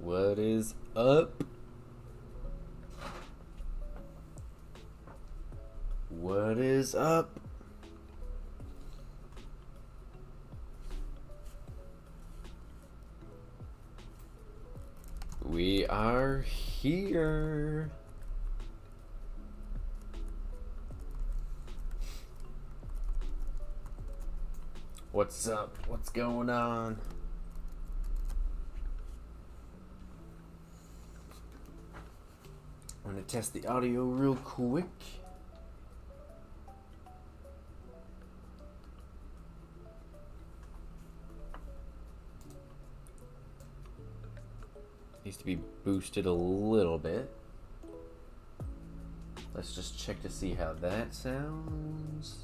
What is up? What is up? We are here. What's up? What's going on? I'm gonna test the audio real quick. Needs to be boosted a little bit. Let's just check to see how that sounds.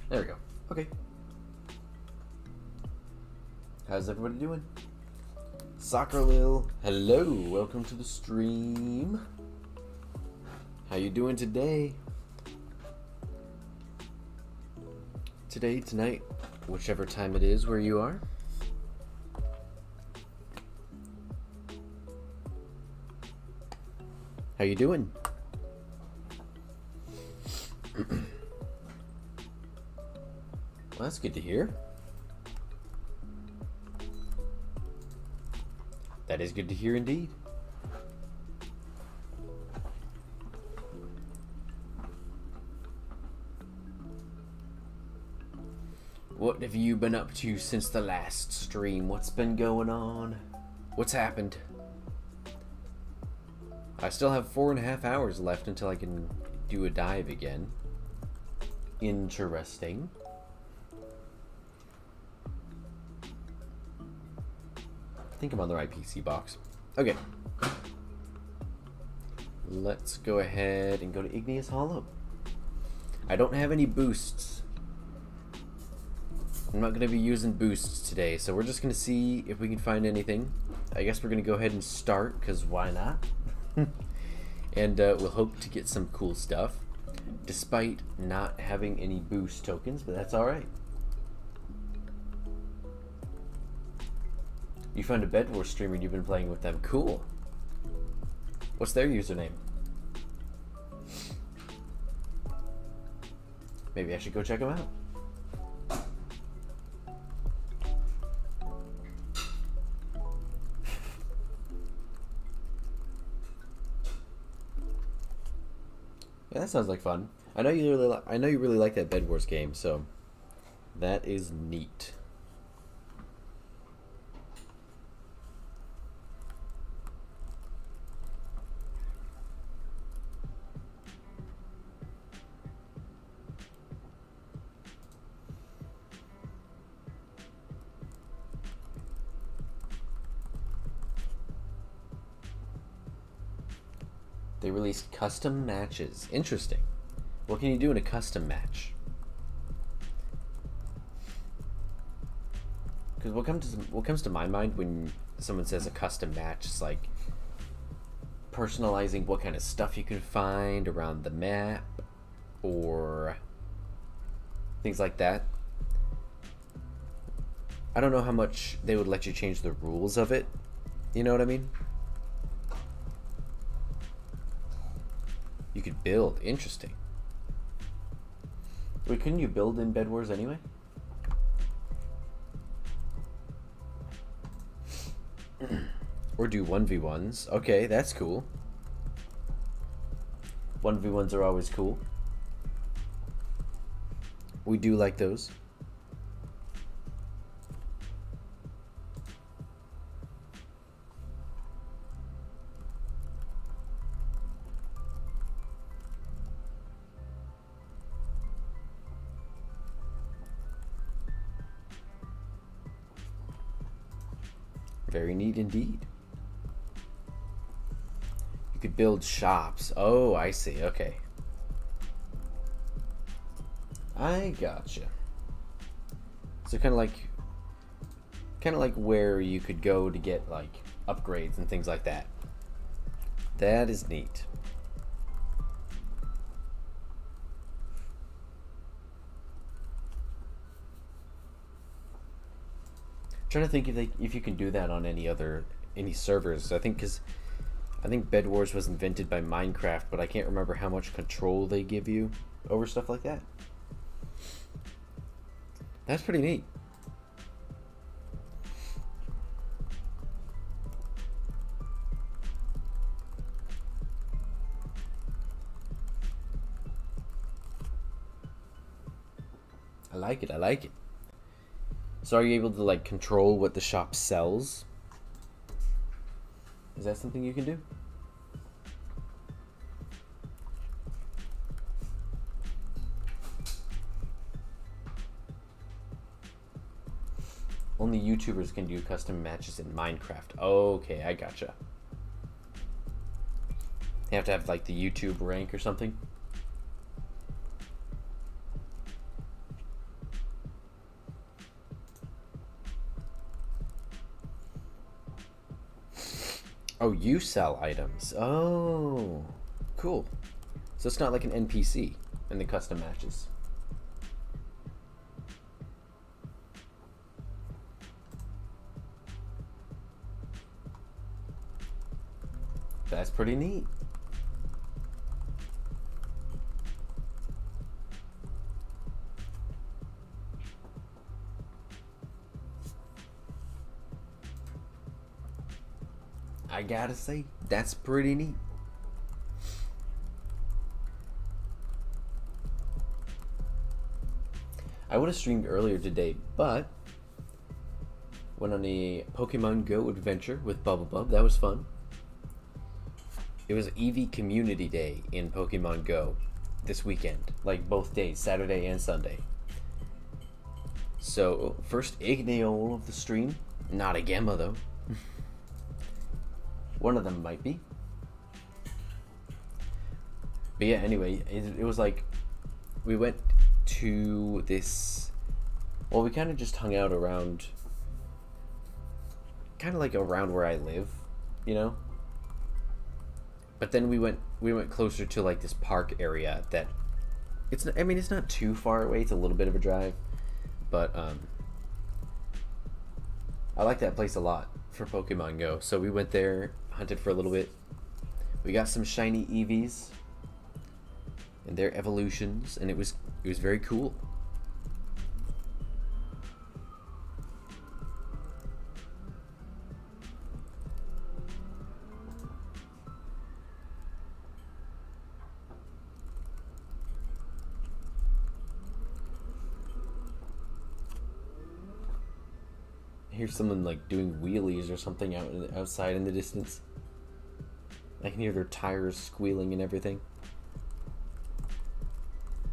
There we go. Okay. How's everybody doing? Soccer Lil, hello, welcome to the stream. How you doing today? Today, tonight, whichever time it is where you are. How you doing? Well, that's good to hear. That is good to hear indeed. What have you been up to since the last stream? What's been going on? What's happened? I still have 4.5 hours left until I can do a dive again. Interesting. I think I'm on the right PC box. Okay. Let's go ahead and go to Igneous Hollow. I don't have any boosts. I'm not going to be using boosts today, so we're just going to see if we can find anything. I guess we're going to go ahead and start, because why not? And we'll hope to get some cool stuff, despite not having any boost tokens, but that's alright. You found a Bed Wars streamer and you've been playing with them. Cool. What's their username? Maybe I should go check them out. Yeah, that sounds like fun. I know you really like that Bed Wars game, so that is neat. They released custom matches. Interesting. What can you do in a custom match? Because what comes to my mind when someone says a custom match is like personalizing what kind of stuff you can find around the map or things like that. I don't know how much they would let you change the rules of it. You know what I mean? You could build. Interesting. Wait, couldn't you build in Bed Wars anyway? Or do 1v1s. Okay, that's cool. 1v1s are always cool. We do like those. Very neat indeed. You could build shops. Oh, I see. Okay. I gotcha. So kind of like where you could go to get like upgrades and things like that. That is neat. trying to think if you can do that on any servers. I think Bed Wars was invented by Minecraft, but I can't remember how much control they give you over stuff like that. That's pretty neat. I like it. I like it. So are you able to like control what the shop sells? Is that something you can do? Only YouTubers can do custom matches in Minecraft. Okay, I gotcha. You have to have like the YouTube rank or something. Oh, you sell items. Oh, cool. So it's not like an NPC in the custom matches. That's pretty neat. I gotta say, that's pretty neat. I would have streamed earlier today, but went on a Pokemon Go adventure with Bubble. That was fun. It was Eevee Community Day in Pokemon Go this weekend, like both days, Saturday and Sunday. So, first Igneo of the stream, not a Gemma though. One of them might be. But yeah, anyway, it was like, we went to this, well, we kind of just hung out around, kind of like around where I live, you know? But then we went closer to like this park area that, it's not, I mean, it's not too far away, it's a little bit of a drive, but I like that place a lot for Pokemon Go. So we went there, hunted for a little bit. We got some shiny Eevees and their evolutions, and it was very cool. I hear someone like doing wheelies or something outside in the distance. I can hear their tires squealing and everything.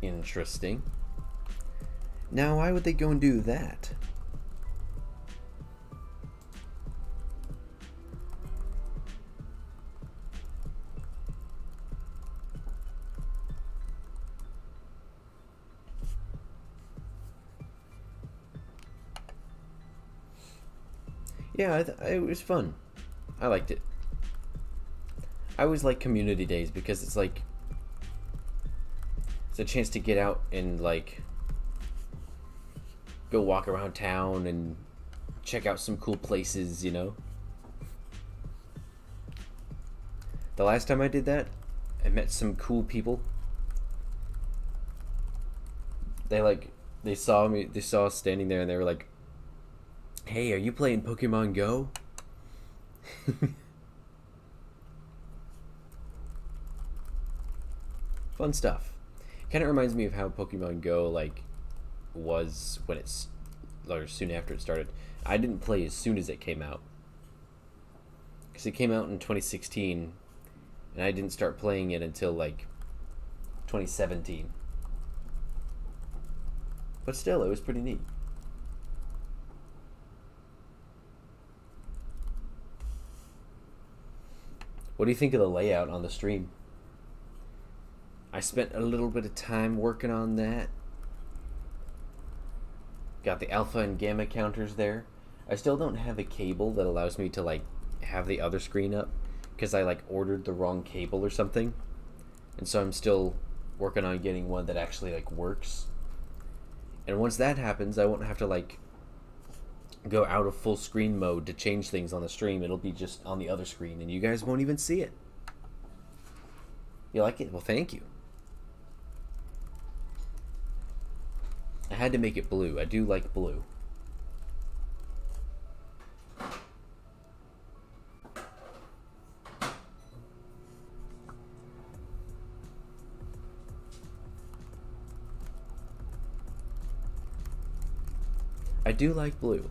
Interesting. Now, why would they go and do that? Yeah, it was fun. I liked it. I always like community days because it's like, it's a chance to get out and like go walk around town and check out some cool places, you know? The last time I did that, I met some cool people. They saw us standing there and they were like, "Hey, are you playing Pokemon Go?" Fun stuff. Kind of reminds me of how Pokemon Go like was when it's, or soon after it started. I didn't play as soon as it came out because it came out in 2016, and I didn't start playing it until like 2017. But still, it was pretty neat. What do you think of the layout on the stream? I spent a little bit of time working on that. Got the alpha and gamma counters there. I still don't have a cable that allows me to like have the other screen up because I like ordered the wrong cable or something. And so I'm still working on getting one that actually like works. And once that happens, I won't have to like go out of full screen mode to change things on the stream, it'll be just on the other screen and you guys won't even see it. You like it? Well, thank you. I had to make it blue. I do like blue. I do like blue.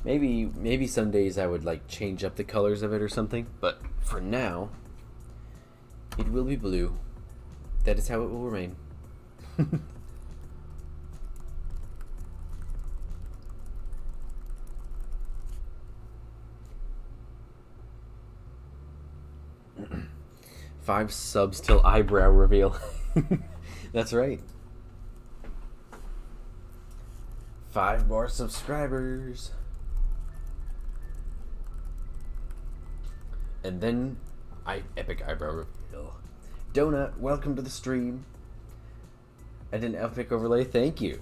Maybe some days I would like change up the colors of it or something, but for now, it will be blue. That is how it will remain. Five subs till eyebrow reveal. That's right. 5 more subscribers. And then epic eyebrow reveal. Donut, welcome to the stream. I did an epic overlay, thank you.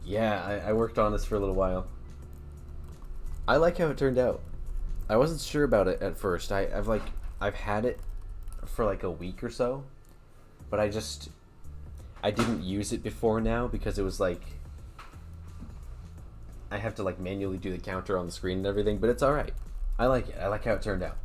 Yeah, I worked on this for a little while. I like how it turned out. I wasn't sure about it at first. I've had it for like a week or so, but I didn't use it before now because it was like I have to like manually do the counter on the screen and everything, but it's alright. I like it. I like how it turned out.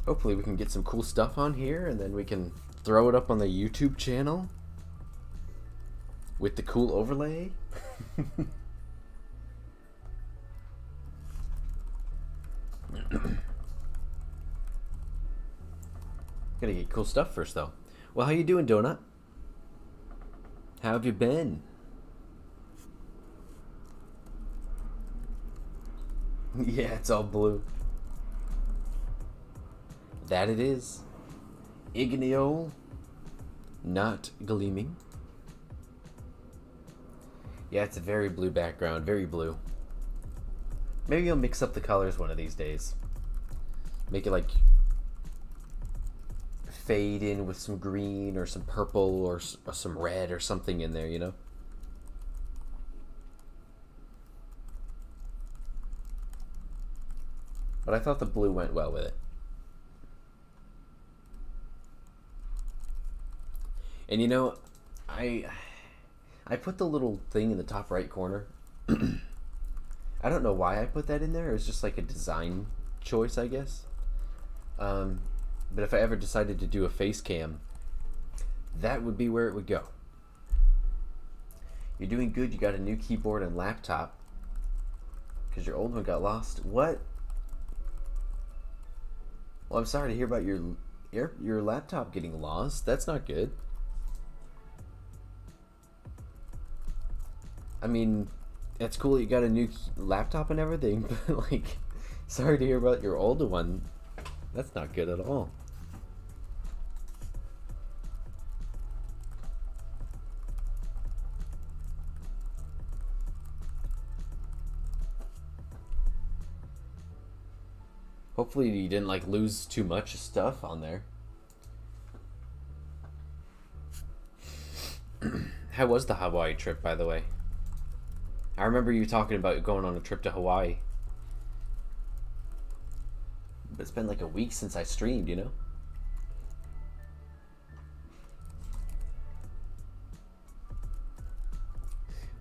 Hopefully we can get some cool stuff on here and then we can throw it up on the YouTube channel with the cool overlay. Gotta get cool stuff first though. Well, how you doing, Donut? How have you been? Yeah, it's all blue. That it is. Igneo, not gleaming. Yeah, it's a very blue background, very blue. Maybe I'll mix up the colors one of these days. Make it like fade in with some green or some purple or some red or something in there, you know? But I thought the blue went well with it. And you know, I put the little thing in the top right corner. I don't know why I put that in there. It was just like a design choice, I guess. But if I ever decided to do a face cam, that would be where it would go. You're doing good. You got a new keyboard and laptop because your old one got lost. What? Well, I'm sorry to hear about your laptop getting lost. That's not good. I mean, it's cool you got a new laptop and everything, but like, sorry to hear about your older one. That's not good at all. Hopefully you didn't like lose too much stuff on there. How was the Hawaii trip, by the way? I remember you talking about going on a trip to Hawaii. But it's been like a week since I streamed, you know?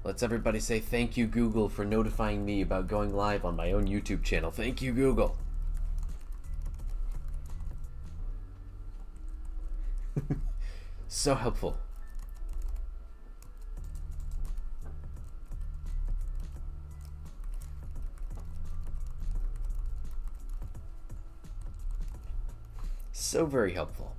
Let's everybody say thank you, Google, for notifying me about going live on my own YouTube channel. Thank you, Google. So helpful. So very helpful.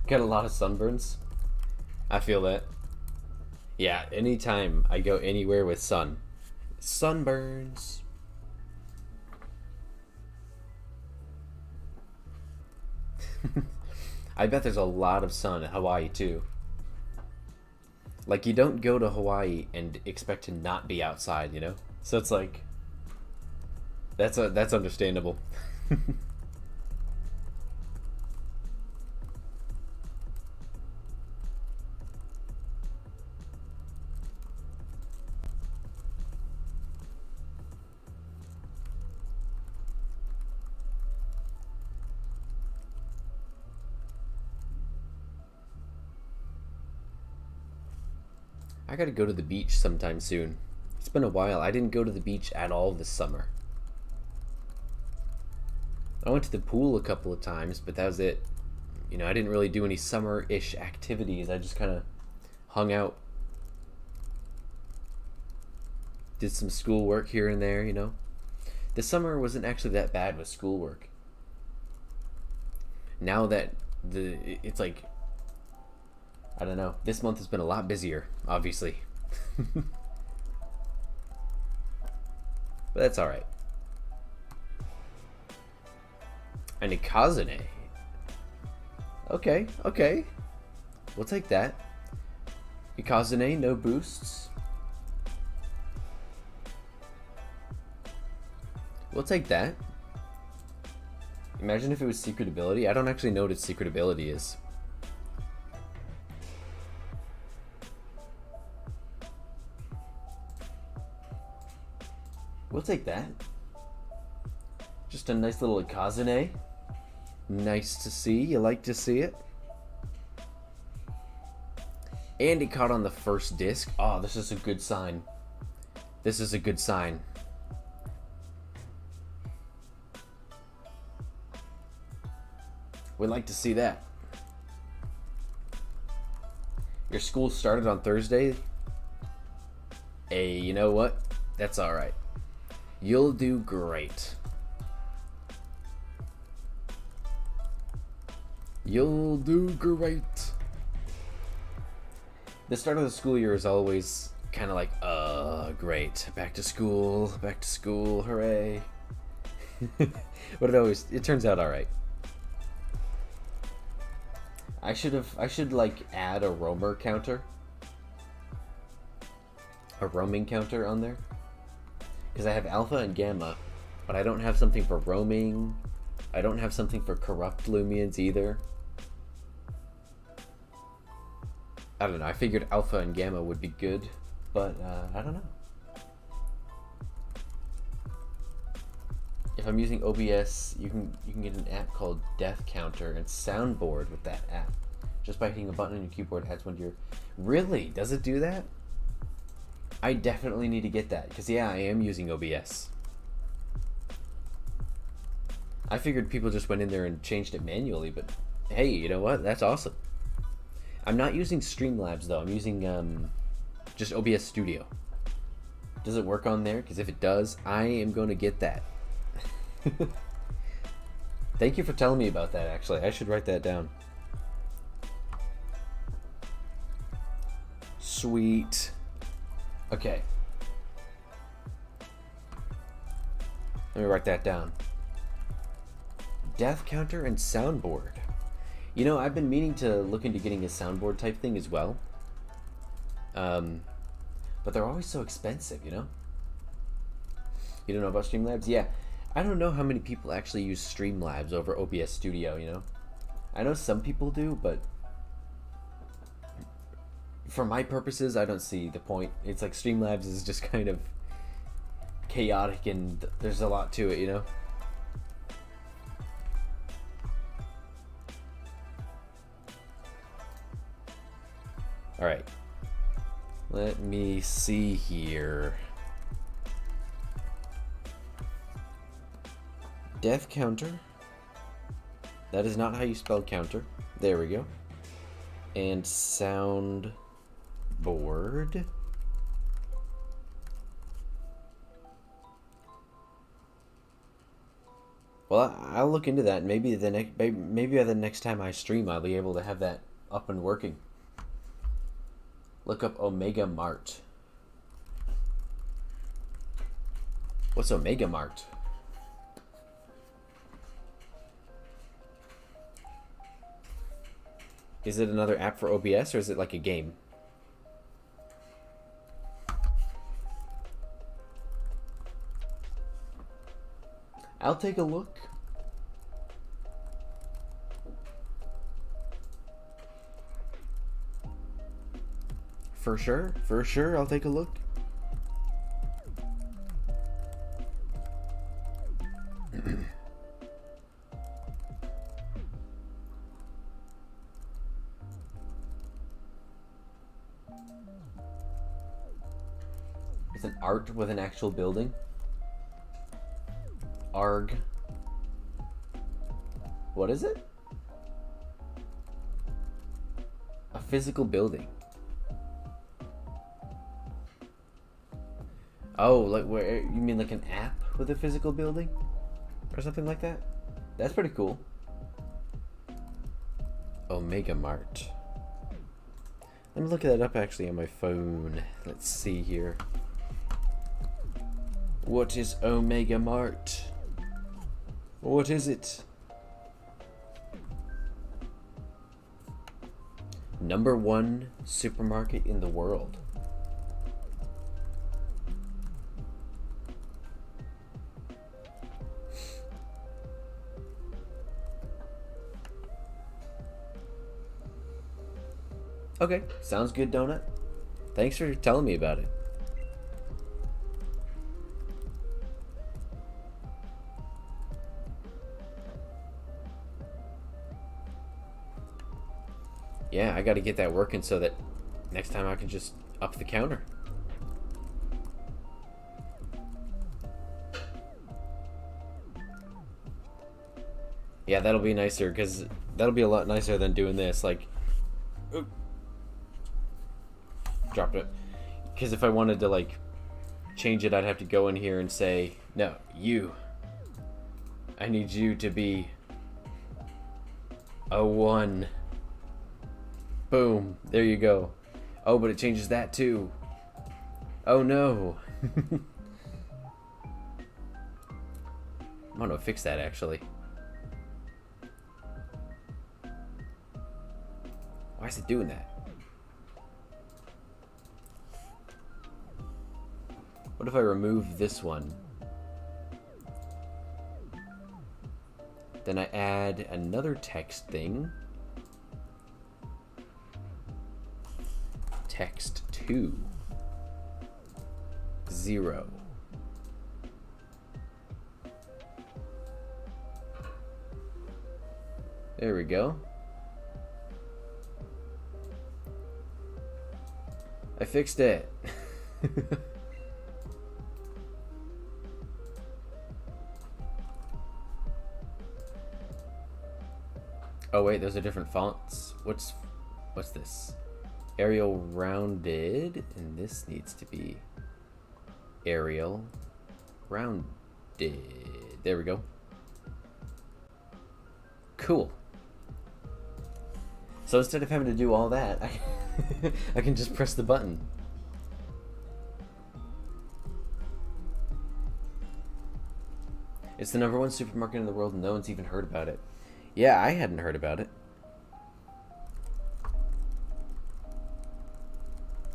Got a lot of sunburns. I feel that. Yeah, anytime I go anywhere with sun. Sunburns. I bet there's a lot of sun in Hawaii too. Like, you don't go to Hawaii and expect to not be outside, you know? So it's like, that's understandable. I gotta go to the beach sometime soon. It's been a while. I didn't go to the beach at all this summer. I went to the pool a couple of times, but that was it. You know, I didn't really do any summer-ish activities. I just kind of hung out. Did some schoolwork here and there, you know. The summer wasn't actually that bad with schoolwork. Now that it's like, I don't know. This month has been a lot busier, obviously. But that's alright. An Ikazane. Okay, okay. We'll take that. Ikazane, no boosts. We'll take that. Imagine if it was secret ability. I don't actually know what its secret ability is. We'll take that. Just a nice little Ikazane. Nice to see. You like to see it. And it caught on the first disc. Oh, this is a good sign. This is a good sign. We'd like to see that. Your school started on Thursday. Hey, you know what? That's alright. You'll do great. You'll do great. The start of the school year is always kind of like, great. Back to school, hooray. But it turns out alright. I should like add a roamer counter. A roaming counter on there. Because I have alpha and gamma, but I don't have something for roaming. I don't have something for corrupt Loomians either. I don't know. I figured alpha and gamma would be good, but I don't know. If I'm using OBS, you can get an app called Death Counter and Soundboard with that app. Just by hitting a button on your keyboard, it adds one to your... Really? Does it do that? I definitely need to get that, because yeah, I am using OBS. I figured people just went in there and changed it manually, but hey, you know what? That's awesome. I'm not using Streamlabs though. I'm using just OBS Studio. Does it work on there? Because if it does, I am going to get that. Thank you for telling me about that, actually. I should write that down. Sweet. Okay. Let me write that down. Death counter and soundboard. You know, I've been meaning to look into getting a soundboard type thing as well. But they're always so expensive, you know? You don't know about Streamlabs? Yeah. I don't know how many people actually use Streamlabs over OBS Studio, you know? I know some people do, but for my purposes, I don't see the point. It's like Streamlabs is just kind of chaotic and there's a lot to it, you know? Alright. Let me see here. Death counter. That is not how you spell counter. There we go. And sound board. Well, I'll look into that. Maybe by the next time I stream, I'll be able to have that up and working. Look up Omega Mart. What's Omega Mart? Is it another app for OBS or is it like a game? I'll take a look. For sure, I'll take a look. It's an art with an actual building. Arg. What is it? A physical building. Oh, like where you mean like an app with a physical building? Or something like that? That's pretty cool. Omega Mart. Let me look that up actually on my phone. Let's see here. What is Omega Mart? What is it? #1 supermarket in the world. Okay, sounds good, Donut. Thanks for telling me about it. Yeah, I gotta get that working so that next time I can just up the counter. Yeah, that'll be nicer, because that'll be a lot nicer than doing this, like... Oop. Dropped it. Because if I wanted to, like, change it, I'd have to go in here and say, no, you. I need you to be a 1. Boom. There you go. Oh, but it changes that too. Oh no. I'm gonna fix that actually. Why is it doing that? What if I remove this one? Then I add another text thing. Text 2 0. There we go. I fixed it. Oh wait, those are different fonts. What's this? Arial rounded, and this needs to be Arial rounded. There we go. Cool. So instead of having to do all that, I can just press the button. It's the #1 supermarket in the world and no one's even heard about it. Yeah, I hadn't heard about it.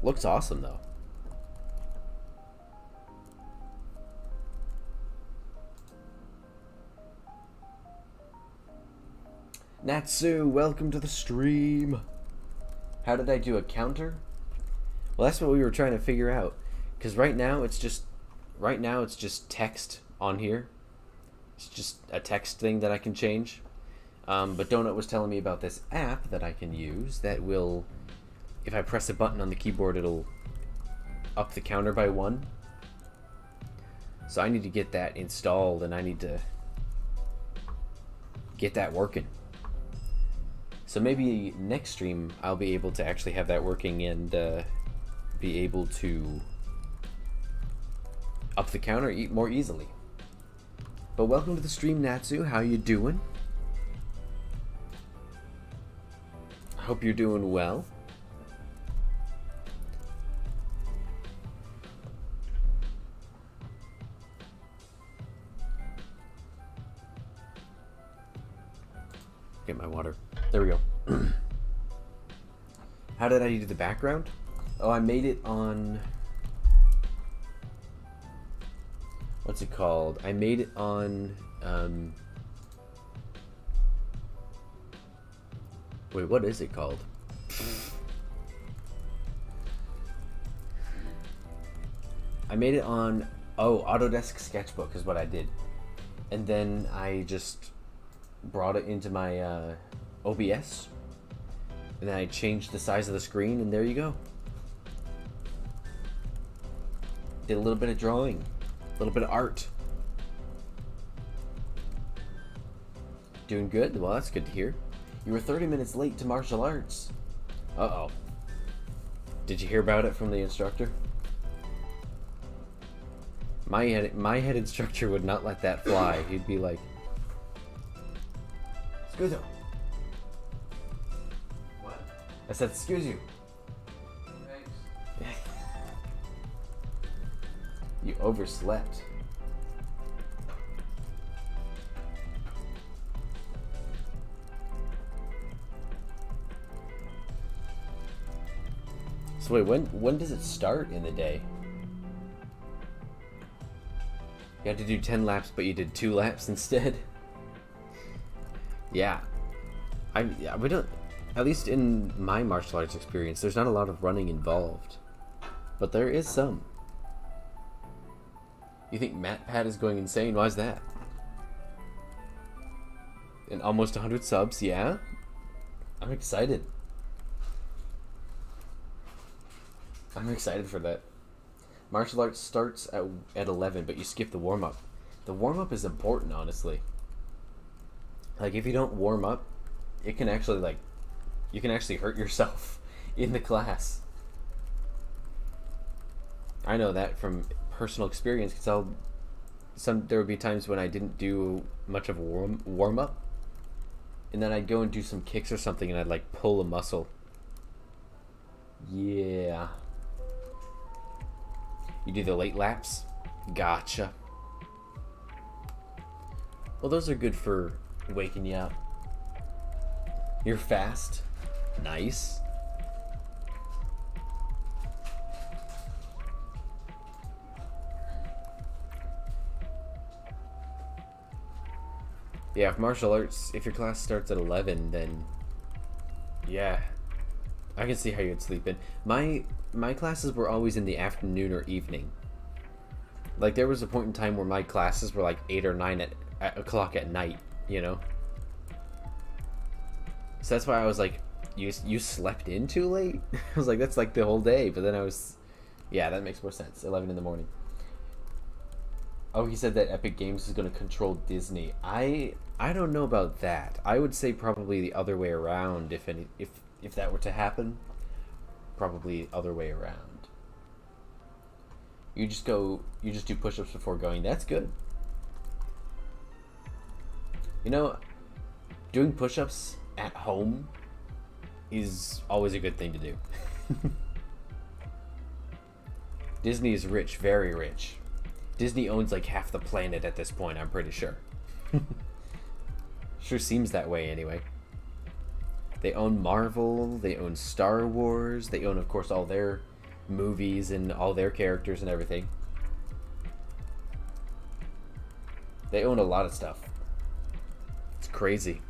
Looks awesome though. Natsu, welcome to the stream. How did I do a counter? Well, that's what we were trying to figure out. Because right now it's just text on here. It's just a text thing that I can change. But Donut was telling me about this app that I can use that will, if I press a button on the keyboard, it'll up the counter by 1. So I need to get that installed and I need to get that working. So maybe next stream I'll be able to actually have that working and be able to up the counter more easily. But welcome to the stream, Natsu. How you doing? Hope you're doing well. Get my water. There we go. How did I do the background? Oh, I made it on... What's it called? I made it on... Wait, what is it called? I made it on... Oh, Autodesk Sketchbook is what I did. And then I just brought it into my OBS. And then I changed the size of the screen, and there you go. Did a little bit of drawing. A little bit of art. Doing good? Well, that's good to hear. You were 30 minutes late to martial arts. Uh-oh. Did you hear about it from the instructor? My head instructor would not let that fly. He'd be like, "Excuse you." What? I said, "Excuse you." Thanks. You overslept. So wait, when does it start in the day? You had to do 10 laps, but you did 2 laps instead. Yeah. We don't, at least in my martial arts experience, there's not a lot of running involved. But there is some. You think MatPat is going insane? Why's that? And almost 100 subs, yeah? I'm excited. I'm excited for that. Martial arts starts at 11, but you skip the warm-up. The warm-up is important, honestly. Like, if you don't warm up, it can actually, like, you can actually hurt yourself in the class. I know that from personal experience, because there would be times when I didn't do much of a warm-up, and then I'd go and do some kicks or something, and I'd, like, pull a muscle. Yeah. You do the late laps? Gotcha. Well, those are good for waking you up. You're fast. Nice. Yeah, if martial arts, if your class starts at 11, then yeah, I can see how you'd sleep in. My classes were always in the afternoon or evening. Like, there was a point in time where my classes were like 8 or 9 o'clock at night, you know? So that's why I was like, you slept in too late? I was like, that's like the whole day. But then I was, yeah, that makes more sense. 11 in the morning. Oh, he said that Epic Games is going to control Disney. I don't know about that. I would say probably the other way around. If that were to happen, probably the other way around. You just do push-ups before going. That's good. You know, doing push-ups at home is always a good thing to do. Disney is rich, very rich. Disney owns like half the planet at this point, I'm pretty sure. Sure seems that way anyway. They own Marvel, they own Star Wars, they own, of course, all their movies and all their characters and everything. They own a lot of stuff. It's crazy.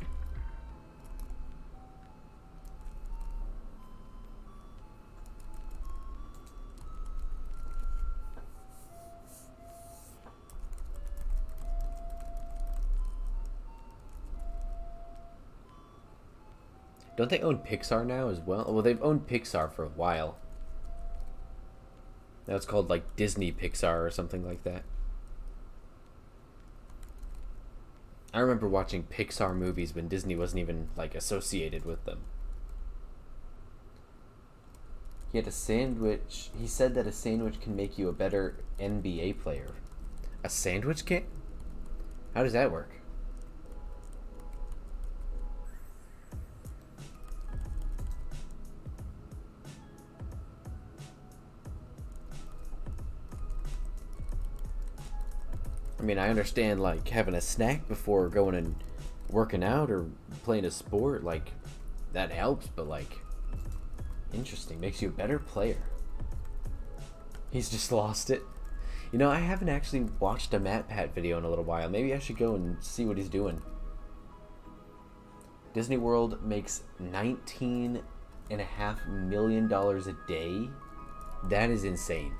Don't they own Pixar now as well? Well, they've owned Pixar for a while. Now it's called like Disney Pixar or something like that. I remember watching Pixar movies when Disney wasn't even like associated with them. He had a sandwich. He said that a sandwich can make you a better NBA player. A sandwich can? How does that work? I mean, I understand, like, having a snack before going and working out or playing a sport, like, that helps, but, like, Interesting. Makes you a better player. He's just lost it. You know, I haven't actually watched a MatPat video in a little while. Maybe I should go and see what he's doing. Disney World makes $19.5 million a day. That is insane.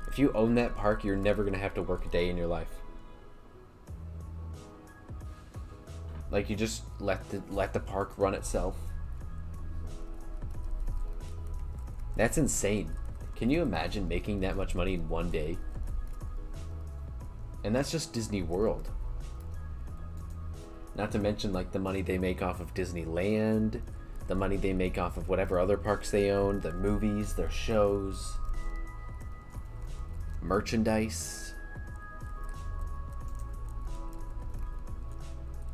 If you own that park, you're never going to have to work a day in your life. Like, you just let the park run itself. That's insane. Can you imagine making that much money in one day? And that's just Disney World. Not to mention, like, the money they make off of Disneyland, the money they make off of whatever other parks they own, the movies, their shows, merchandise.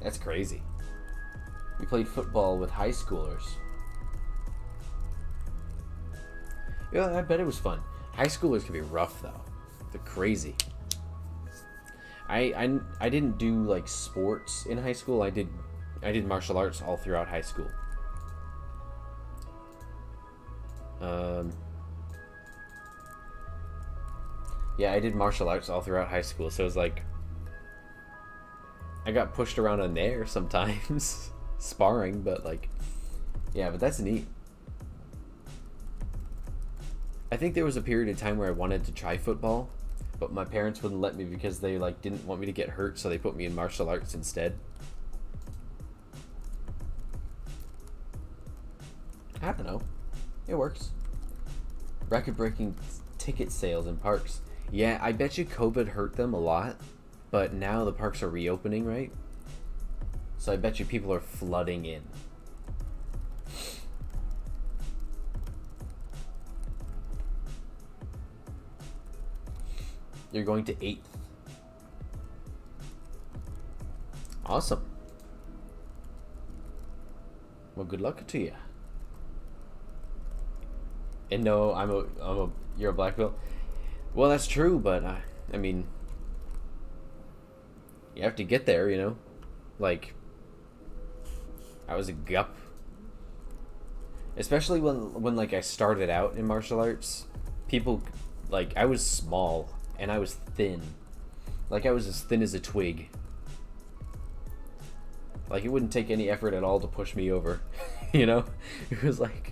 That's crazy. We played football with high schoolers. Yeah, I bet it was fun. High schoolers can be rough though. They're crazy. I didn't do like sports in high school. I did martial arts all throughout high school. Yeah, I did martial arts all throughout high school, so it was like I got pushed around on there sometimes sparring, but like yeah, but that's neat. I think there was a period of time where I wanted to try football, but my parents wouldn't let me because they like didn't want me to get hurt, so they put me in martial arts instead. I don't know. It works. Record-breaking ticket sales in parks. Yeah, I bet you COVID hurt them a lot, but now the parks are reopening, right? So I bet you people are flooding in. You're going to 8th. Awesome. Well, good luck to you. And no, you're a black belt. Well, that's true, but I mean, you have to get there, you know. Like, I was a gup. Especially when like I started out in martial arts, people like I was small. And I was thin. Like, I was as thin as a twig. Like, it wouldn't take any effort at all to push me over. You know? It was like...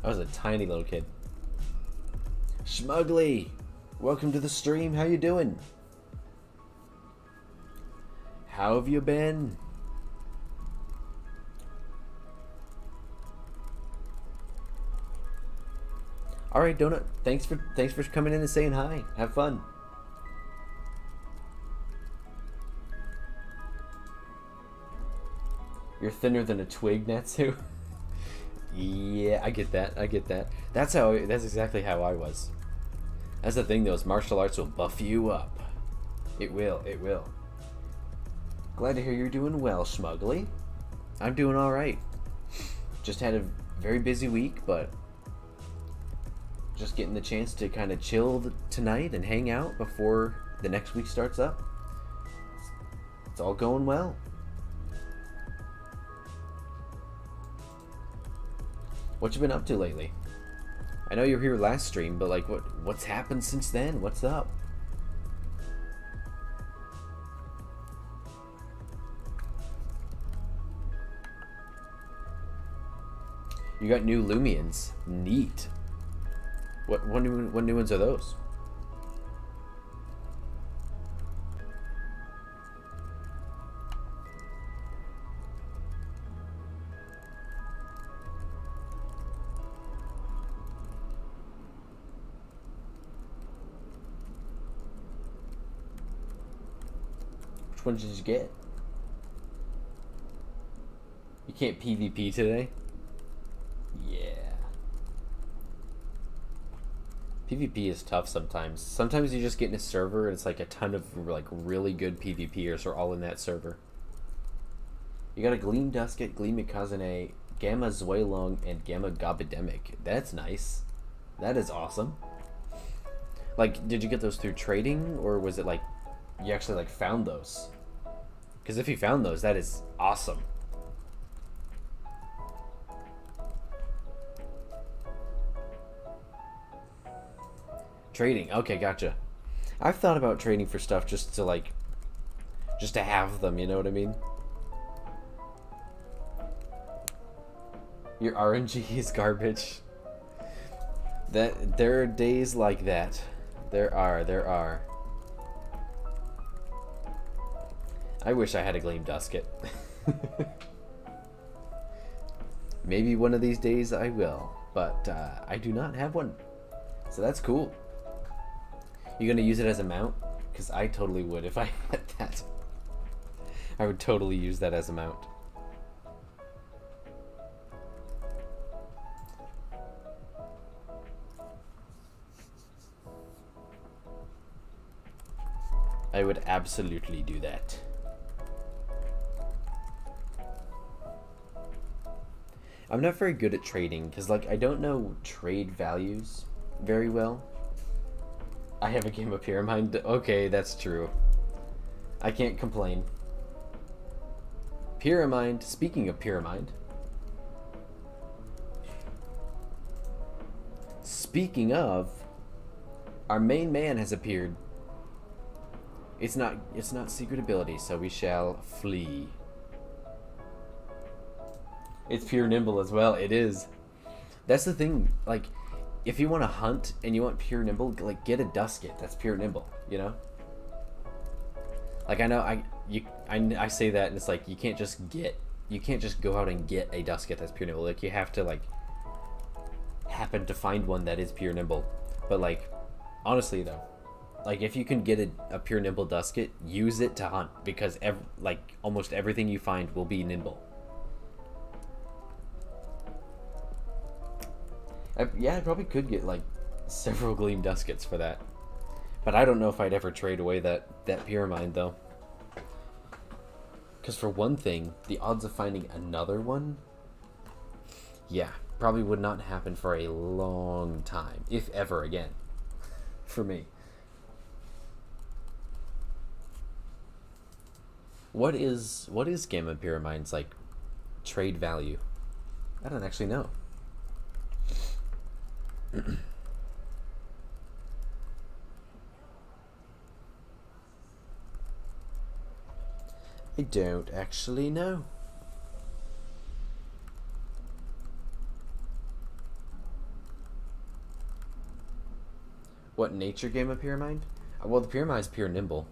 I was a tiny little kid. Schmugly! Welcome to the stream. How you doing? How have you been? All right, Donut. Thanks for coming in and saying hi. Have fun. You're thinner than a twig, Natsu. Yeah, I get that. I get that. That's exactly how I was. That's the thing, though. Is martial arts will buff you up. It will. It will. Glad to hear you're doing well, Schmugly. I'm doing all right. Just had a very busy week, but. Just getting the chance to kind of chill tonight and hang out before the next week starts up. It's all going well. What you been up to lately? I know you were here last stream, but like what's happened since then? What's up? You got new Loomians. Neat. What new ones are those? Which ones did you get? You can't PvP today? Yeah. PvP is tough sometimes. Sometimes you just get in a server and it's like a ton of like really good PvPers are all in that server. You got a Gleam Dusket, Gleamy Kazane, Gamma Zweilong, and Gamma Gobidemic. That's nice. That is awesome. Like, did you get those through trading, or was it like you actually like found those? Because if you found those, that is awesome. Trading. Okay, gotcha. I've thought about trading for stuff just to like, just to have them. You know what I mean? Your RNG is garbage. That there are days like that. There are. I wish I had a gleam dusket. Maybe one of these days I will, but I do not have one. So that's cool. You gonna use it as a mount? Because I totally would if I had that. I would totally use that as a mount. I would absolutely do that. I'm not very good at trading because, like, I don't know trade values very well. I have a game of Pyramid. Okay, that's true. I can't complain. Pyramid. Speaking of Pyramid. Speaking of, our main man has appeared. It's not secret ability, so we shall flee. It's pure nimble as well. It is. That's the thing. Like, if you want to hunt and you want pure nimble, like, get a dusket. That's pure nimble. You know. Like, I know I say that and it's like you can't just go out and get a dusket that's pure nimble. Like, you have to like happen to find one that is pure nimble. But like, honestly though, like if you can get a pure nimble dusket, use it to hunt because like almost everything you find will be nimble. Yeah, I probably could get like several gleam duskets for that. But I don't know if I'd ever trade away that pyramid though. Because for one thing, the odds of finding another one, yeah, probably would not happen for a long time, if ever again, for me. What is Gamma Pyramid's like trade value? I don't actually know. I don't actually know. What nature game of Pyramid? Well, the Pyramid is pure nimble.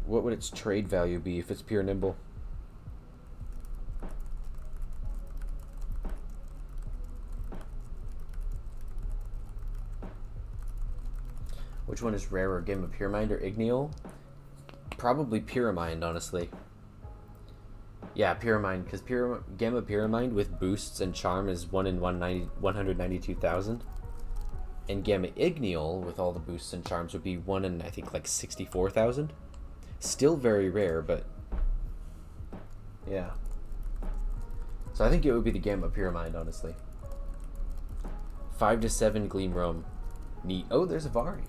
What would its trade value be if it's pure nimble? Which one is rarer, Game of Pyramid or Igneal? Probably Pyramid, honestly. Yeah, Pyramid, because Game of Pyramid with boosts and charm is 1 in 192,000. And Gamma Igneal with all the boosts and charms would be 1 in, I think, like 64,000. Still very rare, but yeah. So I think it would be the Gamma Pyramid, honestly. 5 to 7 Gleam Roam. Neat. Oh, there's a Vari.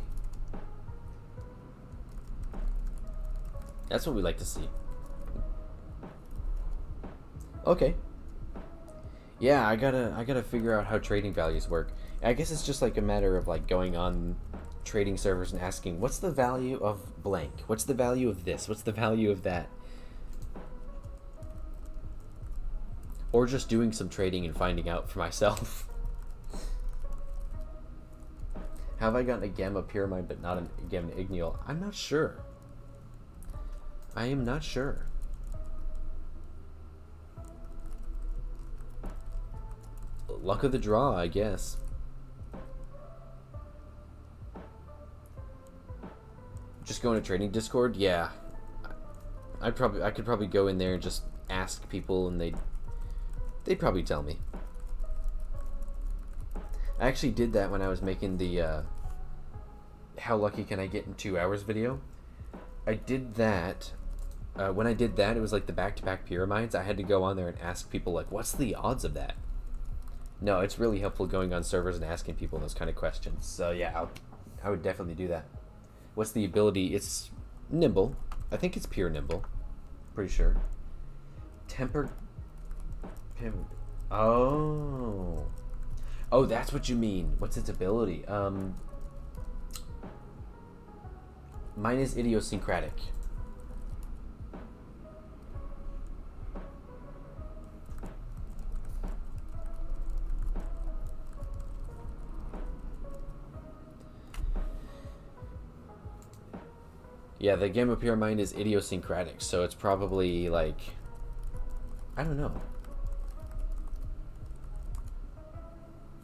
That's what we like to see. Okay. Yeah, I gotta figure out how trading values work. I guess it's just like a matter of like going on trading servers and asking, what's the value of blank? What's the value of this? What's the value of that? Or just doing some trading and finding out for myself. Have I gotten a Gamma Pyramid but not a Gamma Igneal? I'm not sure. I am not sure. Luck of the draw, I guess. Just go in a trading Discord? Yeah. I could probably go in there and just ask people and they'd probably tell me. I actually did that when I was making the how lucky can I get in 2 hours video. I did that. When I did that, it was like the back-to-back pyramids. I had to go on there and ask people, like, what's the odds of that? No, it's really helpful going on servers and asking people those kind of questions. So yeah, I would definitely do that. What's the ability? It's nimble. I think it's pure nimble. Pretty sure. Temper. Oh. Oh, that's what you mean. What's its ability? Mine is idiosyncratic. Yeah, the game up here on mine is idiosyncratic, so it's probably like, I don't know.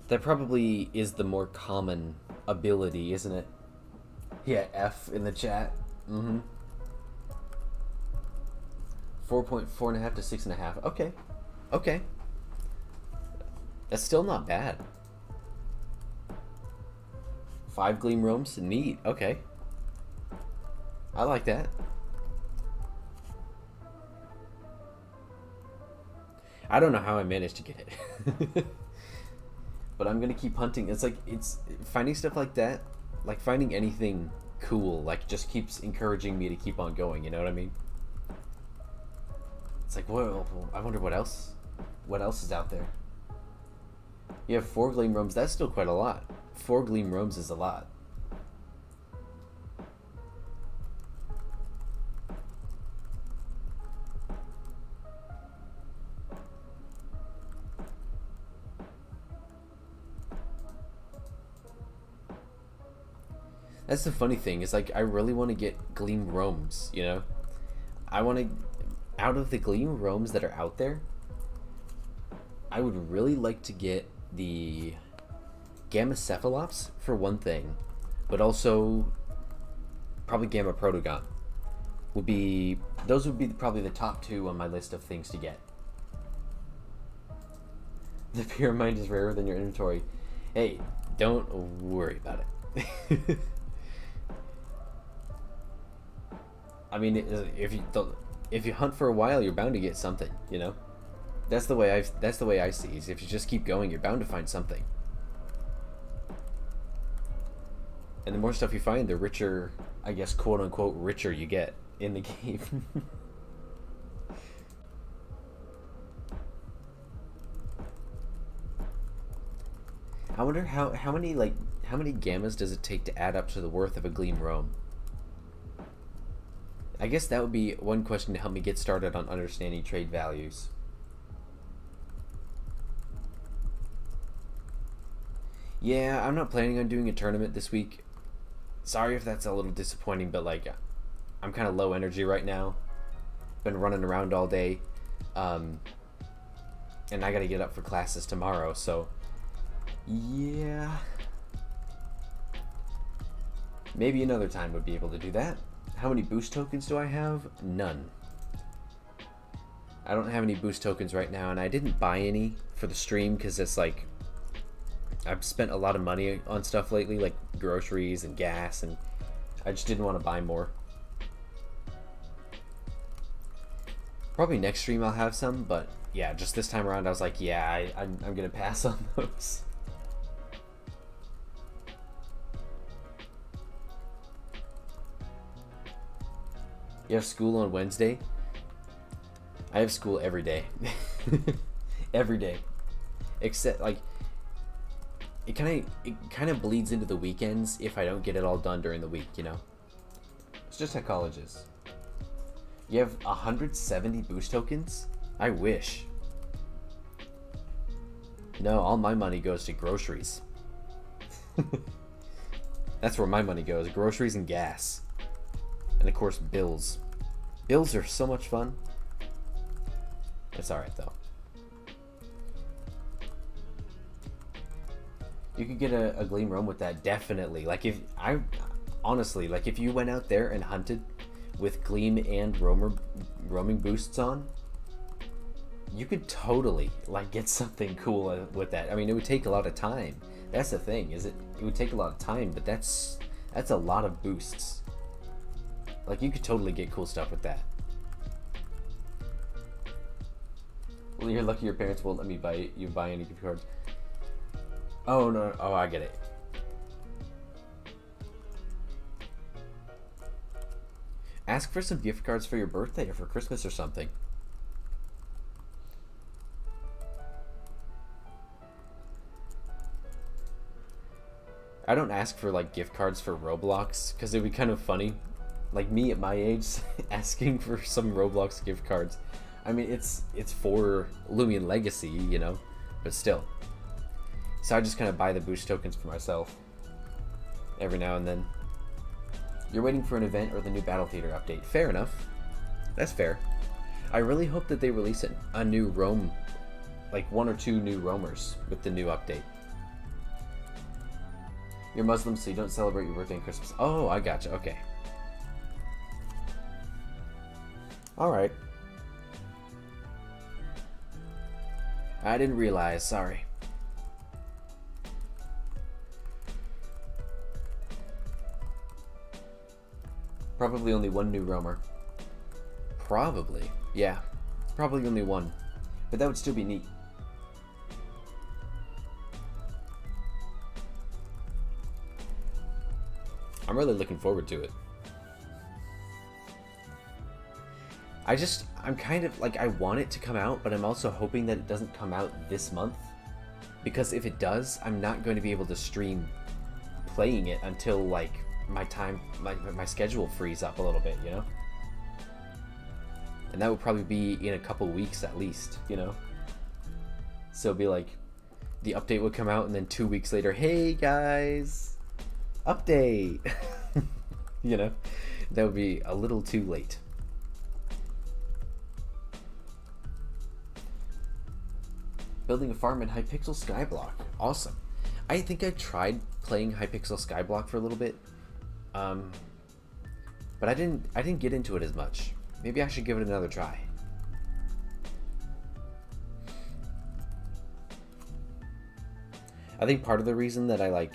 That probably is the more common ability, isn't it? Yeah, F in the chat. Mm-hmm. 4.4.5 to 6.5. Okay. Okay. That's still not bad. 5 gleam roams? Neat. Okay. I like that. I don't know how I managed to get it. But I'm gonna keep hunting. It's like, it's finding stuff like that, like finding anything cool, like just keeps encouraging me to keep on going, you know what I mean? It's like, whoa, I wonder what else is out there. You have 4 gleam roams, that's still quite a lot. 4 gleam roams is a lot. That's the funny thing, is like I really want to get gleam roams, you know? I want to, out of the gleam roams that are out there, I would really like to get the gamma cephalops for one thing, but also probably gamma protogon would be, those would be probably the top 2 on my list of things to get. The pyramid is rarer than your inventory. Hey, don't worry about it. I mean, if you hunt for a while, you're bound to get something, you know. That's the way I see it. If you just keep going, you're bound to find something. And the more stuff you find, the richer, I guess, quote unquote, richer you get in the game. I wonder how many gammas does it take to add up to the worth of a gleam roam? I guess that would be one question to help me get started on understanding trade values. Yeah, I'm not planning on doing a tournament this week. Sorry if that's a little disappointing, but like, I'm kind of low energy right now. Been running around all day. And I gotta get up for classes tomorrow, so yeah. Maybe another time would be able to do that. How many boost tokens do I have? None. I don't have any boost tokens right now, and I didn't buy any for the stream because it's like, I've spent a lot of money on stuff lately, like groceries and gas, and I just didn't want to buy more. Probably next stream I'll have some, but yeah, just this time around I was like, yeah, I'm gonna pass on those. You have school on Wednesday? I have school every day. Every day. Except, like, it kind of bleeds into the weekends if I don't get it all done during the week, you know? It's just how college is. You have 170 boost tokens? I wish. No, all my money goes to groceries. That's where my money goes, groceries and gas. And of course, bills. Bills are so much fun. It's alright though. You could get a gleam roam with that, definitely. Like honestly, like if you went out there and hunted with gleam and roaming boosts on, you could totally like get something cool with that. I mean, it would take a lot of time. That's the thing, is it would take a lot of time, but that's a lot of boosts. Like, you could totally get cool stuff with that. Well, you're lucky your parents won't let me buy any gift cards. Oh, no. Oh, I get it. Ask for some gift cards for your birthday or for Christmas or something. I don't ask for like gift cards for Roblox because it'd be kind of funny. Like me at my age asking for some Roblox gift cards. I mean, it's for Loomian Legacy, you know, but still. So I just kind of buy the boost tokens for myself every now and then. You're waiting for an event or the new Battle Theater update. Fair enough. That's fair. I really hope that they release a new roam, like 1 or 2 new roamers with the new update. You're Muslim, so you don't celebrate your birthday and Christmas. Oh, I gotcha. Okay. Alright. I didn't realize. Sorry. Probably only 1 new roamer. Probably. Yeah. Probably only 1. But that would still be neat. I'm really looking forward to it. I'm kind of like, I want it to come out, but I'm also hoping that it doesn't come out this month. Because if it does, I'm not going to be able to stream playing it until like my schedule frees up a little bit, you know? And that would probably be in a couple weeks at least, you know? So it'd be like, the update would come out and then 2 weeks later, hey guys, update! You know? That would be a little too late. Building a farm in Hypixel Skyblock. Awesome. I think I tried playing Hypixel Skyblock for a little bit. But I didn't get into it as much. Maybe I should give it another try. I think part of the reason that I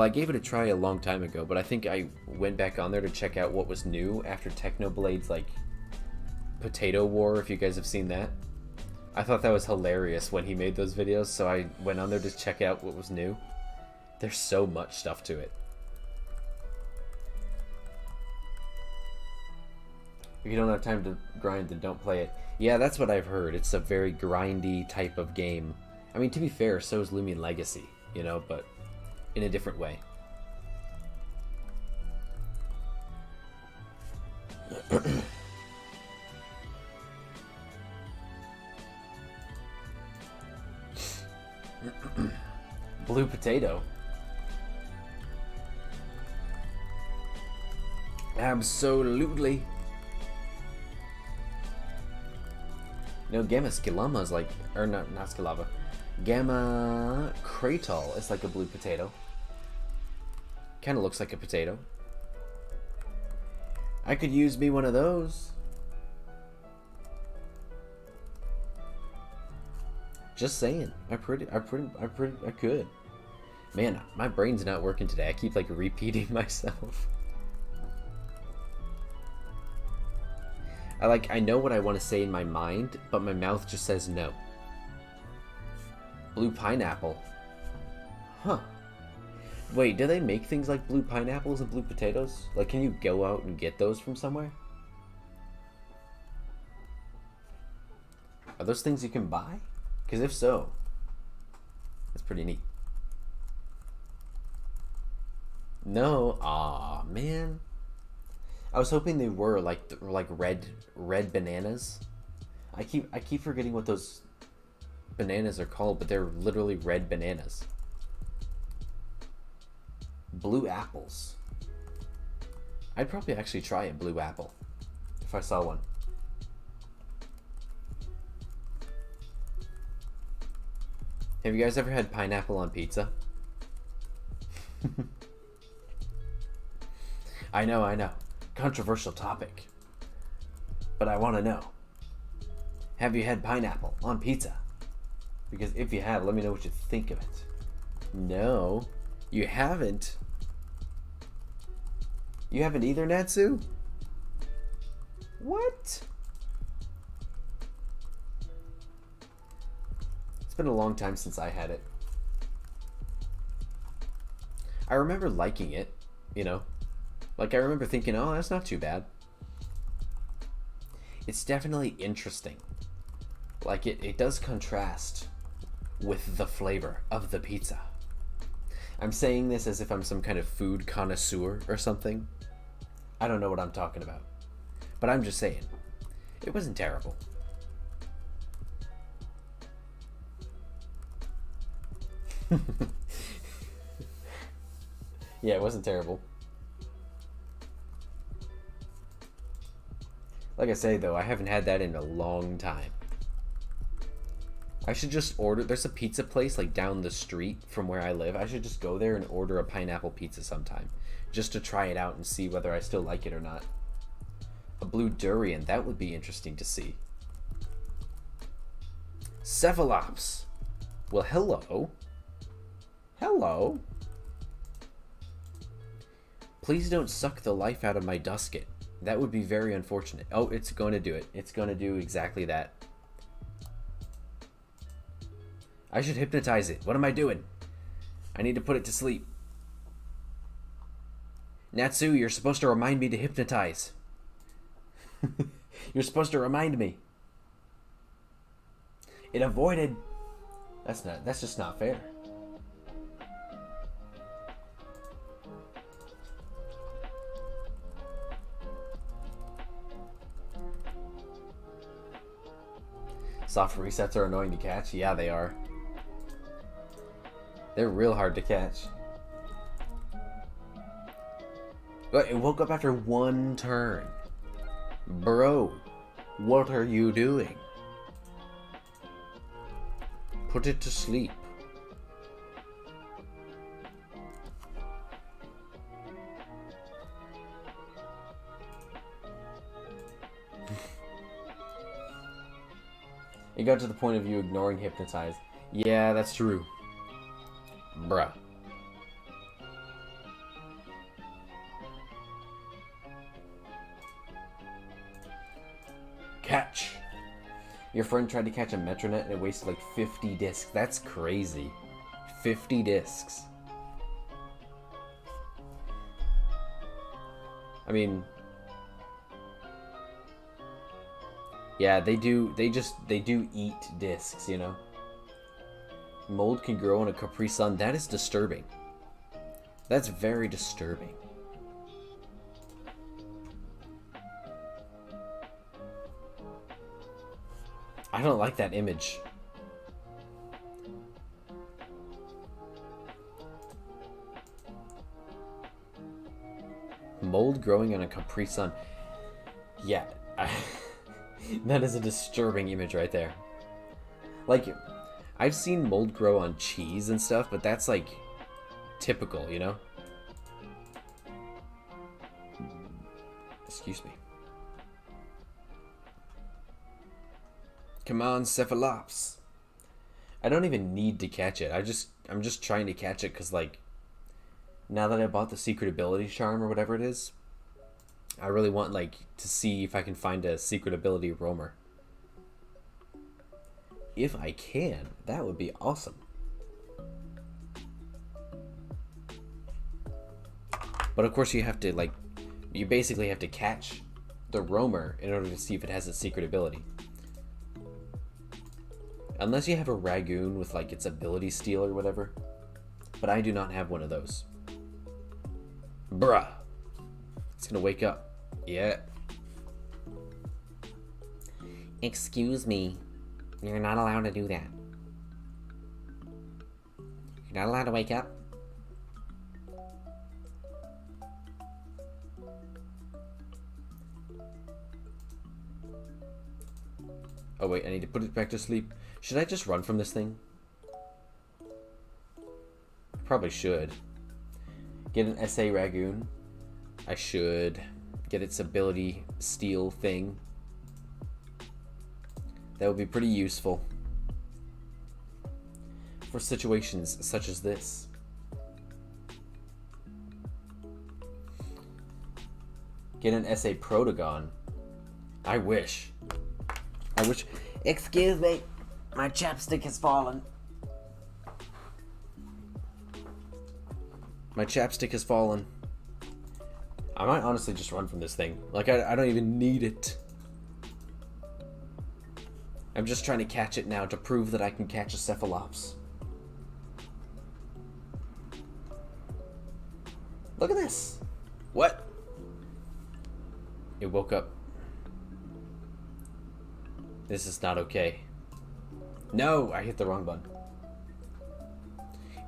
gave it a try a long time ago, but I think I went back on there to check out what was new after Technoblade's like Potato War, if you guys have seen that. I thought that was hilarious when he made those videos, so I went on there to check out what was new. There's so much stuff to it. If you don't have time to grind, then don't play it. Yeah, that's what I've heard. It's a very grindy type of game. I mean, to be fair, so is Loomian Legacy, you know, but in a different way. Blue potato. Absolutely. No, Gamma Skilama is like, or not Skilava. Gamma Kratal is like a blue potato. Kind of looks like a potato. I could use me one of those. Just saying. I could. Man, my brain's not working today. I keep like repeating myself. I know what I want to say in my mind, but my mouth just says no. Blue pineapple. Huh. Wait, do they make things like blue pineapples and blue potatoes? Like, can you go out and get those from somewhere? Are those things you can buy? Because if so, that's pretty neat. No, aw, man. I was hoping they were like red bananas. I keep forgetting what those bananas are called, but they're literally red bananas. Blue apples. I'd probably actually try a blue apple if I saw one. Have you guys ever had pineapple on pizza? I know. Controversial topic. But I want to know. Have you had pineapple on pizza? Because if you have, let me know what you think of it. No, you haven't. You haven't either, Natsu? What? It's been a long time since I had it. I remember liking it, you know. Like, I remember thinking, oh, that's not too bad. It's definitely interesting. Like, it does contrast with the flavor of the pizza. I'm saying this as if I'm some kind of food connoisseur or something. I don't know what I'm talking about. But I'm just saying, it wasn't terrible. Yeah, it wasn't terrible. Like I say, though, I haven't had that in a long time. I should just order... There's a pizza place, like, down the street from where I live. I should just go there and order a pineapple pizza sometime. Just to try it out and see whether I still like it or not. A blue durian. That would be interesting to see. Cephalops. Well, hello. Hello. Please don't suck the life out of my dusket. That would be very unfortunate. Oh, it's going to do it. It's going to do exactly that. I should hypnotize it. What am I doing? I need to put it to sleep. Natsu, you're supposed to remind me to hypnotize. You're supposed to remind me. It avoided. That's just not fair. Soft resets are annoying to catch. Yeah, they are. They're real hard to catch. But it woke up after one turn. Bro, what are you doing? Put it to sleep. It got to the point of you ignoring hypnotize. Yeah, that's true. Bruh. Catch. Your friend tried to catch a Metronet and it wasted like 50 discs. That's crazy. 50 discs. I mean... Yeah, they do eat discs, you know? Mold can grow in a Capri Sun. That is disturbing. That's very disturbing. I don't like that image. Mold growing in a Capri Sun. Yeah, that is a disturbing image right there. Like, I've seen mold grow on cheese and stuff, but that's like typical, you know? Excuse me. Come on, Cephalops. I don't even need to catch it. I'm just trying to catch it because, like, now that I bought the secret ability charm or whatever it is, I really want, like, to see if I can find a secret ability roamer. If I can, that would be awesome. But of course you have to, like, you basically have to catch the roamer in order to see if it has a secret ability. Unless you have a Ragoon with, like, its ability steal or whatever. But I do not have one of those. Bruh. It's gonna wake up. Yeah. Excuse me. You're not allowed to do that. You're not allowed to wake up. Oh wait, I need to put it back to sleep. Should I just run from this thing? I probably should. Get an SA Ragoon. I should get its ability steal thing. That would be pretty useful for situations such as this. Get an SA Protagon. I wish. I wish. Excuse me, my chapstick has fallen. My chapstick has fallen. I might honestly just run from this thing. Like, I don't even need it. I'm just trying to catch it now to prove that I can catch a Cephalops. Look at this. What? It woke up. This is not okay. No, I hit the wrong button.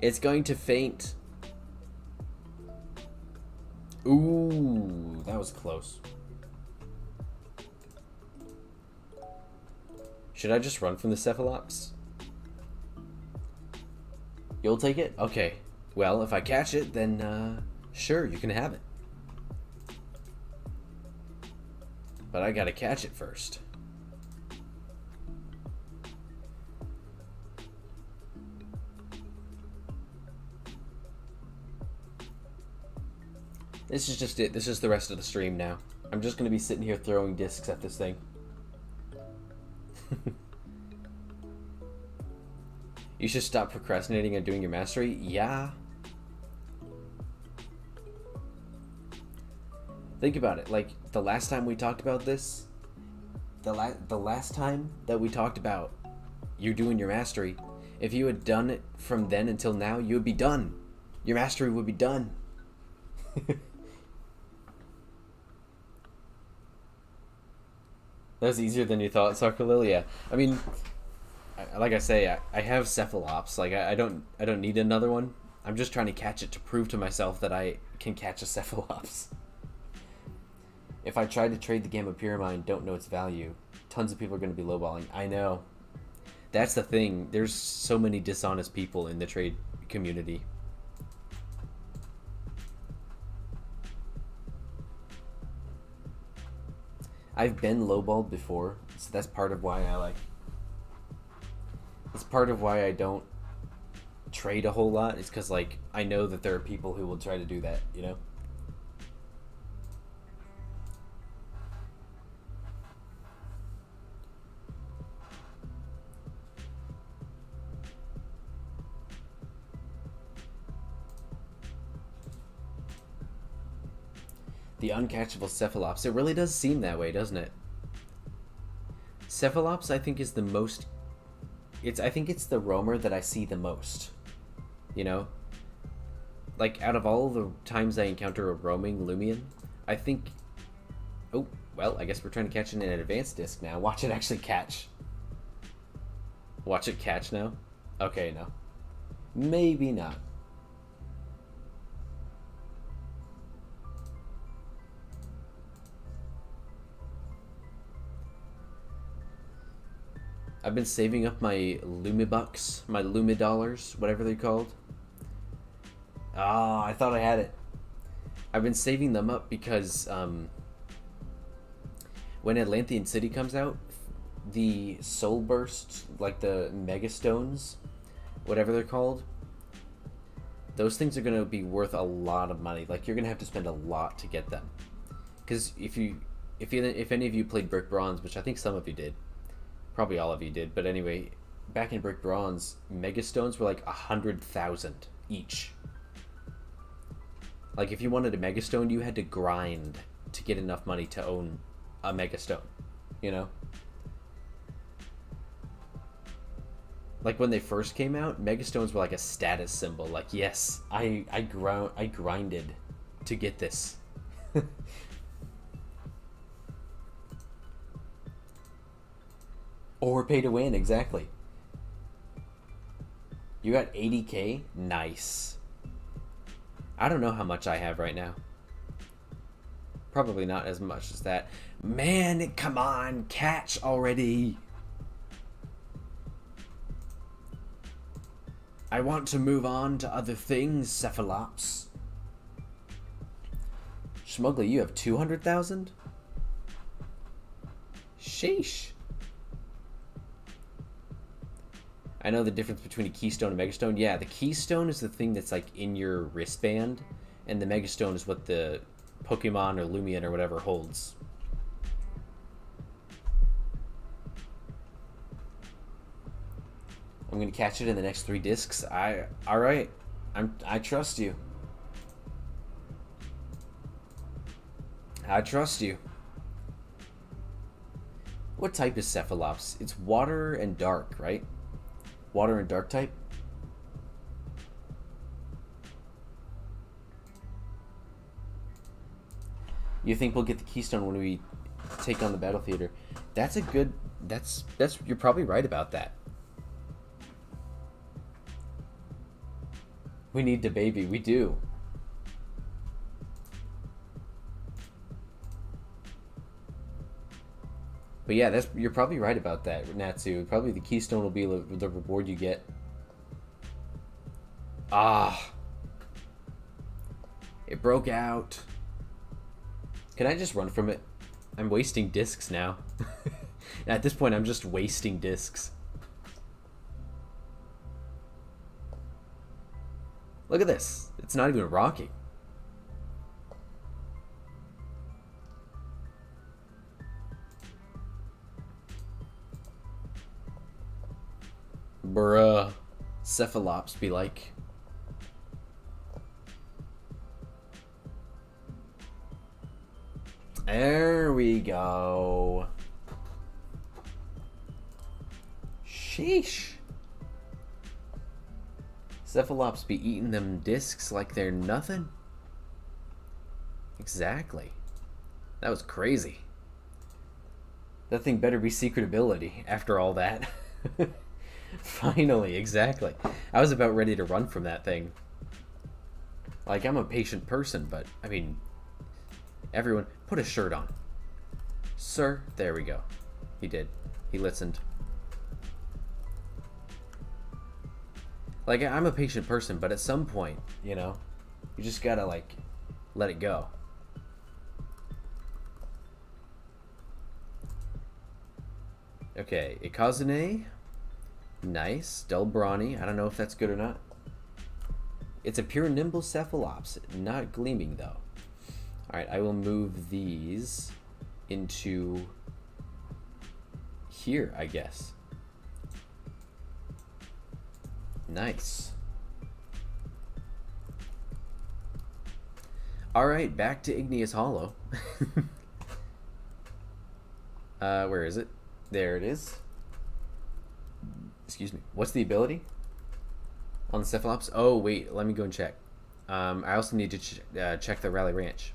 It's going to faint. Ooh, that was close. Should I just run from the cephalops? You'll take it? Okay. Well, if I catch it, then, sure, you can have it. But I gotta catch it first. This is just it. This is the rest of the stream now. I'm just gonna be sitting here throwing discs at this thing. You should stop procrastinating on doing your mastery. Yeah. Think about it. Like, the last time we talked about this, the last time that we talked about you doing your mastery, if you had done it from then until now, you would be done. Your mastery would be done. That was easier than you thought, Sarkolil. Yeah. I mean, like I say, I have cephalops. Like, I don't need another one. I'm just trying to catch it to prove to myself that I can catch a cephalops. If I tried to trade the Gamma Pyramide and don't know its value, tons of people are going to be lowballing. I know. That's the thing. There's so many dishonest people in the trade community. I've been lowballed before, so that's part of why it's part of why I don't trade a whole lot. It's because, like, I know that there are people who will try to do that, you know? The uncatchable cephalops. It really does seem that way, doesn't it? Cephalops, I think, is the most... I think it's the roamer that I see the most. You know? Like, out of all the times I encounter a roaming Loomian, I think... Oh, well, I guess we're trying to catch it in an advanced disc now. Watch it actually catch. Watch it catch now? Okay, no. Maybe not. I've been saving up my Loomibucks, my Loomidollars, whatever they're called. Ah, I thought I had it. I've been saving them up because when Atlantean City comes out, the Soul Bursts, like the Mega Stones, whatever they're called, those things are going to be worth a lot of money. Like, you're going to have to spend a lot to get them. Because if any of you played Brick Bronze, which I think some of you did, probably all of you did, but anyway, back in Brick Bronze, Megastones were like 100,000 each. Like, if you wanted a Megastone, you had to grind to get enough money to own a Megastone, you know? Like, when they first came out, Megastones were like a status symbol. Like, yes, I grinded to get this. Or pay to win, exactly. You got 80k? Nice. I don't know how much I have right now. Probably not as much as that. Man, come on, catch already. I want to move on to other things, Cephalops. Schmuggler, you have 200,000? Sheesh. I know the difference between a keystone and megastone. Yeah, the keystone is the thing that's like in your wristband, and the megastone is what the Pokemon or Loomian or whatever holds. I'm gonna catch it in the next 3 discs. All right. I trust you. I trust you. What type is Cephalops? It's water and dark, right? Water and dark type? You think we'll get the keystone when we take on the battle theater? That's a good... That's you're probably right about that. We need the baby. We do. But yeah, you're probably right about that, Natsu. Probably the keystone will be the reward you get. Ah. It broke out. Can I just run from it? I'm wasting discs now. At this point, I'm just wasting discs. Look at this. It's not even rocking. Bruh. Cephalops be like. There we go. Sheesh. Cephalops be eating them discs like they're nothing. Exactly. That was crazy. That thing better be secret ability after all that. Finally, exactly. I was about ready to run from that thing. Like, I'm a patient person, but, I mean, everyone, put a shirt on. Sir, there we go. He did. He listened. Like, I'm a patient person, but at some point, you know, you just gotta, like, let it go. Okay, Ikazune. Nice. Delbrani. I don't know if that's good or not. It's a pure nimble cephalops, not gleaming, though. Alright, I will move these into here, I guess. Nice. Alright, back to Igneous Hollow. Where is it? There it is. Excuse me. What's the ability on the cephalops? Oh, wait. Let me go and check. I also need to check the Rally Ranch.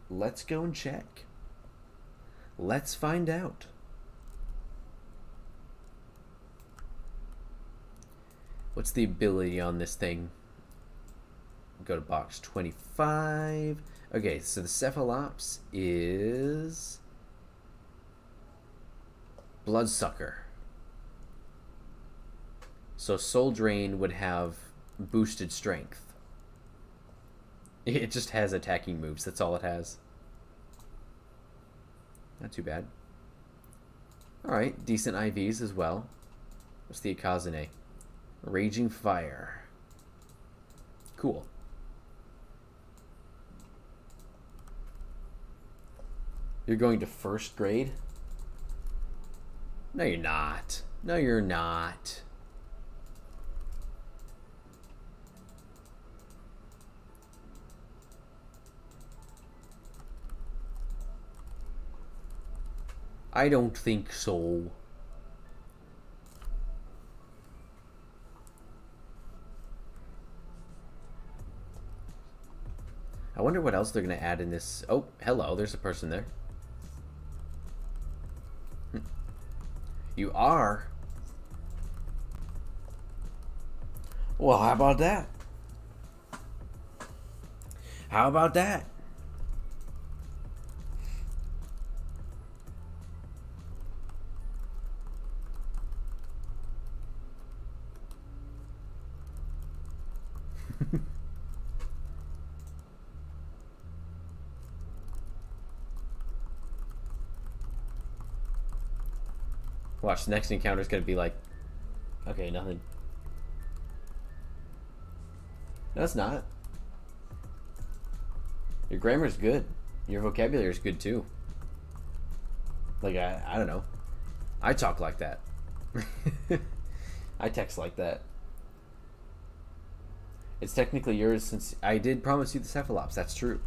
Let's go and check. Let's find out. What's the ability on this thing? Go to box 25. Okay, so the cephalops is Bloodsucker. So Soul Drain would have boosted strength. It just has attacking moves. That's all it has. Not too bad. Alright, decent IVs as well. What's the Ikazune? Raging Fire. Cool. You're going to first grade? No, you're not. No, you're not. I don't think so. I wonder what else they're going to add in this. Oh, hello, there's a person there. You are? Well, how about that? How about that? Watch, the next encounter is going to be like, okay, nothing. No, it's not. Your grammar's good. Your vocabulary is good too. Like, I don't know. I talk like that. I text like that. It's technically yours since I did promise you the cephalops. That's true.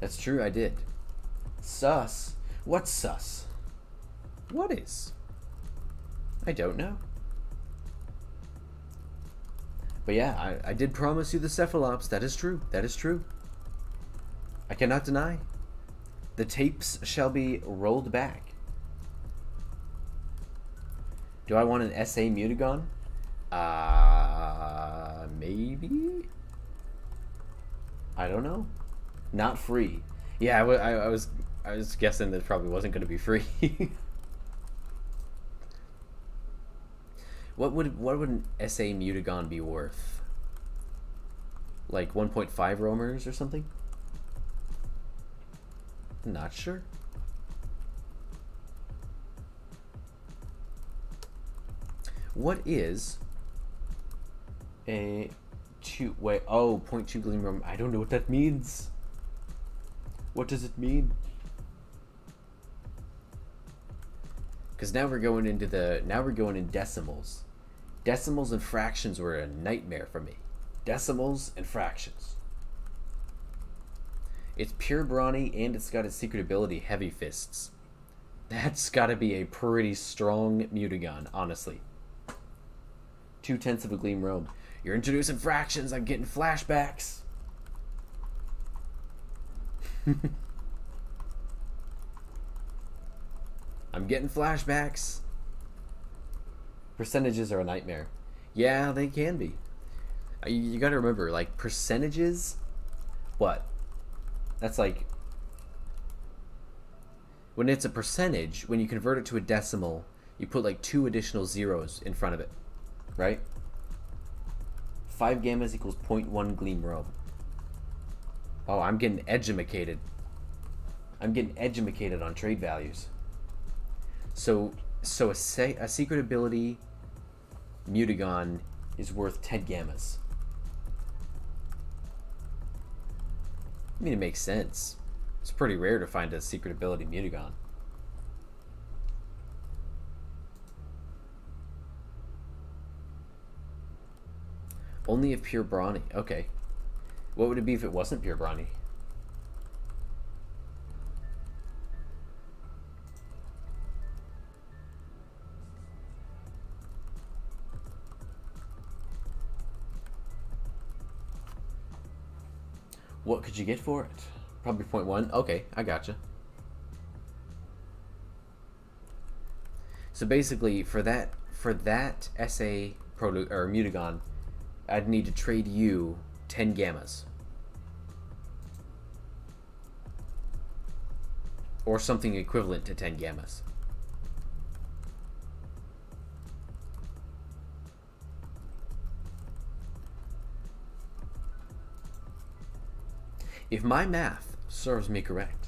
That's true, I did. Sus? What's sus? What is? I don't know. But yeah, I did promise you the cephalops. That is true. That is true. I cannot deny. The tapes shall be rolled back. Do I want an SA Mutagon? Maybe? I don't know. Not free. Yeah, I was guessing that probably wasn't going to be free. What would an SA Mutagon be worth? Like 1.5 roamers or something? Not sure. What is a 0.2 gleam roam? I don't know what that means. What does it mean? Because now we're going in decimals. Decimals and fractions were a nightmare for me. Decimals and fractions. It's pure brawny and it's got its secret ability, Heavy Fists. That's got to be a pretty strong Mutagon, honestly. 0.2 of a gleam roam. You're introducing fractions. I'm getting flashbacks. I'm getting flashbacks. Percentages are a nightmare. Yeah, they can be. You gotta remember, like, percentages, what? That's like, when it's a percentage, when you convert it to a decimal, you put like 2 additional zeros in front of it, right? 5 gammas equals 0.1 gleam roam. Oh, I'm getting edumacated. I'm getting edumacated on trade values. So a secret ability Mutagon is worth 10 gammas. I mean, it makes sense. It's pretty rare to find a secret ability Mutagon. Only if pure brawny. Okay. What would it be if it wasn't pure brawny? What could you get for it? Probably 0.1. Okay, I gotcha. So basically, for that SA or Mutagon, I'd need to trade you 10 gammas. Or something equivalent to 10 gammas. If my math serves me correct.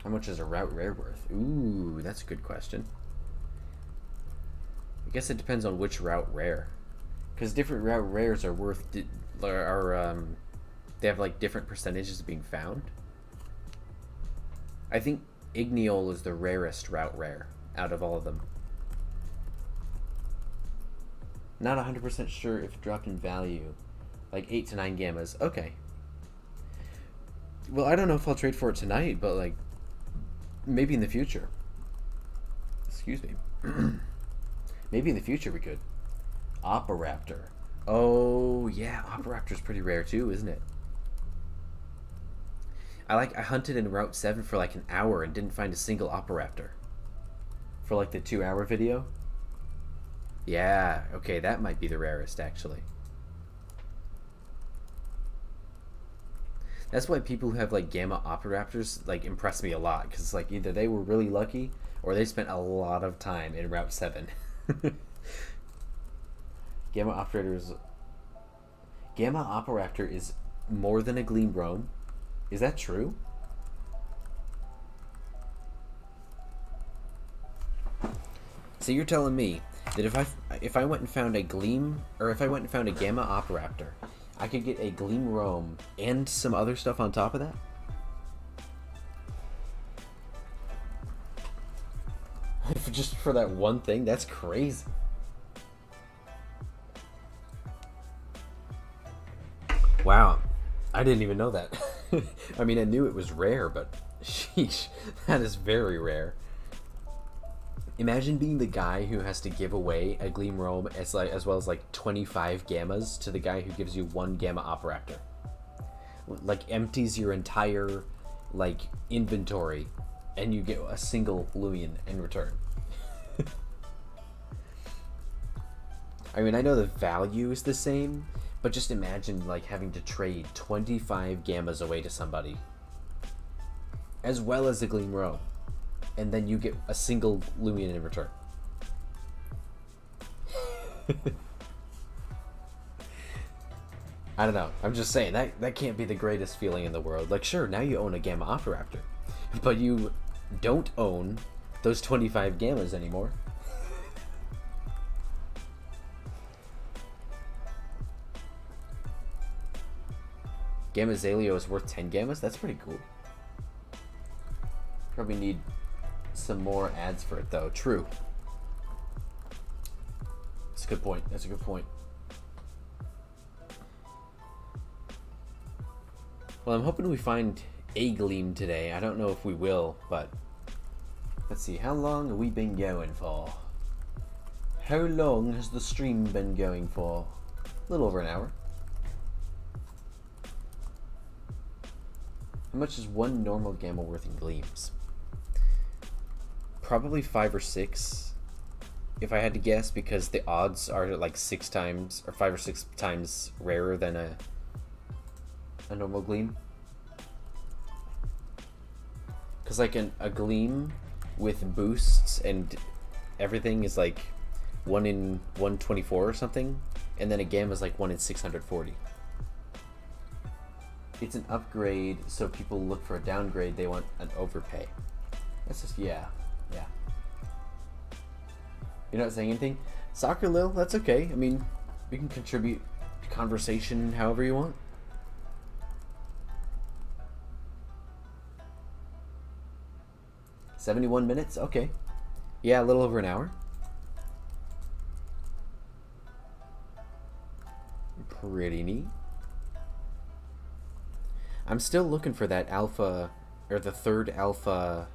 How much is a route rare worth? Ooh, that's a good question. I guess it depends on which route rare. Because different route rares are worth... they have like different percentages of being found. I think Igneol is the rarest route rare out of all of them. Not 100% sure if it dropped in value. Like 8 to 9 gammas. Okay. Well, I don't know if I'll trade for it tonight, but like maybe in the future. Excuse me. Maybe in the future we could. Oparaptor. Oh yeah, Oparaptor's pretty rare too, isn't it? I hunted in Route 7 for like an hour and didn't find a single Oparaptor. For like the 2-hour video. Yeah, okay, that might be the rarest, actually. That's why people who have, like, Gamma Oparaptors, like, impress me a lot. Because, like, either they were really lucky, or they spent a lot of time in Route 7. Gamma Oparaptor is more than a Gleam Roam. Is that true? So you're telling me that if I went and found a Gleam, or if I went and found a Gamma Oparaptor, I could get a Gleam Roam and some other stuff on top of that? Just for that one thing? That's crazy. Wow. I didn't even know that. I mean, I knew it was rare, but sheesh, that is very rare. Imagine being the guy who has to give away a Gleam robe as well as like 25 gammas to the guy who gives you 1 gamma operaptor. Like empties your entire like inventory and you get a single Loomian in return. I mean, I know the value is the same, but just imagine like having to trade 25 gammas away to somebody as well as the Gleam robe, and then you get a single Loomian in return. I don't know. I'm just saying that can't be the greatest feeling in the world. Like, sure, now you own a Gamma Operaptor, but you don't own those 25 Gammas anymore. Gamma Zaleo is worth 10 Gammas? That's pretty cool. Probably need some more ads for it, though. True. That's a good point. That's a good point. Well, I'm hoping we find a Gleam today. I don't know if we will, but let's see. How long have we been going for? How long has the stream been going for? A little over an hour. How much is one normal Gamma worth in Gleams? Probably 5 or 6, if I had to guess, because the odds are like 6 times or 5 or 6 times rarer than a normal Gleam. Because like a Gleam with boosts and everything is like 1 in 124 or something, and then a Gamma is like 1 in 640. It's an upgrade, so people look for a downgrade. They want an overpay. That's just, yeah. You're not saying anything? Soccer Lil, that's okay. I mean, we can contribute to conversation however you want. "71 minutes? Okay. Yeah, a little over an hour. Pretty neat. I'm still looking for that alpha, or the 3rd alpha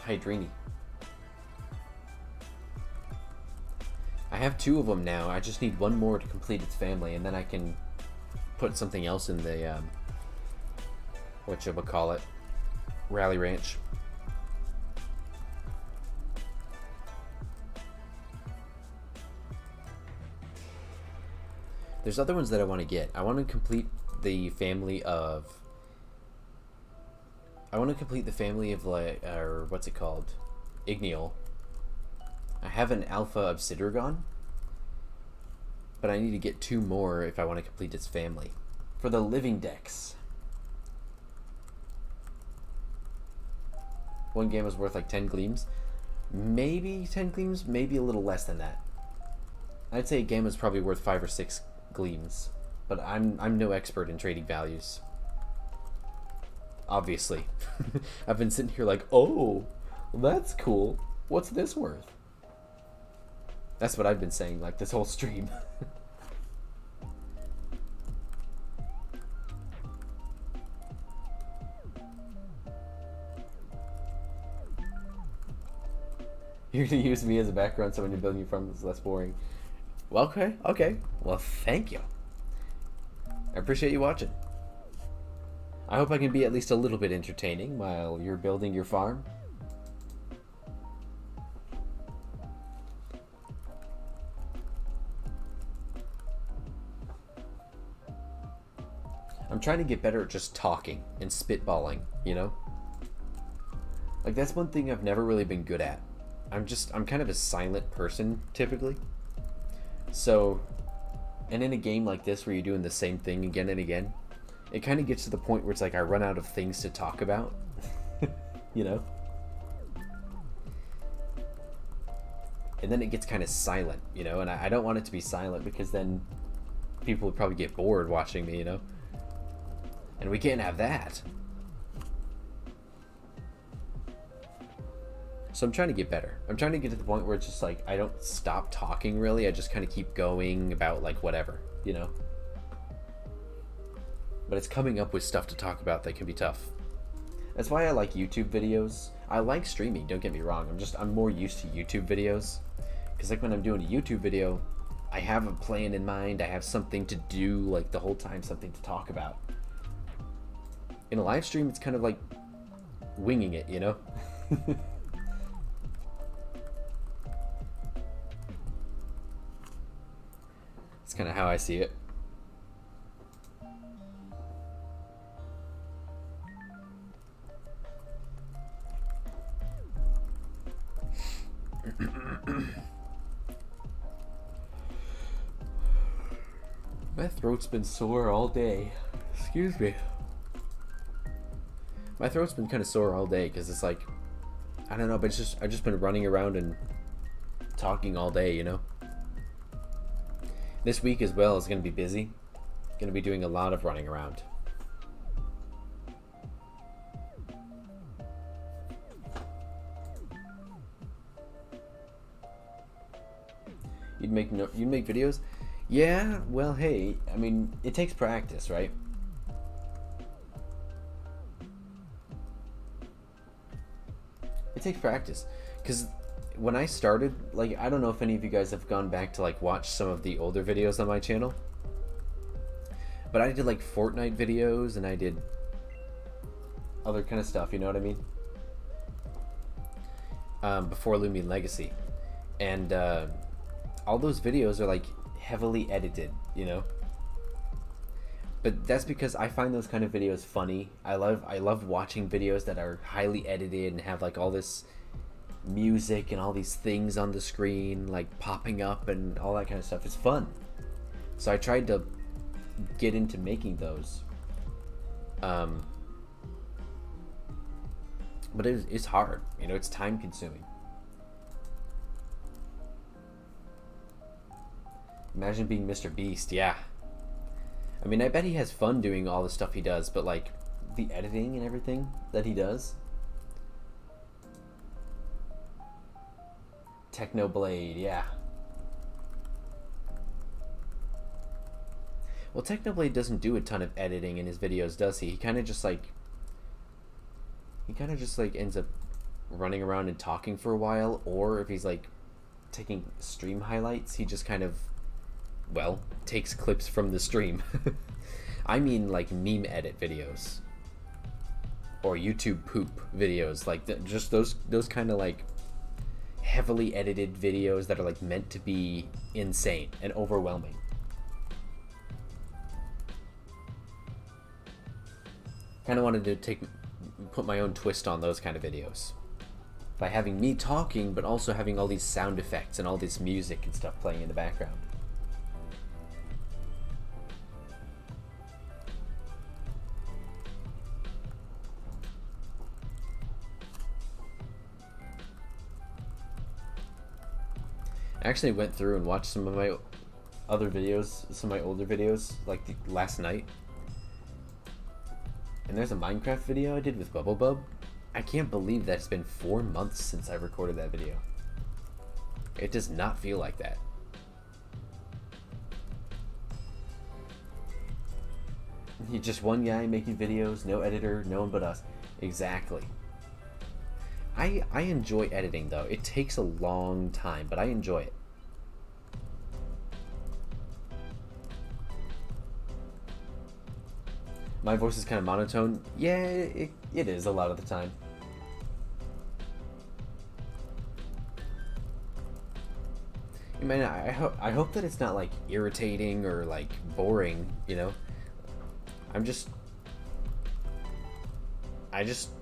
Hydrini. I have 2 of them now. I just need 1 more to complete its family, and then I can put something else in the whatchamacallit, Rally Ranch. There's other ones that I want to get. I want to complete the family of like, or what's it called? Igneal. I have an Alpha Obsidian, but I need to get 2 more if I want to complete its family. For the living decks. 1 game is worth like 10 Gleams. Maybe 10 Gleams, maybe a little less than that. I'd say a game is probably worth 5 or 6 Gleams, but I'm no expert in trading values. Obviously. I've been sitting here like, oh, that's cool. What's this worth? That's what I've been saying like this whole stream. You're gonna use me as a background so when you're building your farm it's less boring. Well, okay. Well, thank you. I appreciate you watching. I hope I can be at least a little bit entertaining while you're building your farm. I'm trying to get better at just talking and spitballing, you know? Like, that's one thing I've never really been good at. I'm kind of a silent person, typically. So, and in a game like this where you're doing the same thing again and again, it kind of gets to the point where it's like I run out of things to talk about, you know? And then it gets kind of silent, you know? And I don't want it to be silent because then people would probably get bored watching me, you know? And we can't have that. So I'm trying to get better. I'm trying to get to the point where it's just like I don't stop talking really. I just kind of keep going about like whatever, you know? But it's coming up with stuff to talk about that can be tough. That's why I like YouTube videos. I like streaming, don't get me wrong. I'm more used to YouTube videos. Because like when I'm doing a YouTube video, I have a plan in mind. I have something to do like the whole time, something to talk about. In a live stream, it's kind of like winging it, you know? It's kind of how I see it. My throat's been sore all day. Excuse me. My throat's been kind of sore all day because it's like, I don't know, but it's just I've just been running around and talking all day, you know. This week as well is going to be busy. Going to be doing a lot of running around. You'd make videos? Yeah, well, hey, I mean, it takes practice, right? It takes practice, because when I started, like, I don't know if any of you guys have gone back to like watch some of the older videos on my channel, but I did like Fortnite videos and I did other kind of stuff, you know what I mean? Before Loomian Legacy, and all those videos are like heavily edited, you know. But that's because I find those kind of videos funny. I love watching videos that are highly edited and have like all this music and all these things on the screen like popping up and all that kind of stuff. It's fun. So I tried to get into making those. But it's hard, you know, it's time consuming. Imagine being Mr. Beast, yeah. I mean, I bet he has fun doing all the stuff he does, but like the editing and everything that he does. Technoblade, yeah. Well, Technoblade doesn't do a ton of editing in his videos, does he? He kind of just like ends up running around and talking for a while, or if he's like taking stream highlights, he just kind of, well, takes clips from the stream. I mean like meme edit videos or YouTube poop videos, like just those kind of like heavily edited videos that are like meant to be insane and overwhelming. Kind of wanted to put my own twist on those kind of videos by having me talking, but also having all these sound effects and all this music and stuff playing in the background. I actually went through and watched some of my other videos, some of my older videos, like last night. And there's a Minecraft video I did with Bubblebub. I can't believe that it's been 4 months since I recorded that video. It does not feel like that. You're just one guy making videos, no editor, no one but us. Exactly. I enjoy editing though. It takes a long time, but I enjoy it. My voice is kind of monotone. Yeah, it is a lot of the time. I mean, I hope that it's not like irritating or like boring, you know. I just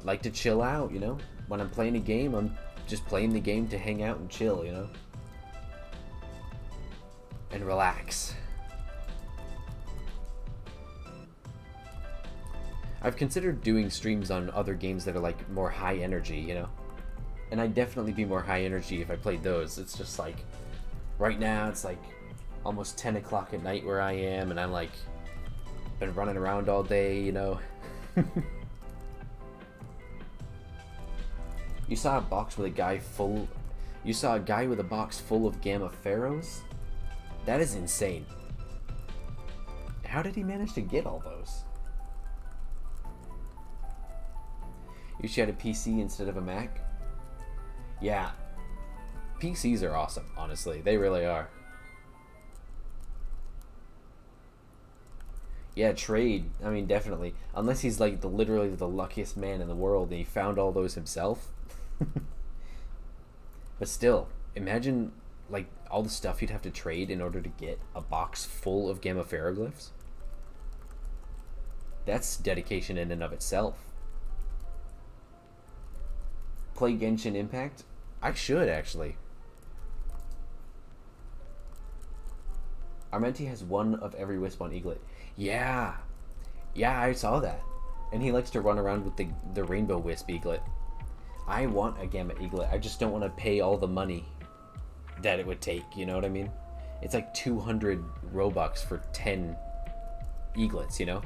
like to chill out, you know. When I'm playing a game, I'm just playing the game to hang out and chill, you know, and relax. I've considered doing streams on other games that are like more high energy, you know, and I'd definitely be more high energy if I played those. It's just like right now it's like almost 10 o'clock at night where I am, and I'm like been running around all day, you know. You saw a box with a guy full. You saw a guy with a box full of Gamma Pharaohs? That is insane. How did he manage to get all those? You should have a PC instead of a Mac. Yeah, PCs are awesome, honestly. They really are. Yeah, trade. I mean, definitely. Unless he's like literally the luckiest man in the world and he found all those himself. But still, imagine like all the stuff you'd have to trade in order to get a box full of Gamma Ferroglyphs. That's dedication in and of itself. Play Genshin Impact? I should, actually. Armenti has one of every wisp on Eaglet. Yeah. Yeah, I saw that. And he likes to run around with the rainbow wisp Eaglet. I want a Gamma Eaglet. I just don't want to pay all the money that it would take, you know what I mean? It's like 200 Robux for 10 Eaglets, you know?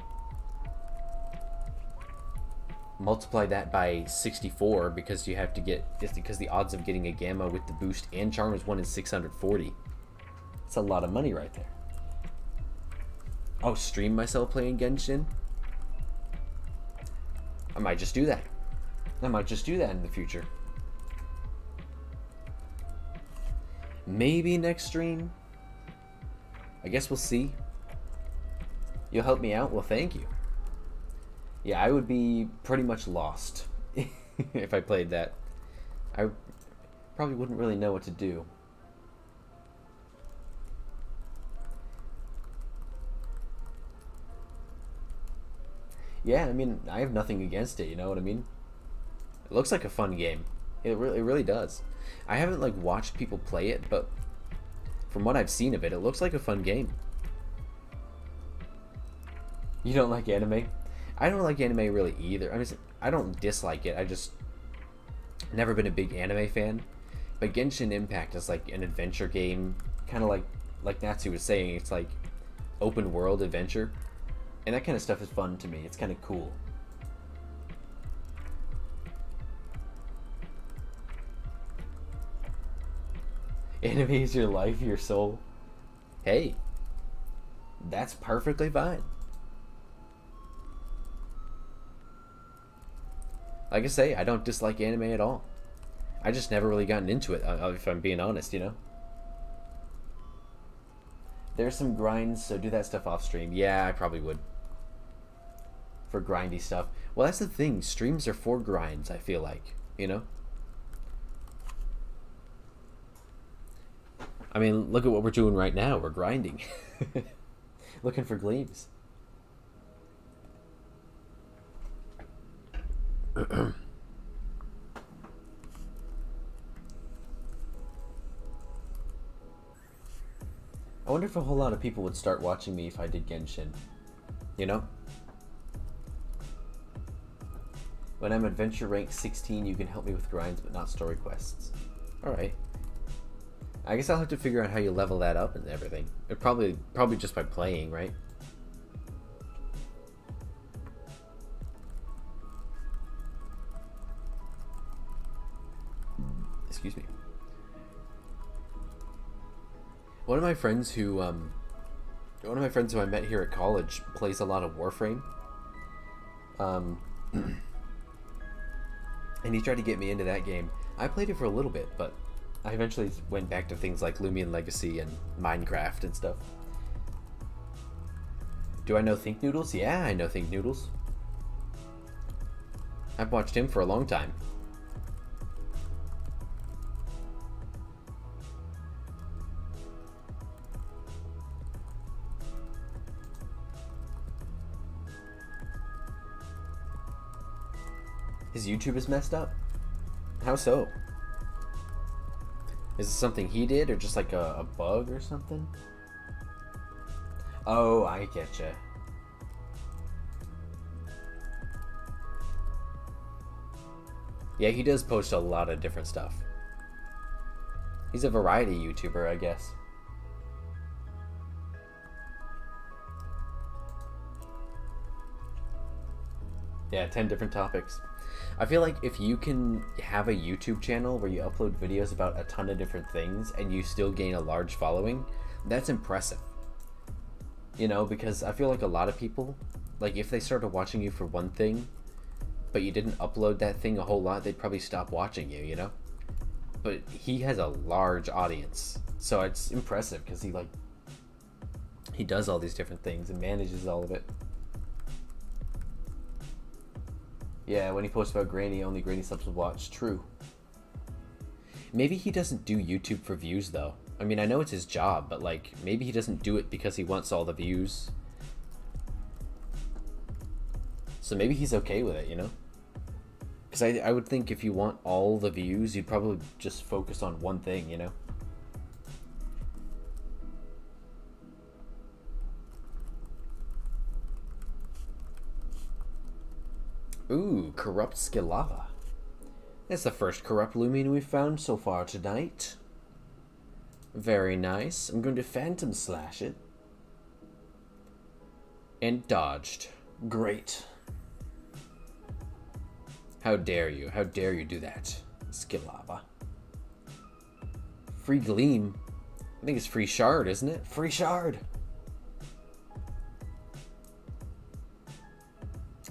Multiply that by 64 because you have to get, because the odds of getting a Gamma with the boost and charm is 1 in 640. That's a lot of money right there. Oh, stream myself playing Genshin? I might just do that. I might just do that in the future. Maybe next stream. I guess we'll see. You'll help me out? Well, thank you. Yeah, I would be pretty much lost if I played that. I probably wouldn't really know what to do. Yeah, I mean, I have nothing against it, you know what I mean? It looks like a fun game. It really does. I haven't like watched people play it, but from what I've seen of it, it looks like a fun game. You don't like anime? I don't like anime really either. I mean, I don't dislike it. I just never been a big anime fan. But Genshin Impact is like an adventure game, kind of like Natsu was saying. It's like open world adventure, and that kind of stuff is fun to me. It's kind of cool. Anime is your life, your soul. Hey, that's perfectly fine. Like I say, I don't dislike anime at all. I just never really gotten into it, if I'm being honest, you know? There's some grinds, so do that stuff off stream. Yeah, I probably would. For grindy stuff. Well, that's the thing. Streams are for grinds, I feel like. You know? I mean, look at what we're doing right now. We're grinding. Looking for gleams. I wonder if a whole lot of people would start watching me if I did Genshin. You know? When I'm adventure rank 16, you can help me with grinds, but not story quests. Alright. I guess I'll have to figure out how you level that up and everything. It probably just by playing, right? Excuse me. One of my friends who I met here at college plays a lot of Warframe. And he tried to get me into that game. I played it for a little bit, but I eventually went back to things like Loomian Legacy and Minecraft and stuff. Do I know Think Noodles? Yeah, I know Think Noodles. I've watched him for a long time. His YouTube is messed up? How so? Is it something he did, or just like a bug or something? Oh, I getcha. Yeah, he does post a lot of different stuff. He's a variety YouTuber, I guess. Yeah, 10 different topics. I feel like if you can have a YouTube channel where you upload videos about a ton of different things and you still gain a large following, that's impressive. You know, because I feel like a lot of people, like if they started watching you for one thing, but you didn't upload that thing a whole lot, they'd probably stop watching you, you know? But he has a large audience, so it's impressive because he does all these different things and manages all of it. Yeah, when he posts about Granny, only Granny subs will watch. True. Maybe he doesn't do YouTube for views, though. I mean, I know it's his job, but, like, maybe he doesn't do it because he wants all the views. So maybe he's okay with it, you know? Because I would think if you want all the views, you'd probably just focus on one thing, you know? Ooh, corrupt Skilava. That's the first corrupt Loomian we've found so far tonight. Very nice. I'm going to Phantom Slash it. And dodged. Great. How dare you? How dare you do that, Skilava? Free Gleam. I think it's free shard, isn't it? Free shard.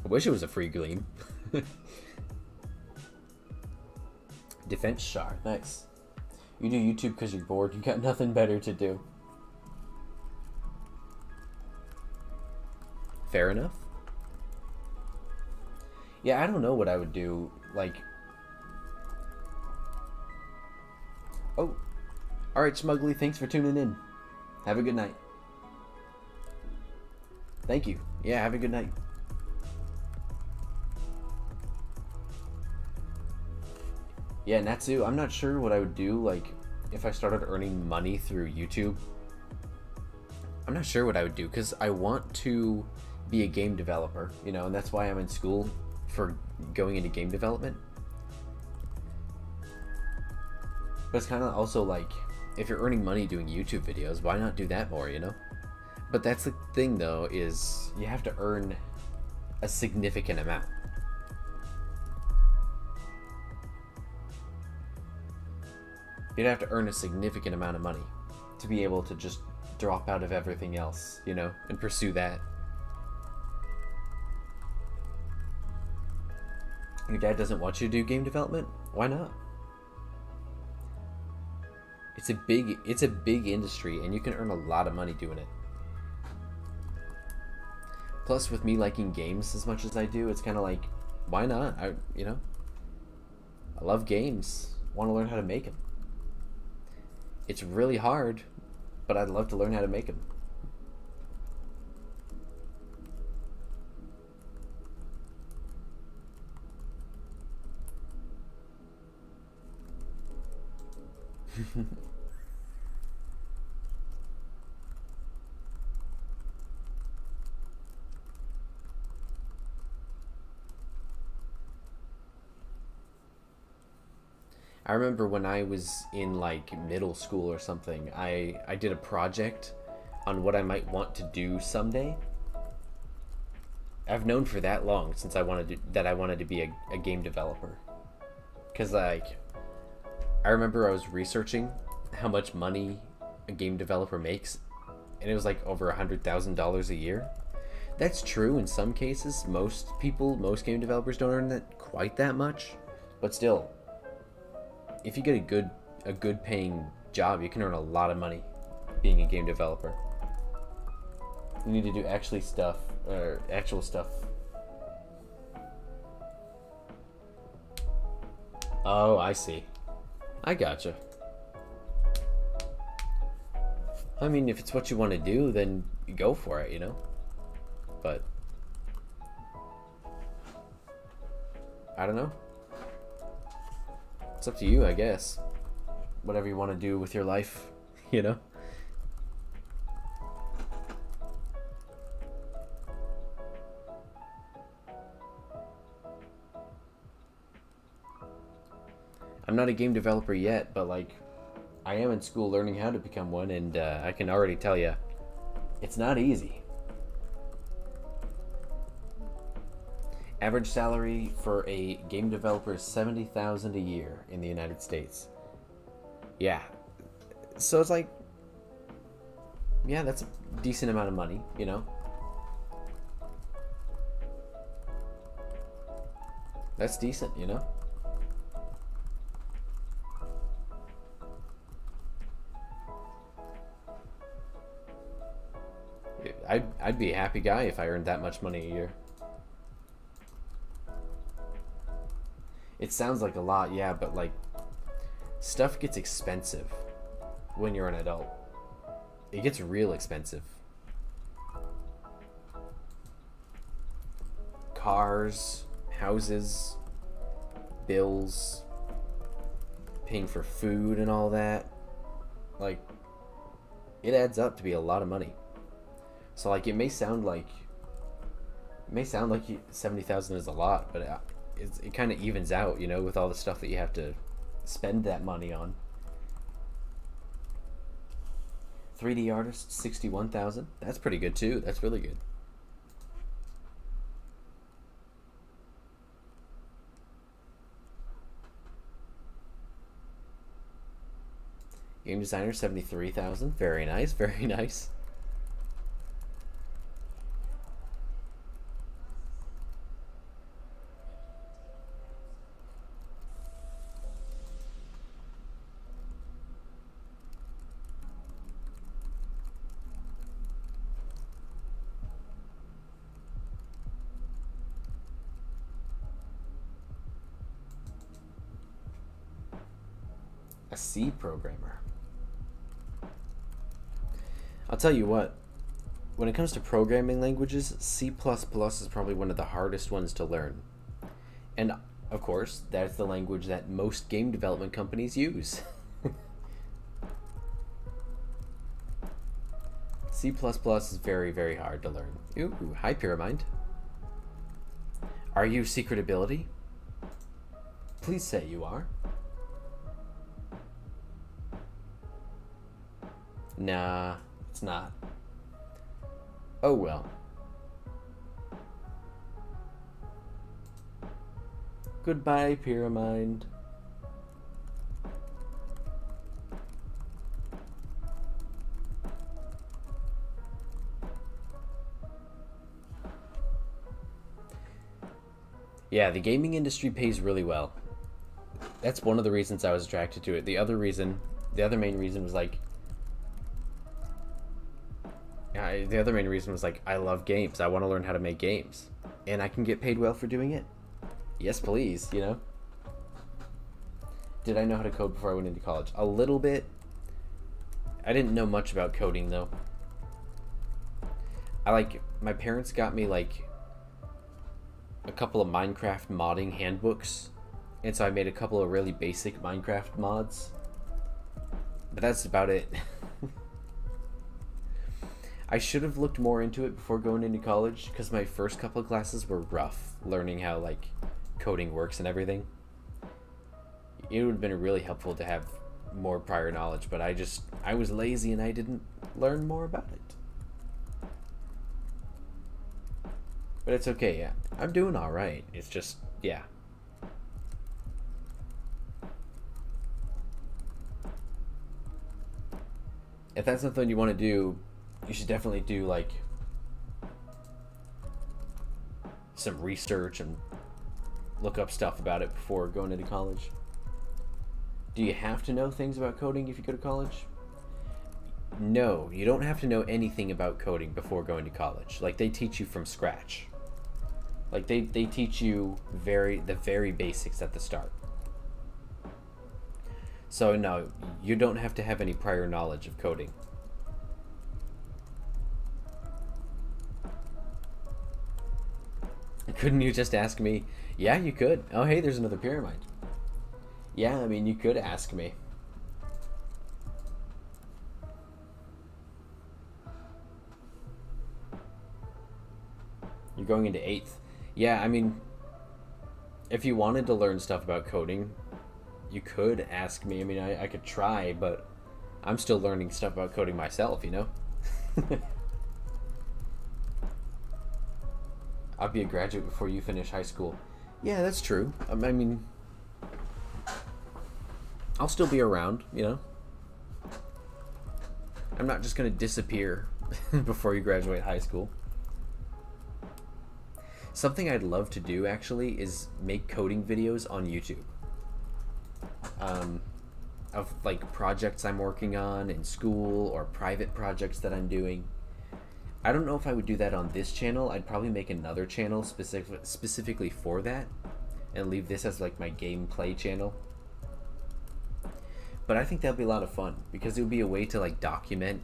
I wish it was a free Gleam. Defense shard. Nice. You do YouTube because you're bored. You got nothing better to do. Fair enough. Yeah, I don't know what I would do, like... Oh. Alright, Smugly, thanks for tuning in. Have a good night. Thank you. Yeah, have a good night. Yeah, Natsu, I'm not sure what I would do, like, if I started earning money through YouTube. I'm not sure what I would do, because I want to be a game developer, you know, and that's why I'm in school for going into game development. But it's kind of also like, if you're earning money doing YouTube videos, why not do that more, you know? But that's the thing, though, is you have to earn a significant amount. You'd have to earn a significant amount of money to be able to just drop out of everything else, you know, and pursue that. Your dad doesn't want you to do game development? Why not? It's a big industry, and you can earn a lot of money doing it. Plus, with me liking games as much as I do, it's kind of like, why not? I love games. Want to learn how to make them. It's really hard, but I'd love to learn how to make them. I remember when I was in like middle school or something, I did a project on what I might want to do someday. I've known for that long since I wanted to be a game developer. Cause like, I remember I was researching how much money a game developer makes, and it was like over $100,000 a year. That's true in some cases. Most game developers don't earn that quite that much, but still, if you get a good paying job, you can earn a lot of money being a game developer. You need to do actual stuff. Oh, I see. I gotcha. I mean, if it's what you want to do, then you go for it, you know? But I don't know. It's up to you, I guess. Whatever you want to do with your life, you know? I'm not a game developer yet, but like, I am in school learning how to become one, and I can already tell you, it's not easy. Average salary for a game developer is $70,000 a year in the United States. Yeah, so it's like, yeah, that's a decent amount of money, you know? That's decent, you know? I'd be a happy guy if I earned that much money a year. It sounds like a lot, yeah, but like, stuff gets expensive when you're an adult. It gets real expensive. Cars, houses, bills, paying for food and all that. Like, it adds up to be a lot of money. So like, it may sound like 70,000 is a lot, but it kind of evens out, you know, with all the stuff that you have to spend that money on. 3D artist, 61,000. That's pretty good too. That's really good. Game designer, 73,000. Very nice, very nice. A C programmer. I'll tell you what, when it comes to programming languages, C++ is probably one of the hardest ones to learn. And of course, that's the language that most game development companies use. C++ is very, very hard to learn. Ooh, hi Pyramid. Are you secret ability? Please say you are. Nah, it's not. Oh well. Goodbye, Pyramid. Yeah, the gaming industry pays really well. That's one of the reasons I was attracted to it. The other main reason was like, I love games. I want to learn how to make games. And I can get paid well for doing it. Yes, please, you know? Did I know how to code before I went into college? A little bit. I didn't know much about coding, though. My parents got me, like, a couple of Minecraft modding handbooks. And so I made a couple of really basic Minecraft mods. But that's about it. I should have looked more into it before going into college, because my first couple of classes were rough, learning how, like, coding works and everything. It would have been really helpful to have more prior knowledge, but I was lazy and I didn't learn more about it. But it's okay, yeah. I'm doing alright. It's just, yeah. If that's something you want to do, you should definitely do, like, some research and look up stuff about it before going into college. Do you have to know things about coding if you go to college? No, you don't have to know anything about coding before going to college. Like, they teach you from scratch. Like, they teach you the very basics at the start. So, no, you don't have to have any prior knowledge of coding. Couldn't you just ask me? Yeah, you could. Oh, hey, there's another Pyramid. Yeah, I mean, you could ask me. You're going into 8th. Yeah, I mean, if you wanted to learn stuff about coding, you could ask me. I mean, I could try, but I'm still learning stuff about coding myself, you know? I'll be a graduate before you finish high school. Yeah, that's true. I mean, I'll still be around, you know? I'm not just going to disappear before you graduate high school. Something I'd love to do actually is make coding videos on YouTube. Of like projects I'm working on in school or private projects that I'm doing. I don't know if I would do that on this channel. I'd probably make another channel specifically for that and leave this as like my gameplay channel. But I think that'd be a lot of fun because it would be a way to like document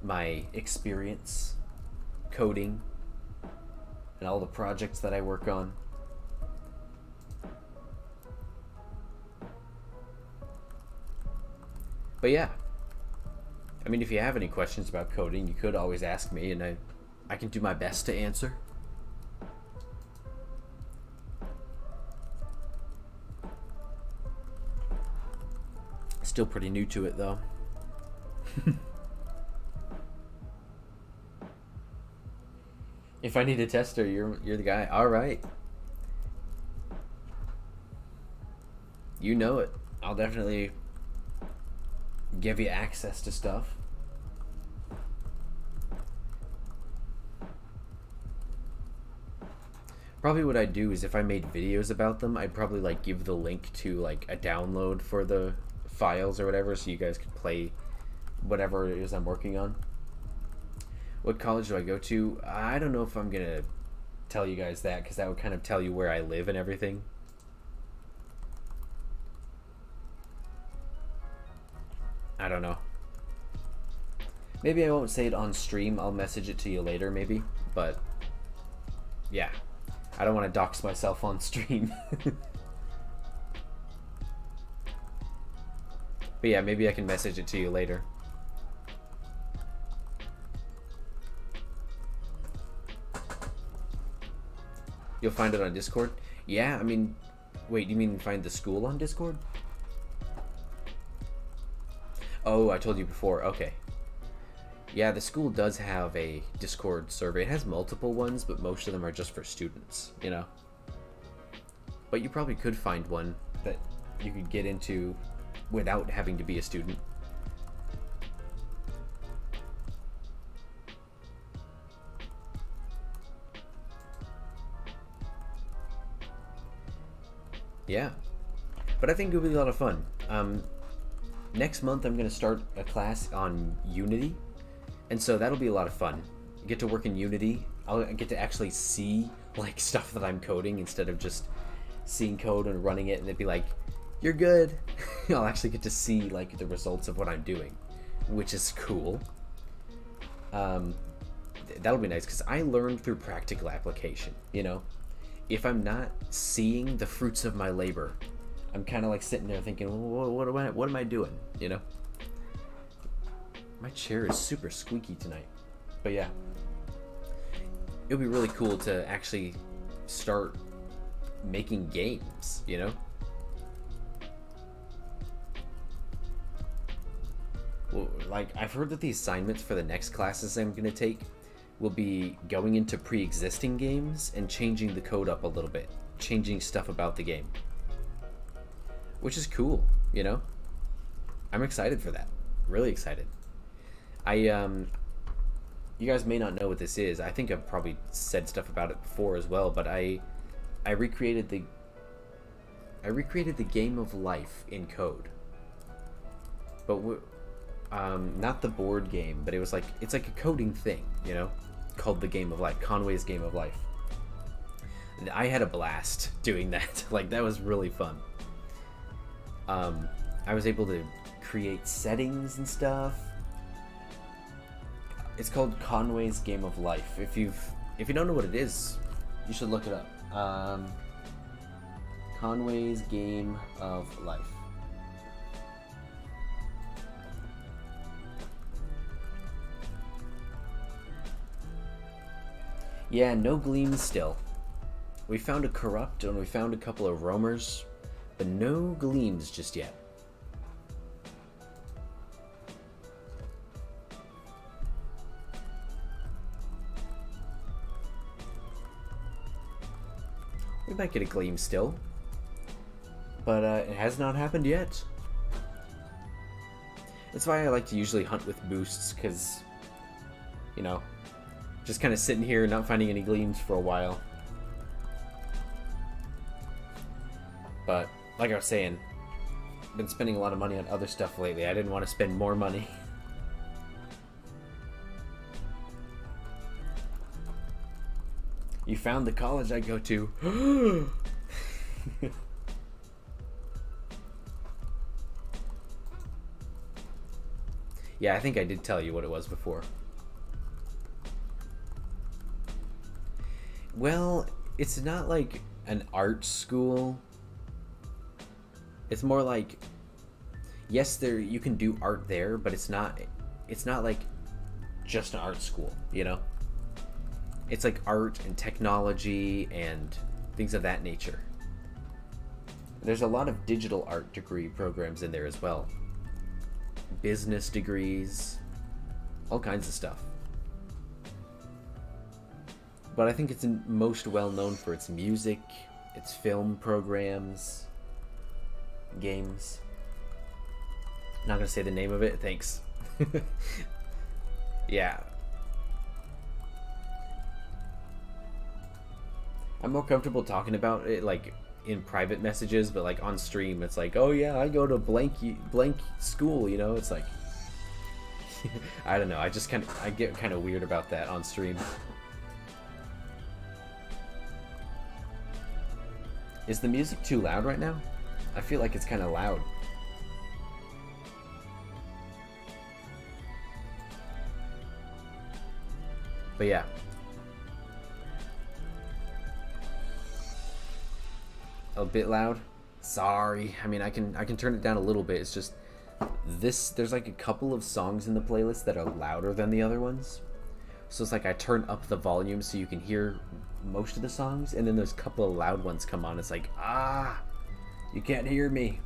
my experience coding and all the projects that I work on. But yeah, I mean, if you have any questions about coding, you could always ask me, and I can do my best to answer. Still pretty new to it, though. If I need a tester, you're the guy. All right. You know it. I'll definitely give you access to stuff. Probably what I'd do is if I made videos about them, I'd probably like give the link to like a download for the files or whatever so you guys could play whatever it is I'm working on. What college do I go to? I don't know if I'm gonna tell you guys that because that would kind of tell you where I live and everything. I don't know. Maybe I won't say it on stream. I'll message it to you later maybe. But yeah, I don't want to dox myself on stream. But yeah, maybe I can message it to you later. You'll find it on Discord? Yeah, I mean, wait, you mean find the school on Discord? Oh, I told you before. Okay. Yeah, the school does have a Discord server. It has multiple ones, but most of them are just for students, you know? But you probably could find one that you could get into without having to be a student. Yeah. But I think it'll be a lot of fun. Next month I'm going to start a class on Unity, and so that'll be a lot of fun. Get to work in Unity. I'll get to actually see like stuff that I'm coding instead of just seeing code and running it and it'd be like, you're good. I'll actually get to see like the results of what I'm doing, which is cool. That'll be nice because I learned through practical application, you know? If I'm not seeing the fruits of my labor, I'm kind of like sitting there thinking, well, what am I doing, you know? My chair is super squeaky tonight. But yeah, it'll be really cool to actually start making games, you know? Well, like, I've heard that the assignments for the next classes I'm going to take will be going into pre-existing games and changing the code up a little bit, changing stuff about the game, which is cool, you know? I'm excited for that. Really excited. You guys may not know what this is. I think I've probably said stuff about it before as well, but I recreated the game of life in code. But not the board game, but it's like a coding thing, you know, called the Game of Life, Conway's Game of Life. And I had a blast doing that. Like, that was really fun. I was able to create settings and stuff. It's called Conway's Game of Life. If you don't know what it is, you should look it up. Conway's Game of Life. Yeah, no gleams still. We found a corrupt and we found a couple of roamers, but no gleams just yet. We might get a gleam still, but it has not happened yet. That's why I like to usually hunt with boosts, because, you know, just kind of sitting here not finding any gleams for a while But like I was saying, I've been spending a lot of money on other stuff lately. I didn't want to spend more money. You found the college I go to. Yeah, I think I did tell you what it was before. Well, it's not like an art school. It's more like, yes, there you can do art there, but it's not like just an art school, you know? It's like art and technology and things of that nature. There's a lot of digital art degree programs in there as well. Business degrees, all kinds of stuff. But I think it's most well known for its music, its film programs, games. Not gonna say the name of it, thanks. Yeah. I'm more comfortable talking about it like in private messages, but like on stream it's like, oh yeah, I go to blank school, you know? It's like I don't know, I get kind of weird about that on stream. Is the music too loud right now? I feel like it's kind of loud. But yeah. A bit loud? Sorry. I mean, I can turn it down a little bit. It's just there's like a couple of songs in the playlist that are louder than the other ones. So it's like I turn up the volume so you can hear most of the songs, and then there's a couple of loud ones come on. It's like, you can't hear me.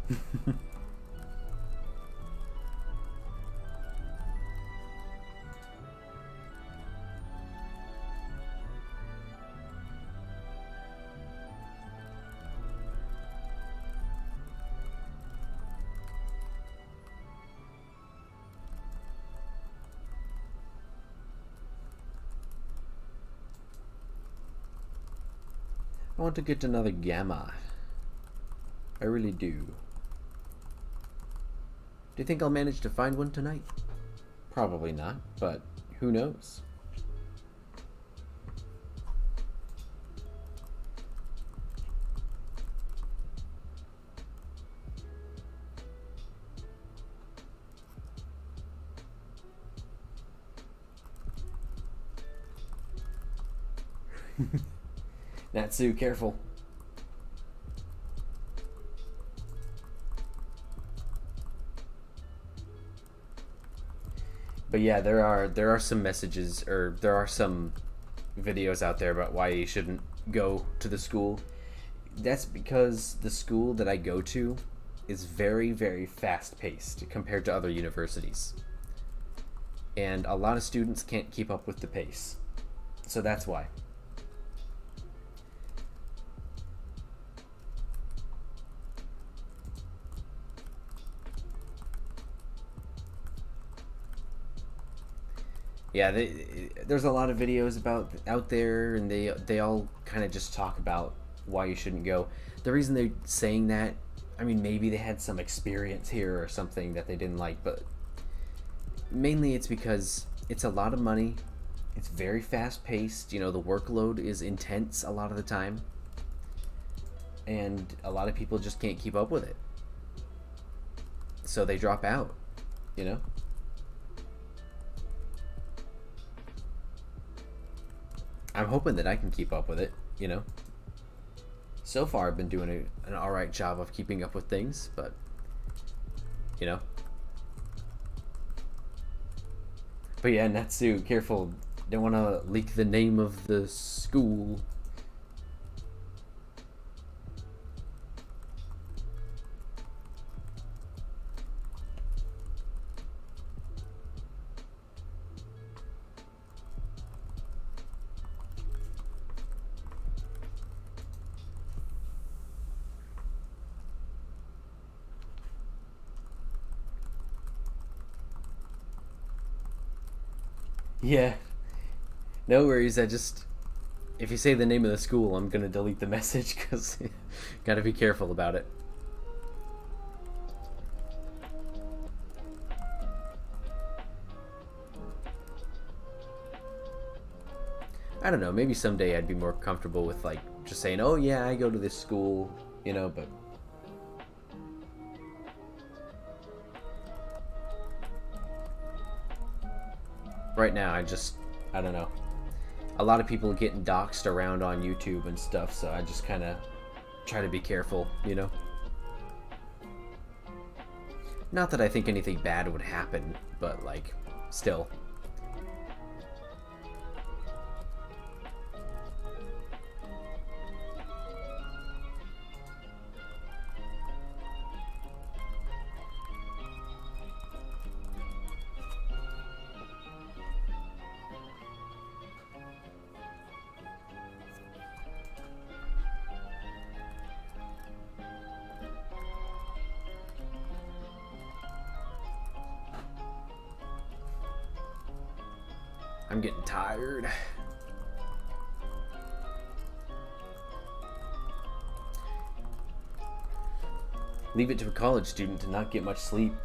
I want to get another gamma. I really do. Do you think I'll manage to find one tonight? Probably not, but who knows? Natsu, careful. But yeah, there are some messages, or there are some videos out there about why you shouldn't go to the school. That's because the school that I go to is very, very fast-paced compared to other universities. And a lot of students can't keep up with the pace. So that's why. Yeah, there's a lot of videos out there, and they all kind of just talk about why you shouldn't go. The reason they're saying that, I mean, maybe they had some experience here or something that they didn't like, but mainly it's because it's a lot of money. It's very fast paced. You know, the workload is intense a lot of the time, and a lot of people just can't keep up with it. So they drop out, you know? I'm hoping that I can keep up with it, you know? So far, I've been doing an alright job of keeping up with things, but, you know? But yeah, Natsu, careful. Don't want to leak the name of the school. Yeah, no worries. I just if you say the name of the school, I'm gonna delete the message because gotta be careful about it. I don't know, maybe someday I'd be more comfortable with like just saying, oh yeah, I go to this school, you know, but right now I don't know. A lot of people are getting doxxed around on YouTube and stuff, so I just kind of try to be careful, you know? Not that I think anything bad would happen, but like, still. I'm getting tired. Leave it to a college student to not get much sleep.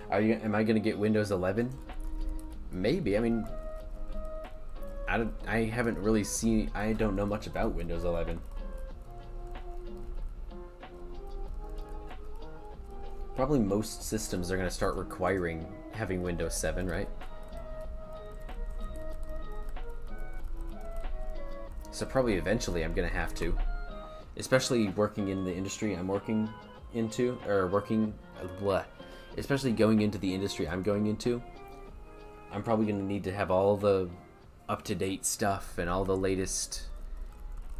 Am I gonna get Windows 11? Maybe. I mean, I haven't really seen. I don't know much about Windows 11. Probably most systems are going to start requiring having Windows 7, right? So probably eventually I'm going to have to. Especially working in the industry I'm working into, or especially going into the industry I'm going into. I'm probably going to need to have all the up-to-date stuff and all the latest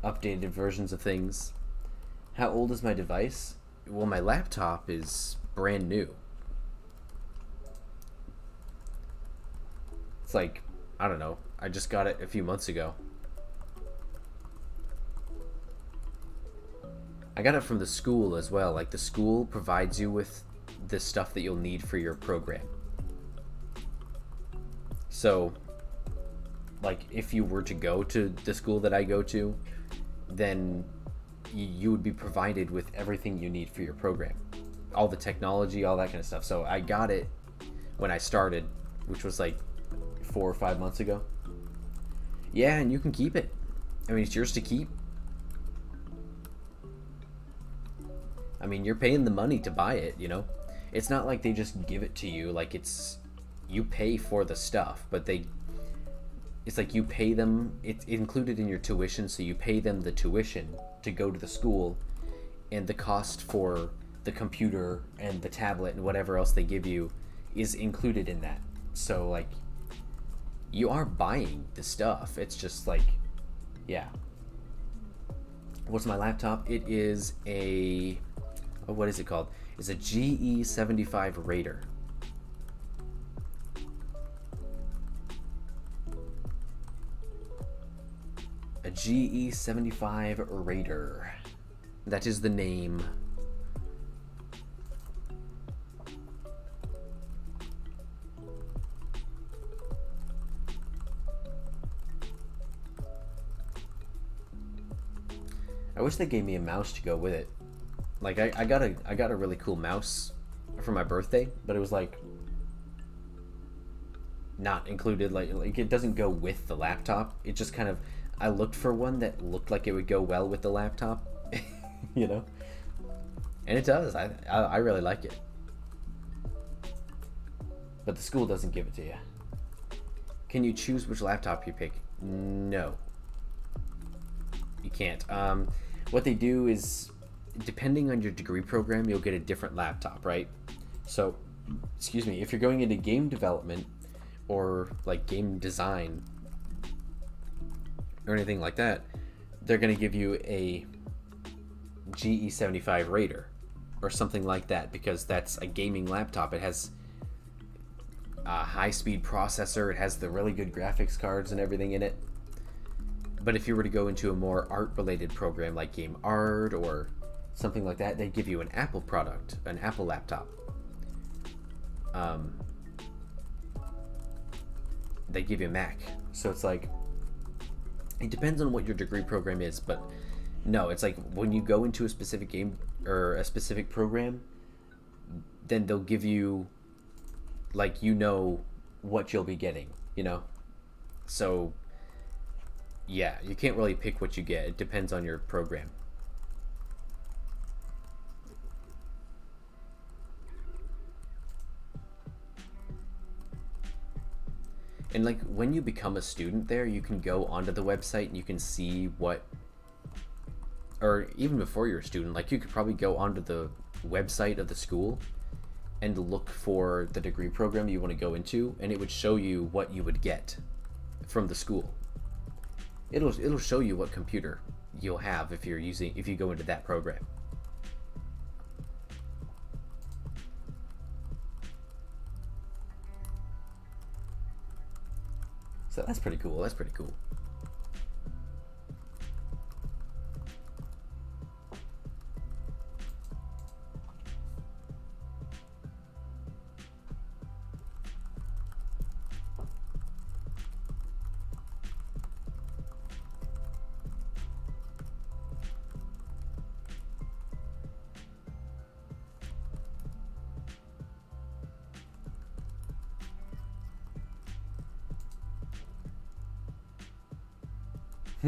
updated versions of things. How old is my device? Well, my laptop is brand new. It's like, I don't know, I just got it a few months ago. I got it from the school as well. Like, the school provides you with the stuff that you'll need for your program. So, like, if you were to go to the school that I go to, then you would be provided with everything you need for your program. All the technology, all that kind of stuff. So I got it when I started, which was like 4 or 5 months ago. Yeah, and you can keep it. I mean, it's yours to keep. I mean, you're paying the money to buy it, you know? It's not like they just give it to you. Like, you pay for the stuff, but it's like you pay them, it's included in your tuition, so you pay them the tuition to go to the school, and the cost for the computer and the tablet and whatever else they give you is included in that. So like, you are buying the stuff. It's just like, yeah. What's my laptop? It is a, what is it called? It's a GE75 Raider. A GE75 Raider. That is the name. I wish they gave me a mouse to go with it. Like, I got a really cool mouse for my birthday, but it was like not included. Like it doesn't go with the laptop. It just kind of, I looked for one that looked like it would go well with the laptop, you know, and it does. I really like it, but the school doesn't give it to you. Can you choose which laptop you pick? No, you can't. What they do is, depending on your degree program, you'll get a different laptop, right? So, excuse me, if you're going into game development or like game design or anything like that, they're going to give you a GE75 Raider or something like that, because that's a gaming laptop. It has a high-speed processor, it has the really good graphics cards and everything in it. But if you were to go into a more art-related program like game art or something like that, they'd give you an Apple product, an Apple laptop. they give you a Mac. So it's like, it depends on what your degree program is, but no, it's like when you go into a specific game or a specific program, then they'll give you, like, you know what you'll be getting, you know? So yeah, you can't really pick what you get. It depends on your program. And like when you become a student there, you can go onto the website and you can see what, or even before you're a student, like you could probably go onto the website of the school and look for the degree program you want to go into, and it would show you what you would get from the school. It'll show you what computer you'll have if you go into that program. So that's pretty cool. That's pretty cool.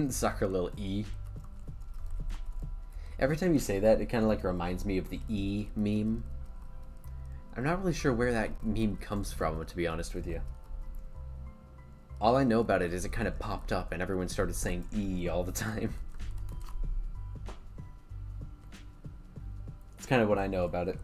Soccer little E. Every time you say that, it kind of like reminds me of the E meme. I'm not really sure where that meme comes from, to be honest with you. All I know about it is it kind of popped up and everyone started saying E all the time. It's kind of what I know about it.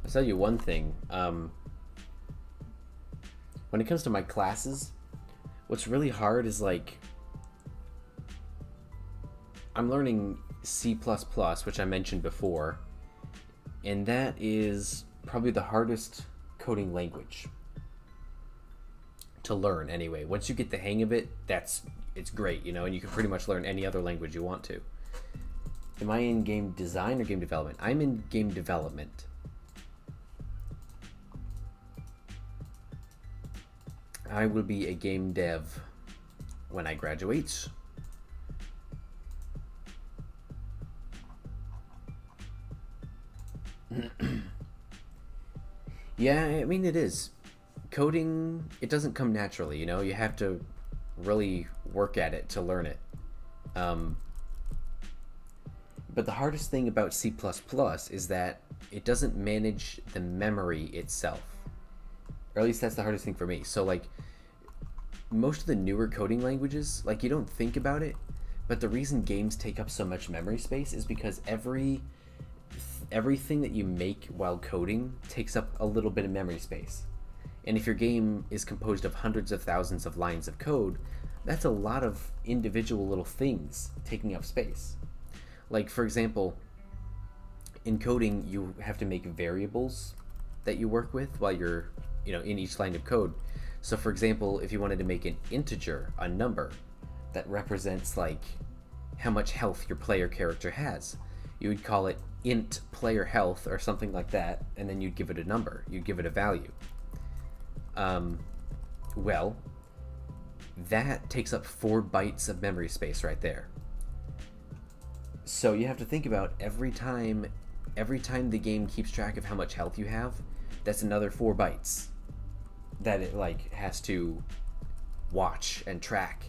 I'll tell you one thing. When it comes to my classes, what's really hard is like, I'm learning C++, which I mentioned before, and that is probably the hardest coding language to learn anyway. Once you get the hang of it, it's great, you know, and you can pretty much learn any other language you want to. Am I in game design or game development? I'm in game development. I will be a game dev when I graduate. Yeah, I mean, it is. Coding, it doesn't come naturally, you know? You have to really work at it to learn it. But the hardest thing about C++ is that it doesn't manage the memory itself. Or at least that's the hardest thing for me. So like, most of the newer coding languages, like, you don't think about it, but the reason games take up so much memory space is because everything that you make while coding takes up a little bit of memory space. And if your game is composed of hundreds of thousands of lines of code, that's a lot of individual little things taking up space. Like, for example, in coding, you have to make variables that you work with while you're, you know, in each line of code. So for example, if you wanted to make an integer, a number that represents like how much health your player character has, you would call it int player health or something like that, and then you'd give it a number, you'd give it a value. Well, that takes up 4 bytes of memory space right there. So you have to think about every time the game keeps track of how much health you have, that's another 4 bytes that it like has to watch and track.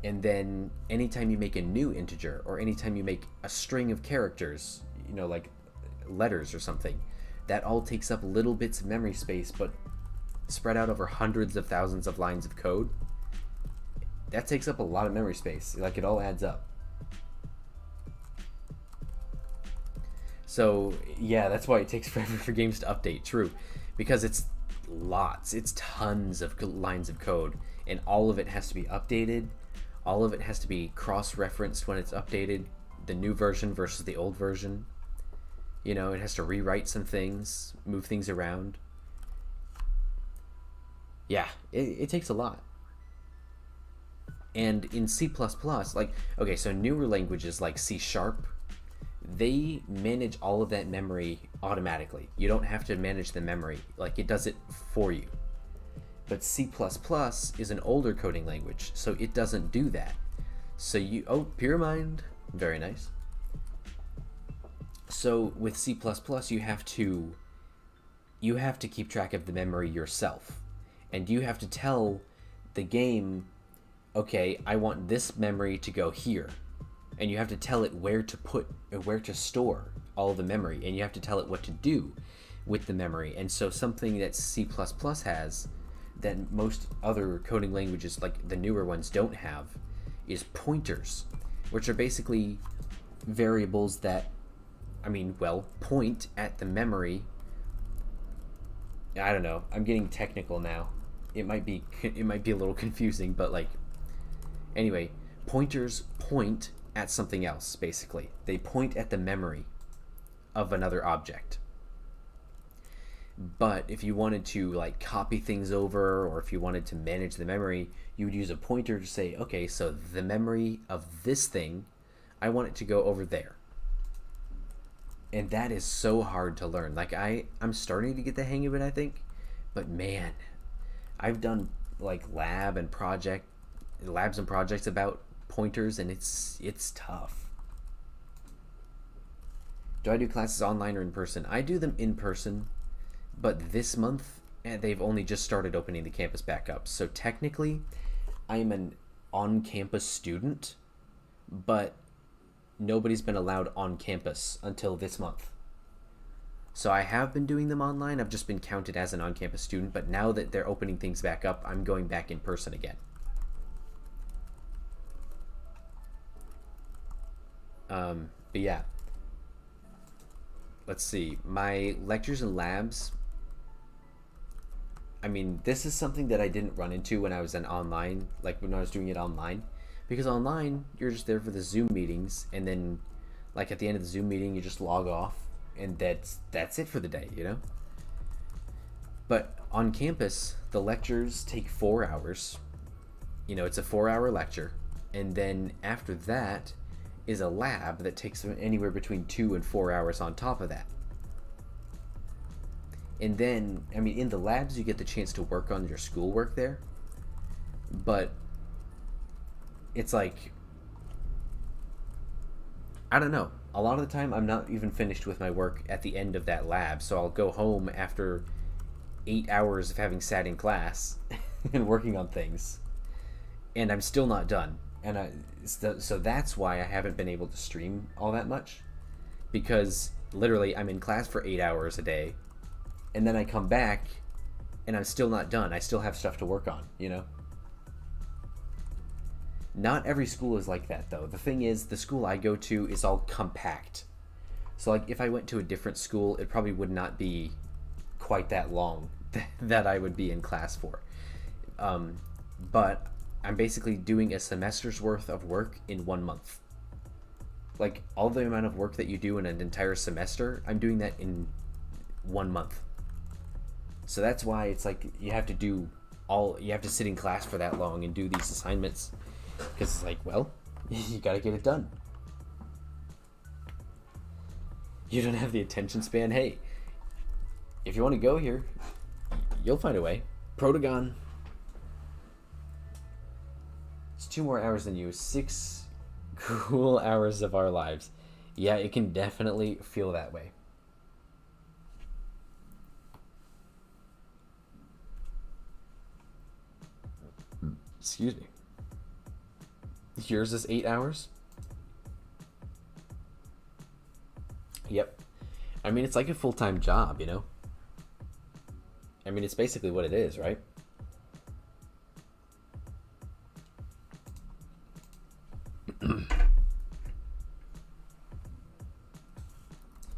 And then anytime you make a new integer, or anytime you make a string of characters, you know, like letters or something, that all takes up little bits of memory space, but spread out over hundreds of thousands of lines of code. That takes up a lot of memory space. Like, it all adds up. So yeah, that's why it takes forever for games to update. True. because it's tons of lines of code, and all of it has to be updated. All of it has to be cross-referenced when it's updated, the new version versus the old version. You know, it has to rewrite some things, move things around. Yeah, it takes a lot. And in C++, like, okay, so newer languages like C#, they manage all of that memory automatically. You don't have to manage the memory. Like, it does it for you. But C++ is an older coding language, so it doesn't do that. So oh, pure mind, very nice. So with C++, you have to keep track of the memory yourself. And you have to tell the game, okay, I want this memory to go here. And you have to tell it where to store all the memory, and you have to tell it what to do with the memory. And so something that C++ has that most other coding languages, like the newer ones, don't have is pointers, which are basically variables that, point at the memory. I don't know, I'm getting technical now. It might be a little confusing, but like, anyway, pointers point at something else, basically. They point at the memory of another object. But if you wanted to like copy things over, or if you wanted to manage the memory, you would use a pointer to say, okay, so the memory of this thing, I want it to go over there. And that is so hard to learn. Like, I'm starting to get the hang of it, I think. But man, I've done like labs and projects about pointers, and it's tough. Do I do classes online or in person? I do them in person, but this month they've only just started opening the campus back up. So technically, I am an on-campus student, but nobody's been allowed on campus until this month. So I have been doing them online. I've just been counted as an on-campus student, but now that they're opening things back up, I'm going back in person again. But yeah, let's see, my lectures and labs, this is something that I didn't run into when I was when I was doing it online, because online you're just there for the Zoom meetings, and then like at the end of the Zoom meeting you just log off, and that's it for the day, you know. But on campus the lectures take 4 hours. You know, it's a 4-hour lecture, and then after that is a lab that takes anywhere between 2 and 4 hours on top of that. And then, in the labs you get the chance to work on your schoolwork there, but it's like, I don't know, a lot of the time I'm not even finished with my work at the end of that lab, so I'll go home after 8 hours of having sat in class and working on things, and I'm still not done. And so that's why I haven't been able to stream all that much, because literally I'm in class for 8 hours a day, and then I come back and I'm still not done. I still have stuff to work on, you know? Not every school is like that, though. The thing is, the school I go to is all compact. So like if I went to a different school, it probably would not be quite that long that I would be in class for. But I'm basically doing a semester's worth of work in 1 month. Like, all the amount of work that you do in an entire semester, I'm doing that in 1 month. So that's why it's like you have to sit in class for that long and do these assignments, because it's like, well, you gotta get it done. You don't have the attention span. Hey, if you want to go here, you'll find a way. Protagon. It's 2 more hours than you. 6 cool hours of our lives. Yeah, it can definitely feel that way. Excuse me. Yours is 8 hours? Yep. It's like a full-time job, you know? It's basically what it is, right?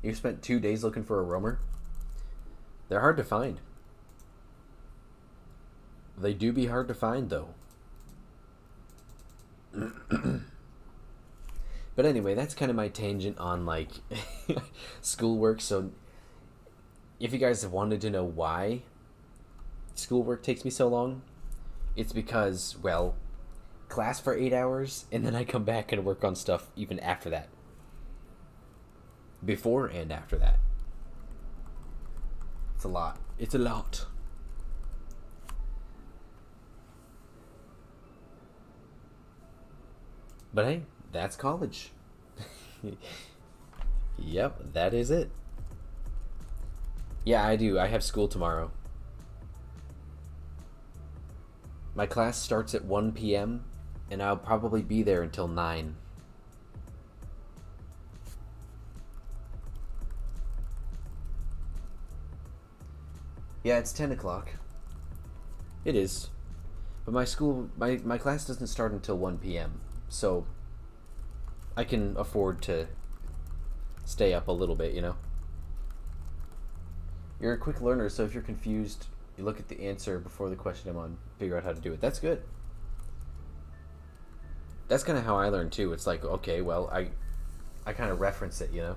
You spent 2 days looking for a roamer? They're hard to find. They do be hard to find, though. But anyway, that's kind of my tangent on, like, schoolwork. So if you guys have wanted to know why schoolwork takes me so long, it's because, well, class for 8 hours, and then I come back and work on stuff even after that. Before and after that. It's a lot. It's a lot. But hey, that's college. Yep, that is it. Yeah, I do. I have school tomorrow. My class starts at 1 p.m. and I'll probably be there until 9. Yeah, it's 10 o'clock. It is. But my class doesn't start until 1 p.m. So I can afford to stay up a little bit, you know? You're a quick learner, so if you're confused, you look at the answer before the question I'm on, figure out how to do it. That's good. That's kind of how I learn too. It's like, okay, well, I kind of reference it, you know?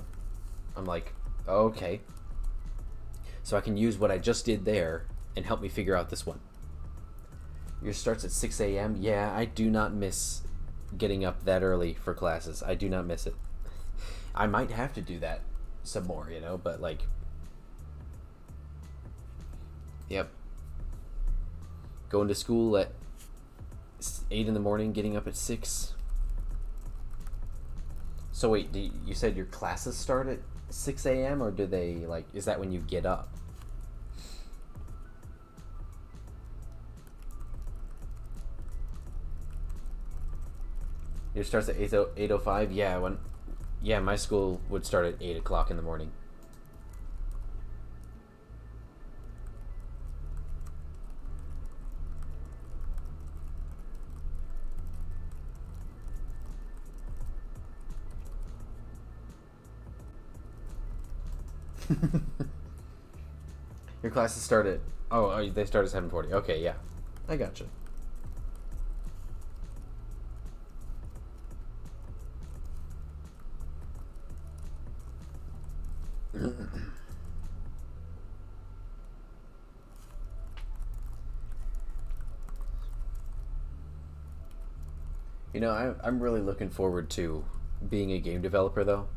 I'm like, okay. So I can use what I just did there and help me figure out this one. Yours starts at 6 a.m. Yeah, I do not miss getting up that early for classes. I do not miss it. I might have to do that some more, you know, but like, yep. Going to school at 8 in the morning, getting up at 6. So wait, you said your classes start at 6 a.m. or do they, like, is that when you get up? It starts at 8:05. Yeah, my school would start at 8 o'clock in the morning. Your classes start at they start at 7:40. Okay, yeah, I gotcha. You know, I'm really looking forward to being a game developer, though.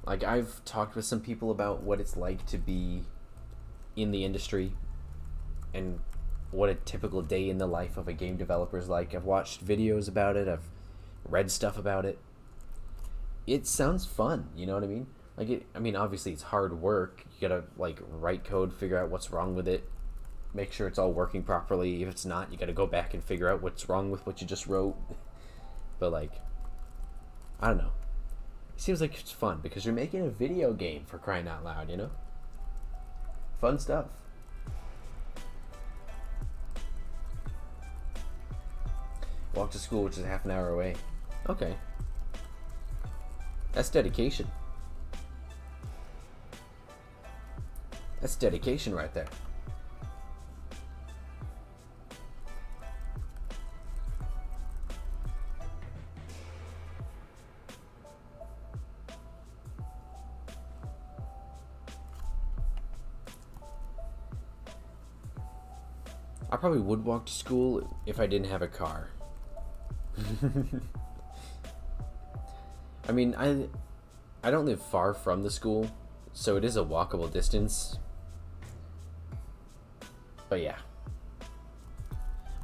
Like, I've talked with some people about what it's like to be in the industry and what a typical day in the life of a game developer is like. I've watched videos about it. I've read stuff about it. It sounds fun, you know what I mean? Like, I mean, obviously it's hard work. You gotta, like, write code, figure out what's wrong with it, make sure it's all working properly. If it's not, you gotta go back and figure out what's wrong with what you just wrote. But, like, I don't know. It seems like it's fun because you're making a video game, for crying out loud, you know? Fun stuff. Walk to school, which is half an hour away. Okay. That's dedication. That's dedication right there. I probably would walk to school if I didn't have a car. I mean, I don't live far from the school, so it is a walkable distance. But yeah.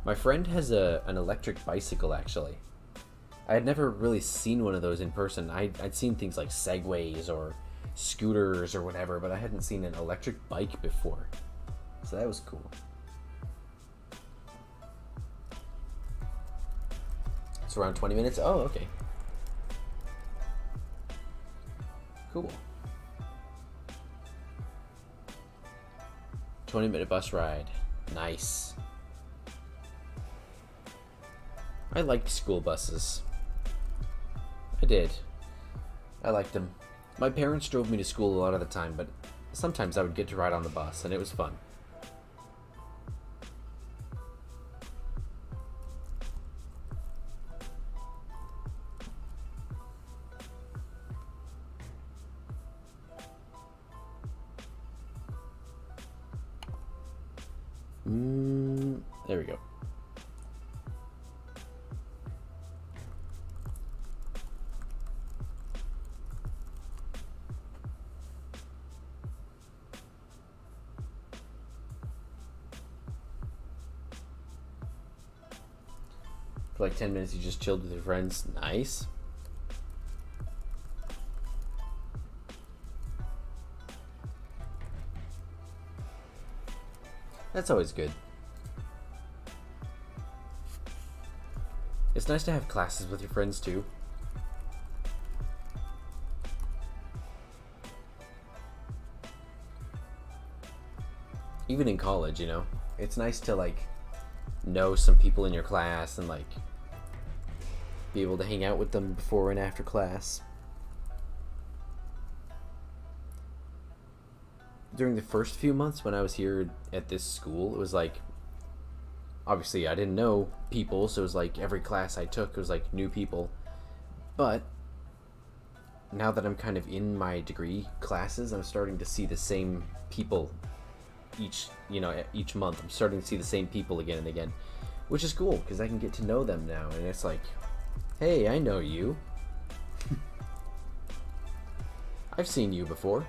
My friend has an electric bicycle, actually. I had never really seen one of those in person. I'd seen things like Segways or scooters or whatever, but I hadn't seen an electric bike before. So that was cool. It's around 20 minutes. Oh, okay. Cool. 20-minute bus ride. Nice. I liked school buses. I did. I liked them. My parents drove me to school a lot of the time, but sometimes I would get to ride on the bus, and it was fun. There we go. For like 10 minutes you just chilled with your friends. Nice. That's always good. It's nice to have classes with your friends too. Even in college, you know, it's nice to like know some people in your class and like be able to hang out with them before and after class. During the first few months when I was here at this school, it was like, obviously I didn't know people, so it was like every class I took was like new people. But now that I'm kind of in my degree classes, I'm starting to see the same people each month. I'm starting to see the same people again and again, which is cool because I can get to know them now, and it's like, hey, I know you. I've seen you before.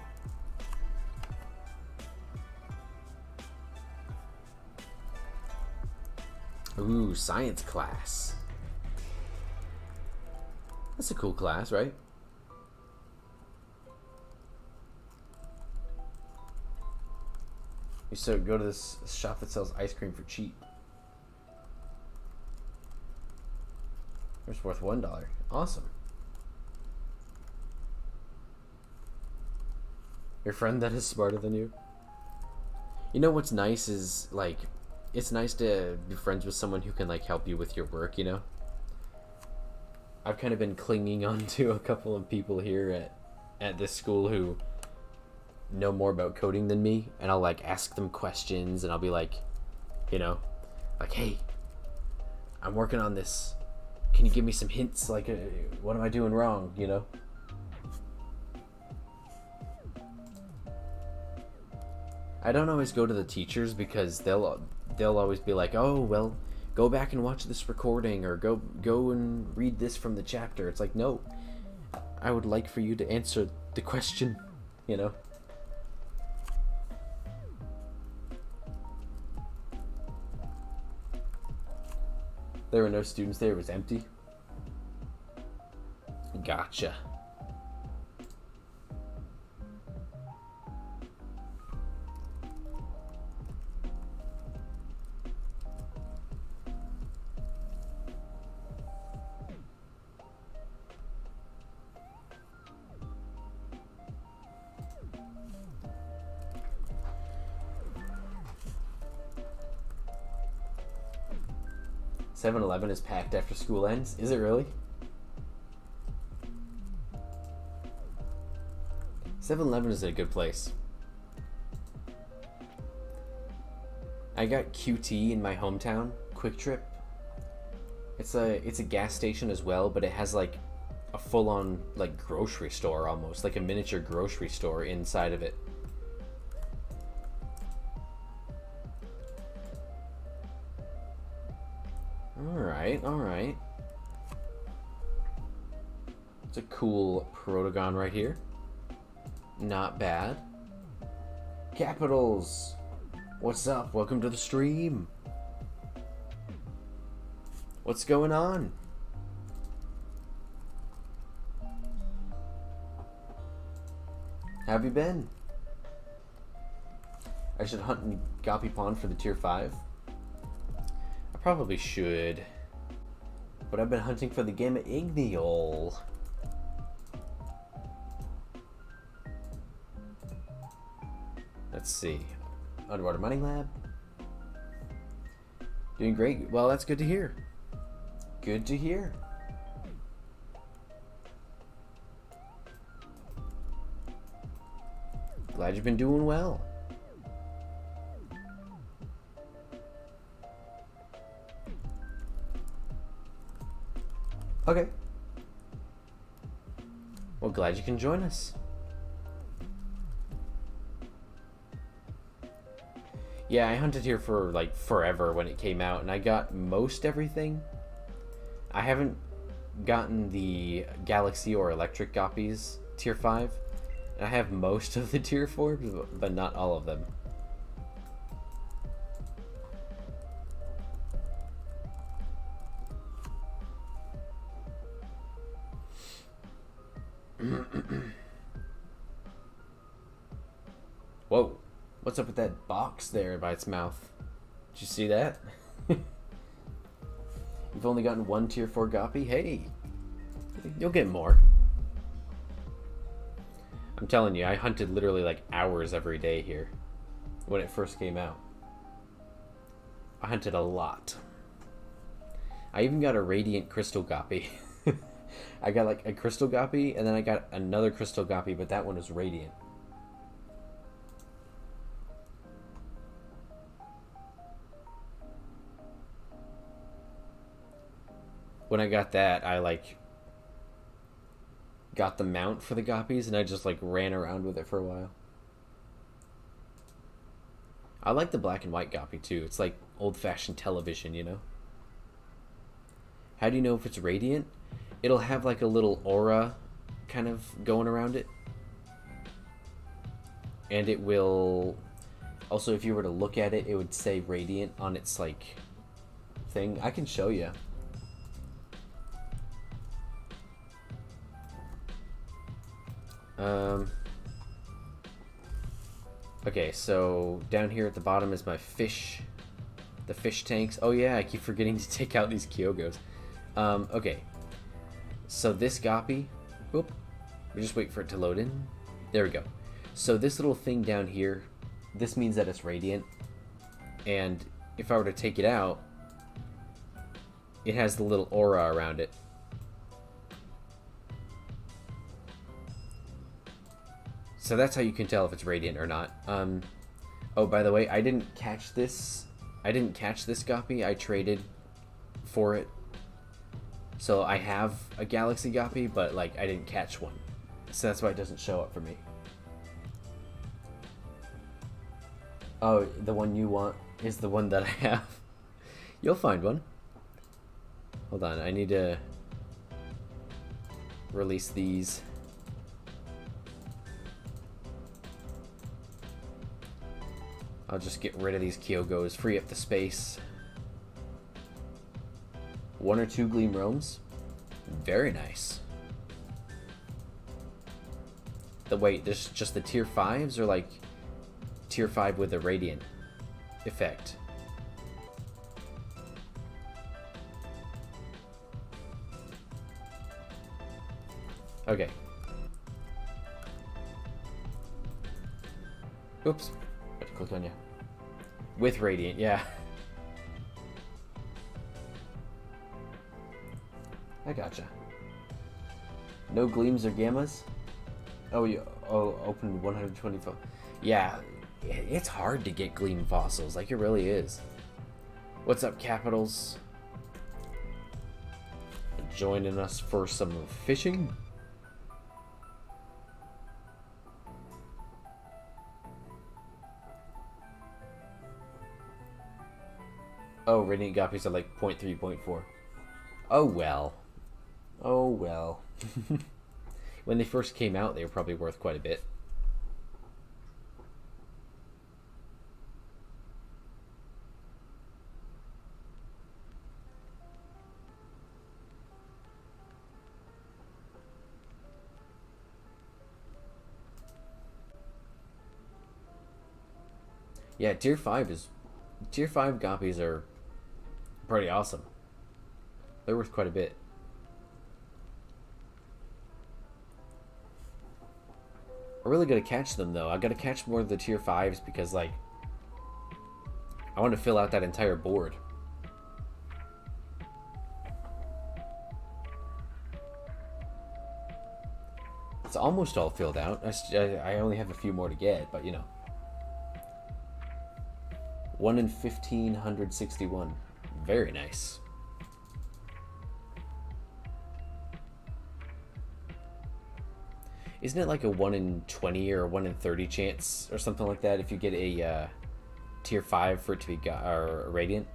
Ooh, science class. That's a cool class, right? You used to go to this shop that sells ice cream for cheap. It's worth $1. Awesome. Your friend that is smarter than you? You know what's nice is, like, it's nice to be friends with someone who can, like, help you with your work, you know? I've kind of been clinging on to a couple of people here at this school who know more about coding than me, and I'll, like, ask them questions, and I'll be like, you know, like, hey, I'm working on this. Can you give me some hints? Like, what am I doing wrong, you know? I don't always go to the teachers because they'll always be like, oh, well, go back and watch this recording, or go and read this from the chapter. It's like, no, I would like for you to answer the question, you know? There were no students there, it was empty. Gotcha. $7-Eleven is packed after school ends? Is it really? 7-Eleven is a good place. I got QT in my hometown, Quick Trip. It's a gas station as well, but it has like a full-on like grocery store almost, like a miniature grocery store inside of it. Alright. It's a cool protagon right here. Not bad. Capitals! What's up? Welcome to the stream. What's going on? How have you been? I should hunt in Goppy Pond for the tier 5. I probably should. But I've been hunting for the Gamma Igniol. Let's see. Underwater Mining Lab. Doing great. Well, that's good to hear. Good to hear. Glad you've been doing well. Okay. Well, glad you can join us. Yeah, I hunted here for like forever when it came out, and I got most everything. I haven't gotten the Galaxy or Electric Goppies tier 5. And I have most of the tier 4, but not all of them. Whoa. What's up with that box there by its mouth? Did you see that? You've only gotten one tier 4 Goppy? Hey, you'll get more. I'm telling you, I hunted literally like hours every day here when it first came out. I hunted a lot. I even got a Radiant Crystal Goppy. I got like a Crystal Goppy, and then I got another Crystal Goppy, but that one was Radiant. When I got that, I like got the mount for the Goppies, and I just like ran around with it for a while. I like the black and white Goppy too. It's like old-fashioned television, you know? How do you know if it's radiant? It'll have like a little aura kind of going around it. And it will also, if you were to look at it, it would say radiant on its like thing. I can show you. Okay, so down here at the bottom is my fish, the fish tanks. Oh yeah, I keep forgetting to take out these Kyogos. Okay, so this Goppy, whoop, we just wait for it to load in. There we go. So this little thing down here, this means that it's radiant, and if I were to take it out, it has the little aura around it. So that's how you can tell if it's radiant or not. Oh, by the way, I didn't catch this Goppy. I traded for it. So I have a Galaxy Goppy, but like I didn't catch one. So that's why it doesn't show up for me. Oh, the one you want is the one that I have. You'll find one. Hold on, I need to release these. I'll just get rid of these Kyogos, free up the space. 1 or 2 Gleam Roams. Very nice. Wait, there's just the tier 5s or like tier 5 with the radiant effect? Okay. Oops. Click on you. With radiant, yeah. I gotcha. No gleams or gammas? Oh, you opened 124. Yeah, it's hard to get gleam fossils. Like, it really is. What's up, Capitals? Joining us for some fishing? Oh, Radiant Goppies are like 0.3, 0.4. Oh well. Oh well. When they first came out, they were probably worth quite a bit. Yeah, tier 5 Goppies are pretty awesome. They're worth quite a bit. I really gotta catch them though. I gotta catch more of the tier 5s because like I want to fill out that entire board. almost all filled out. I only have a few more to get, but you know. 1 in 1,561. Very nice. Isn't it like a 1 in 20 or 1 in 30 chance or something like that if you get a tier 5 for it to be or radiant?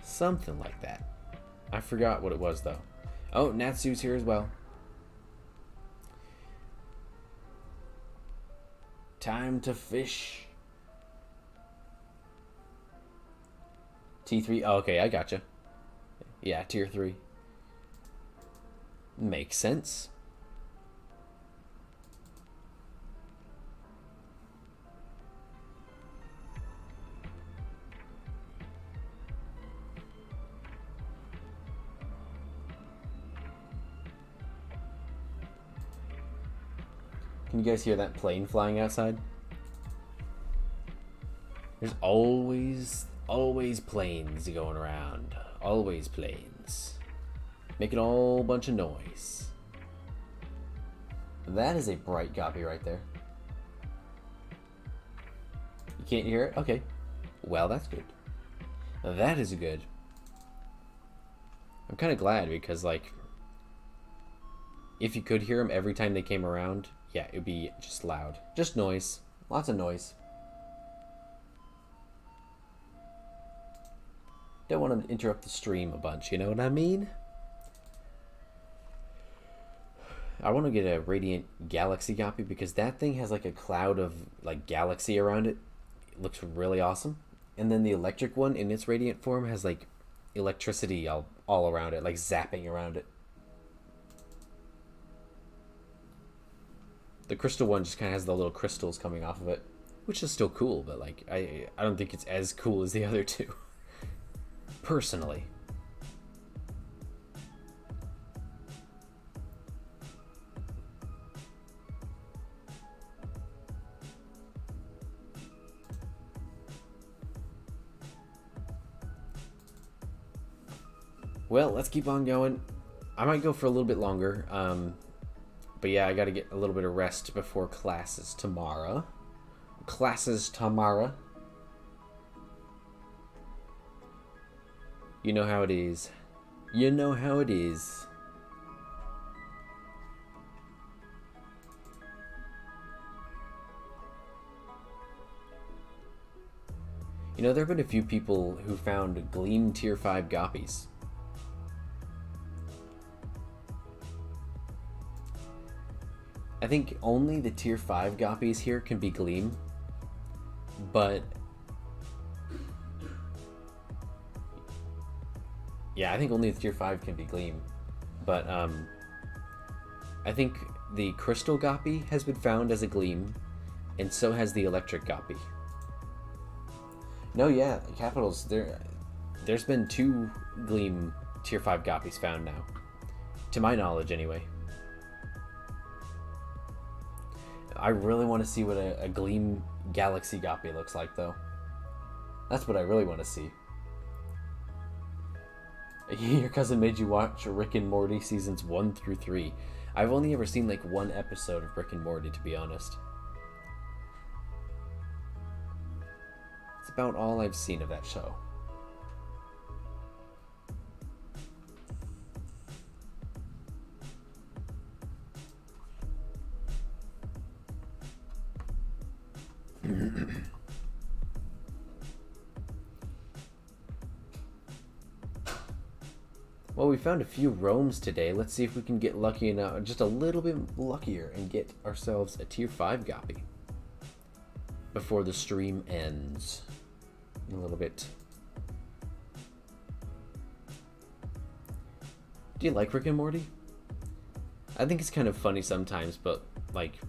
Something like that. I forgot what it was though. Oh, Natsu's here as well. Time to fish. T3. Oh, okay, I gotcha. Yeah, tier 3. Makes sense. Can you guys hear that plane flying outside? There's always planes going around. Always planes. Making a whole bunch of noise. That is a bright copy right there. You can't hear it? Okay. Well, that's good. That is good. I'm kind of glad because, like, if you could hear them every time they came around, yeah, it would be just loud. Just noise. Lots of noise. Don't want to interrupt the stream a bunch, you know what I mean? I want to get a Radiant Galaxy copy because that thing has like a cloud of like galaxy around it. It looks really awesome. And then the electric one in its Radiant form has like electricity all around it, like zapping around it. The crystal one just kind of has the little crystals coming off of it, which is still cool, but like I don't think it's as cool as the other two. Personally. Well, let's keep on going. I might go for a little bit longer. But yeah, I gotta get a little bit of rest before classes tomorrow. You know how it is. You know how it is. You know, there have been a few people who found Gleam Tier 5 goppies. I think only the tier 5 goppies here can be Gleam, but yeah, I think only the tier 5 can be Gleam, but I think the Crystal Goppy has been found as a Gleam, and so has the Electric Goppy. No, yeah, Capitals, there's been 2 Gleam tier 5 goppies found now, to my knowledge anyway. I really want to see what a Gleam Galaxy Goppy looks like, though. That's what I really want to see. Your cousin made you watch Rick and Morty seasons 1 through 3. I've only ever seen like 1 episode of Rick and Morty, to be honest. It's about all I've seen of that show. Well, we found a few roams today. Let's see if we can get lucky enough, just a little bit luckier, and get ourselves a tier 5 goppy before the stream ends in a little bit. Do you like Rick and Morty? I think it's kind of funny sometimes, but like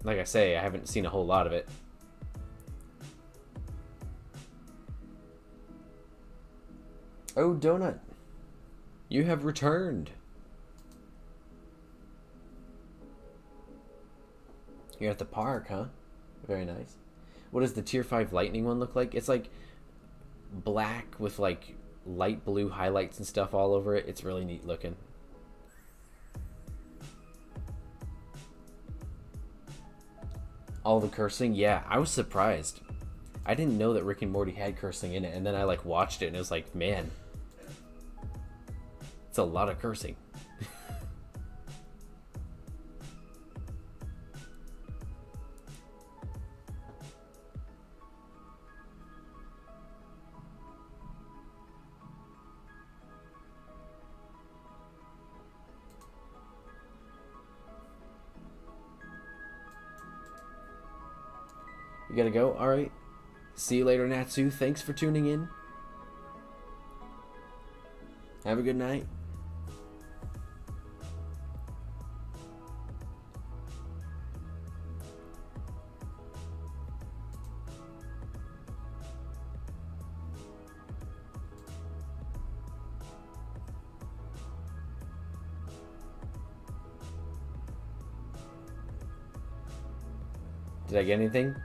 I say, I haven't seen a whole lot of it. Oh, Donut, you have returned. You're at the park, huh? Very nice. What does the tier 5 lightning one look like? It's like black with like light blue highlights and stuff all over it. It's really neat looking. All the cursing? Yeah, I was surprised. I didn't know that Rick and Morty had cursing in it, and then I like watched it and it was like, man, it's a lot of cursing. You gotta go? Alright. See you later, Natsu. Thanks for tuning in. Have a good night. Did I get anything?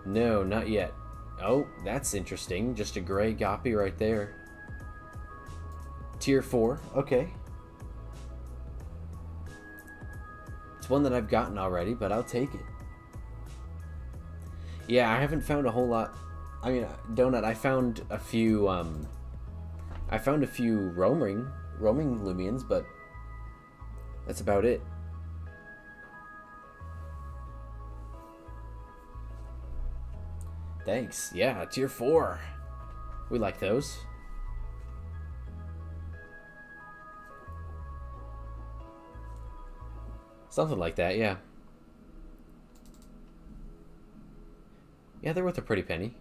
No, not yet. Oh, that's interesting. Just a gray goppy right there. Tier 4. Okay. It's one that I've gotten already, but I'll take it. Yeah, I haven't found a whole lot. I mean, Donut, I found a few roaming Loomians, but that's about it. Thanks. Yeah, tier 4. We like those. Something like that, yeah. Yeah, they're worth a pretty penny.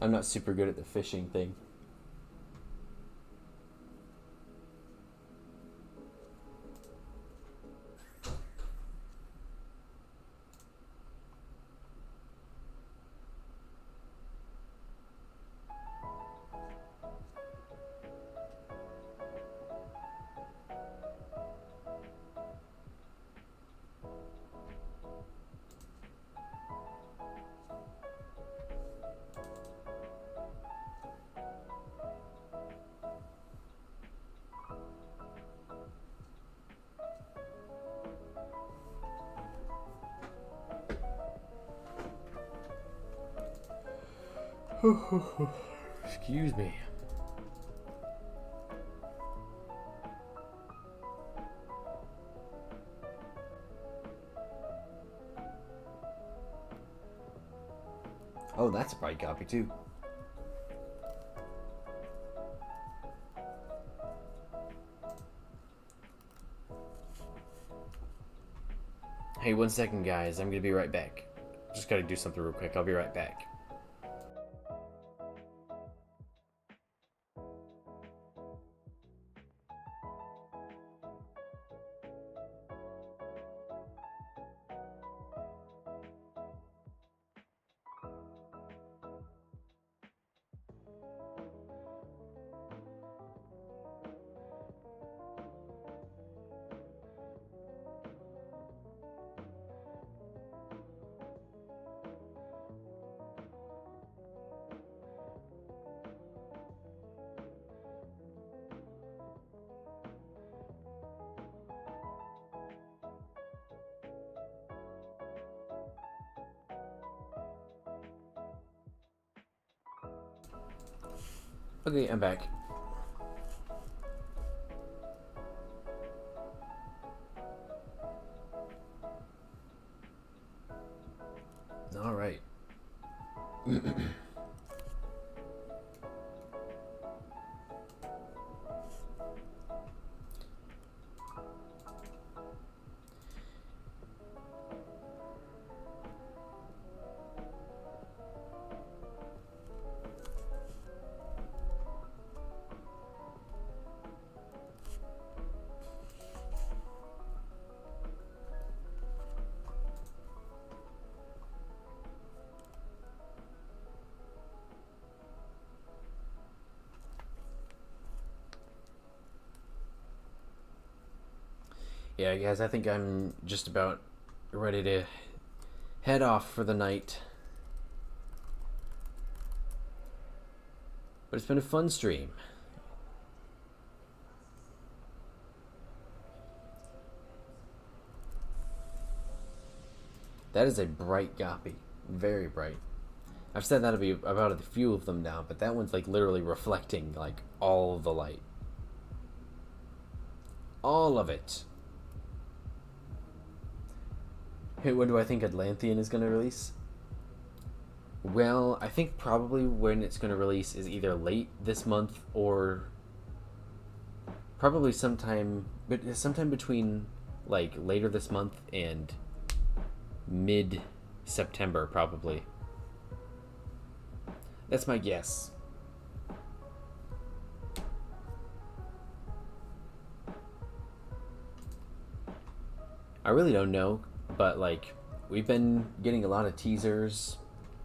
I'm not super good at the fishing thing. Excuse me. Oh, that's a bright copy too. Hey, 1 second, guys. I'm gonna be right back. Just gotta do something real quick. I'll be right back. Okay, I'm back. All right. Yeah, guys, I think I'm just about ready to head off for the night. But it's been a fun stream. That is a bright Goppy. Very bright. I've said that'll be about a few of them now, but that one's like literally reflecting like all the light. All of it. Hey, when do I think Atlantean is going to release? Well, I think probably when it's going to release is either late this month or probably sometime between like later this month and mid-September probably. That's my guess. I really don't know, but like we've been getting a lot of teasers.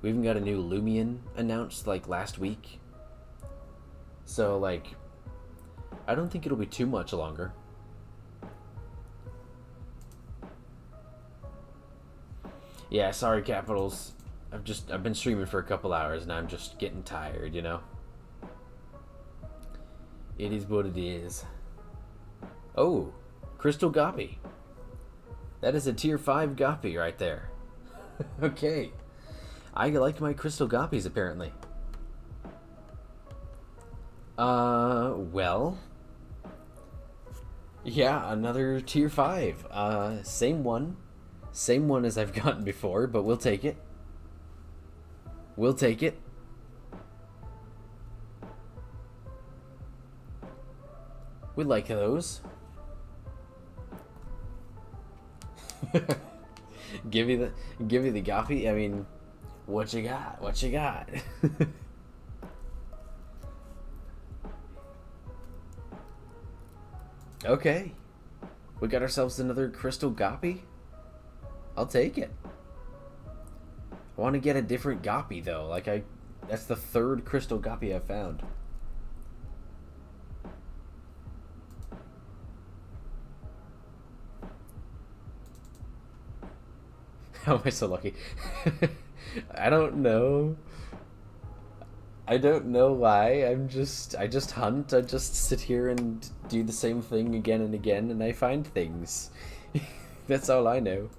We even got a new Loomian announced like last week. So like I don't think it'll be too much longer. Yeah, sorry Capitals. I've been streaming for a couple hours and I'm just getting tired, you know. It is what it is. Oh, Crystal Goppy. That is a tier 5 Goppy right there. Okay. I like my Crystal Goppies apparently. Well. Yeah, another tier 5. Same one. Same one as I've gotten before, but we'll take it. We'll take it. We like those. give you the Goppy. I mean, what you got? What you got? Okay. We got ourselves another Crystal Goppy. I'll take it. I want to get a different Goppy though. That's the third Crystal Goppy I've found. How am I so lucky? I don't know. I don't know why. I just hunt. I just sit here and do the same thing again and again, and I find things. That's all I know.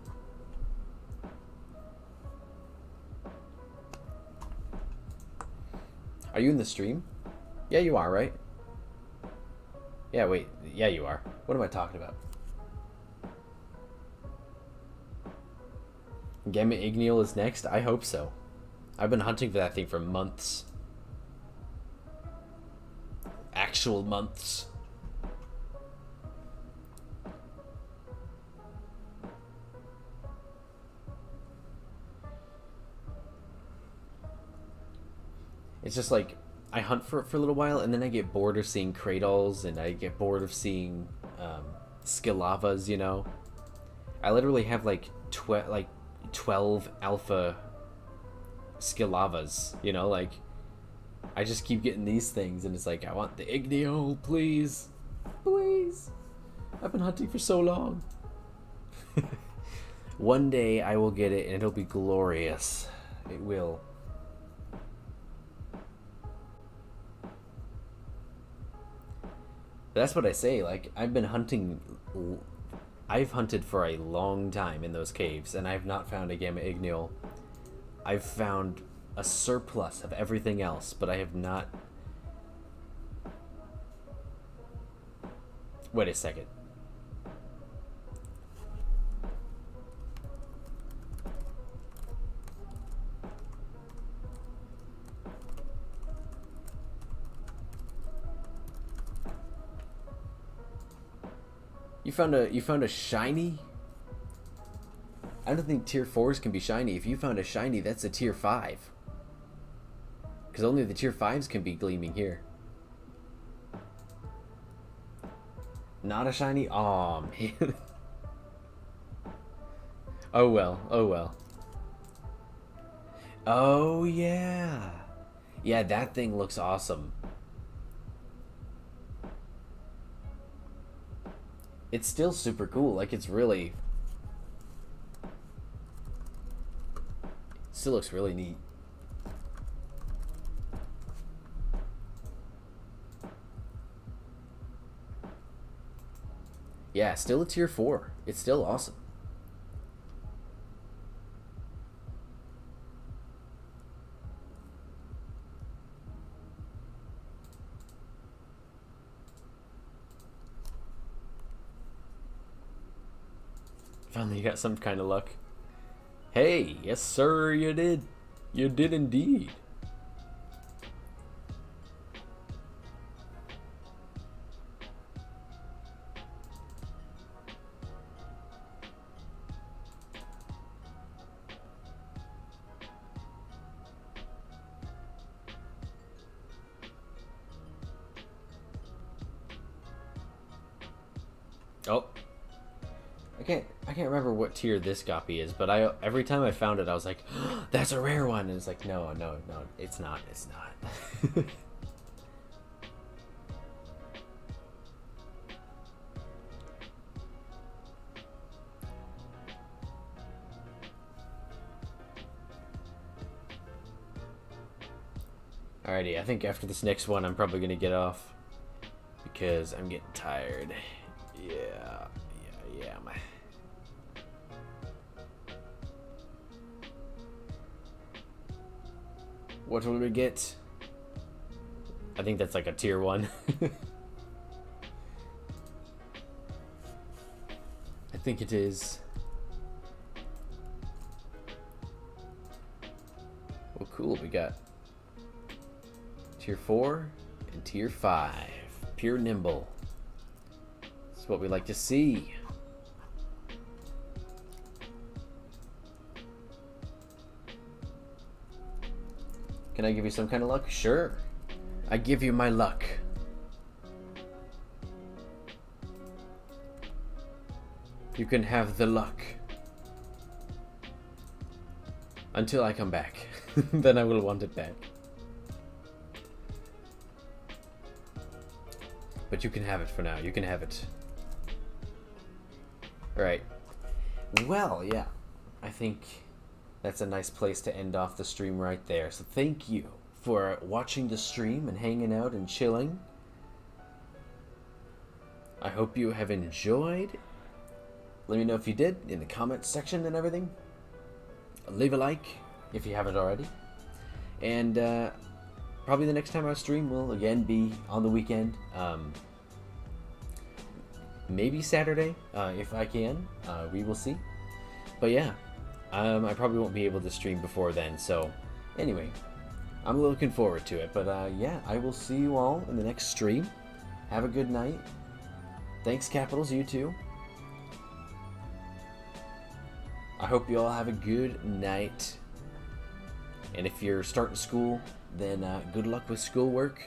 Are you in the stream? Yeah, you are, right? Yeah, wait. Yeah, you are. What am I talking about? Gamma Igneal is next? I hope so. I've been hunting for that thing for months. Actual months. It's just like I hunt for it for a little while and then I get bored of seeing Cradles and I get bored of seeing Skilavas, you know. I literally have like 12 alpha Skilavas, you know, like I just keep getting these things and it's like I want the Igneal, please. Please. I've been hunting for so long. One day I will get it and it'll be glorious. It will. That's what I say, like, I've hunted for a long time in those caves, and I've not found a Gamma Igneal. I've found a surplus of everything else, but I have not... Wait a second. You found a shiny? I don't think tier 4s can be shiny. If you found a shiny, that's a tier 5. Because only the tier 5s can be gleaming here. Not a shiny? Aw, man. Oh well, oh well. Oh yeah. Yeah, that thing looks awesome. It's still super cool, like it's really... Still looks really neat. Yeah, still a tier 4. It's still awesome. Finally got some kind of luck. Hey, yes sir, you did. You did indeed. Oh, I can't remember what tier this copy is, but every time I found it, I was like, oh, that's a rare one. And it's like, no, it's not. It's not. Alrighty, I think after this next one, I'm probably gonna get off because I'm getting tired. Yeah. What will we get? I think that's like a tier 1. I think it is. Well, cool. We got tier 4 and tier 5. Pure nimble. That's what we like to see. Can I give you some kind of luck? Sure. I give you my luck. You can have the luck. Until I come back. Then I will want it back. But you can have it for now. You can have it. Alright. Well, yeah. I think that's a nice place to end off the stream right there. So thank you for watching the stream and hanging out and chilling. I hope you have enjoyed. Let me know if you did in the comments section and everything. Leave a like if you haven't already. And probably the next time I stream will again be on the weekend. Maybe Saturday if I can. We will see. But yeah. I probably won't be able to stream before then, so anyway, I'm looking forward to it. But yeah, I will see you all in the next stream. Have a good night. Thanks, Capitals, you too. I hope you all have a good night. And if you're starting school, then good luck with schoolwork.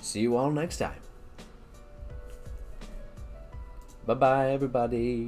See you all next time. Bye-bye, everybody.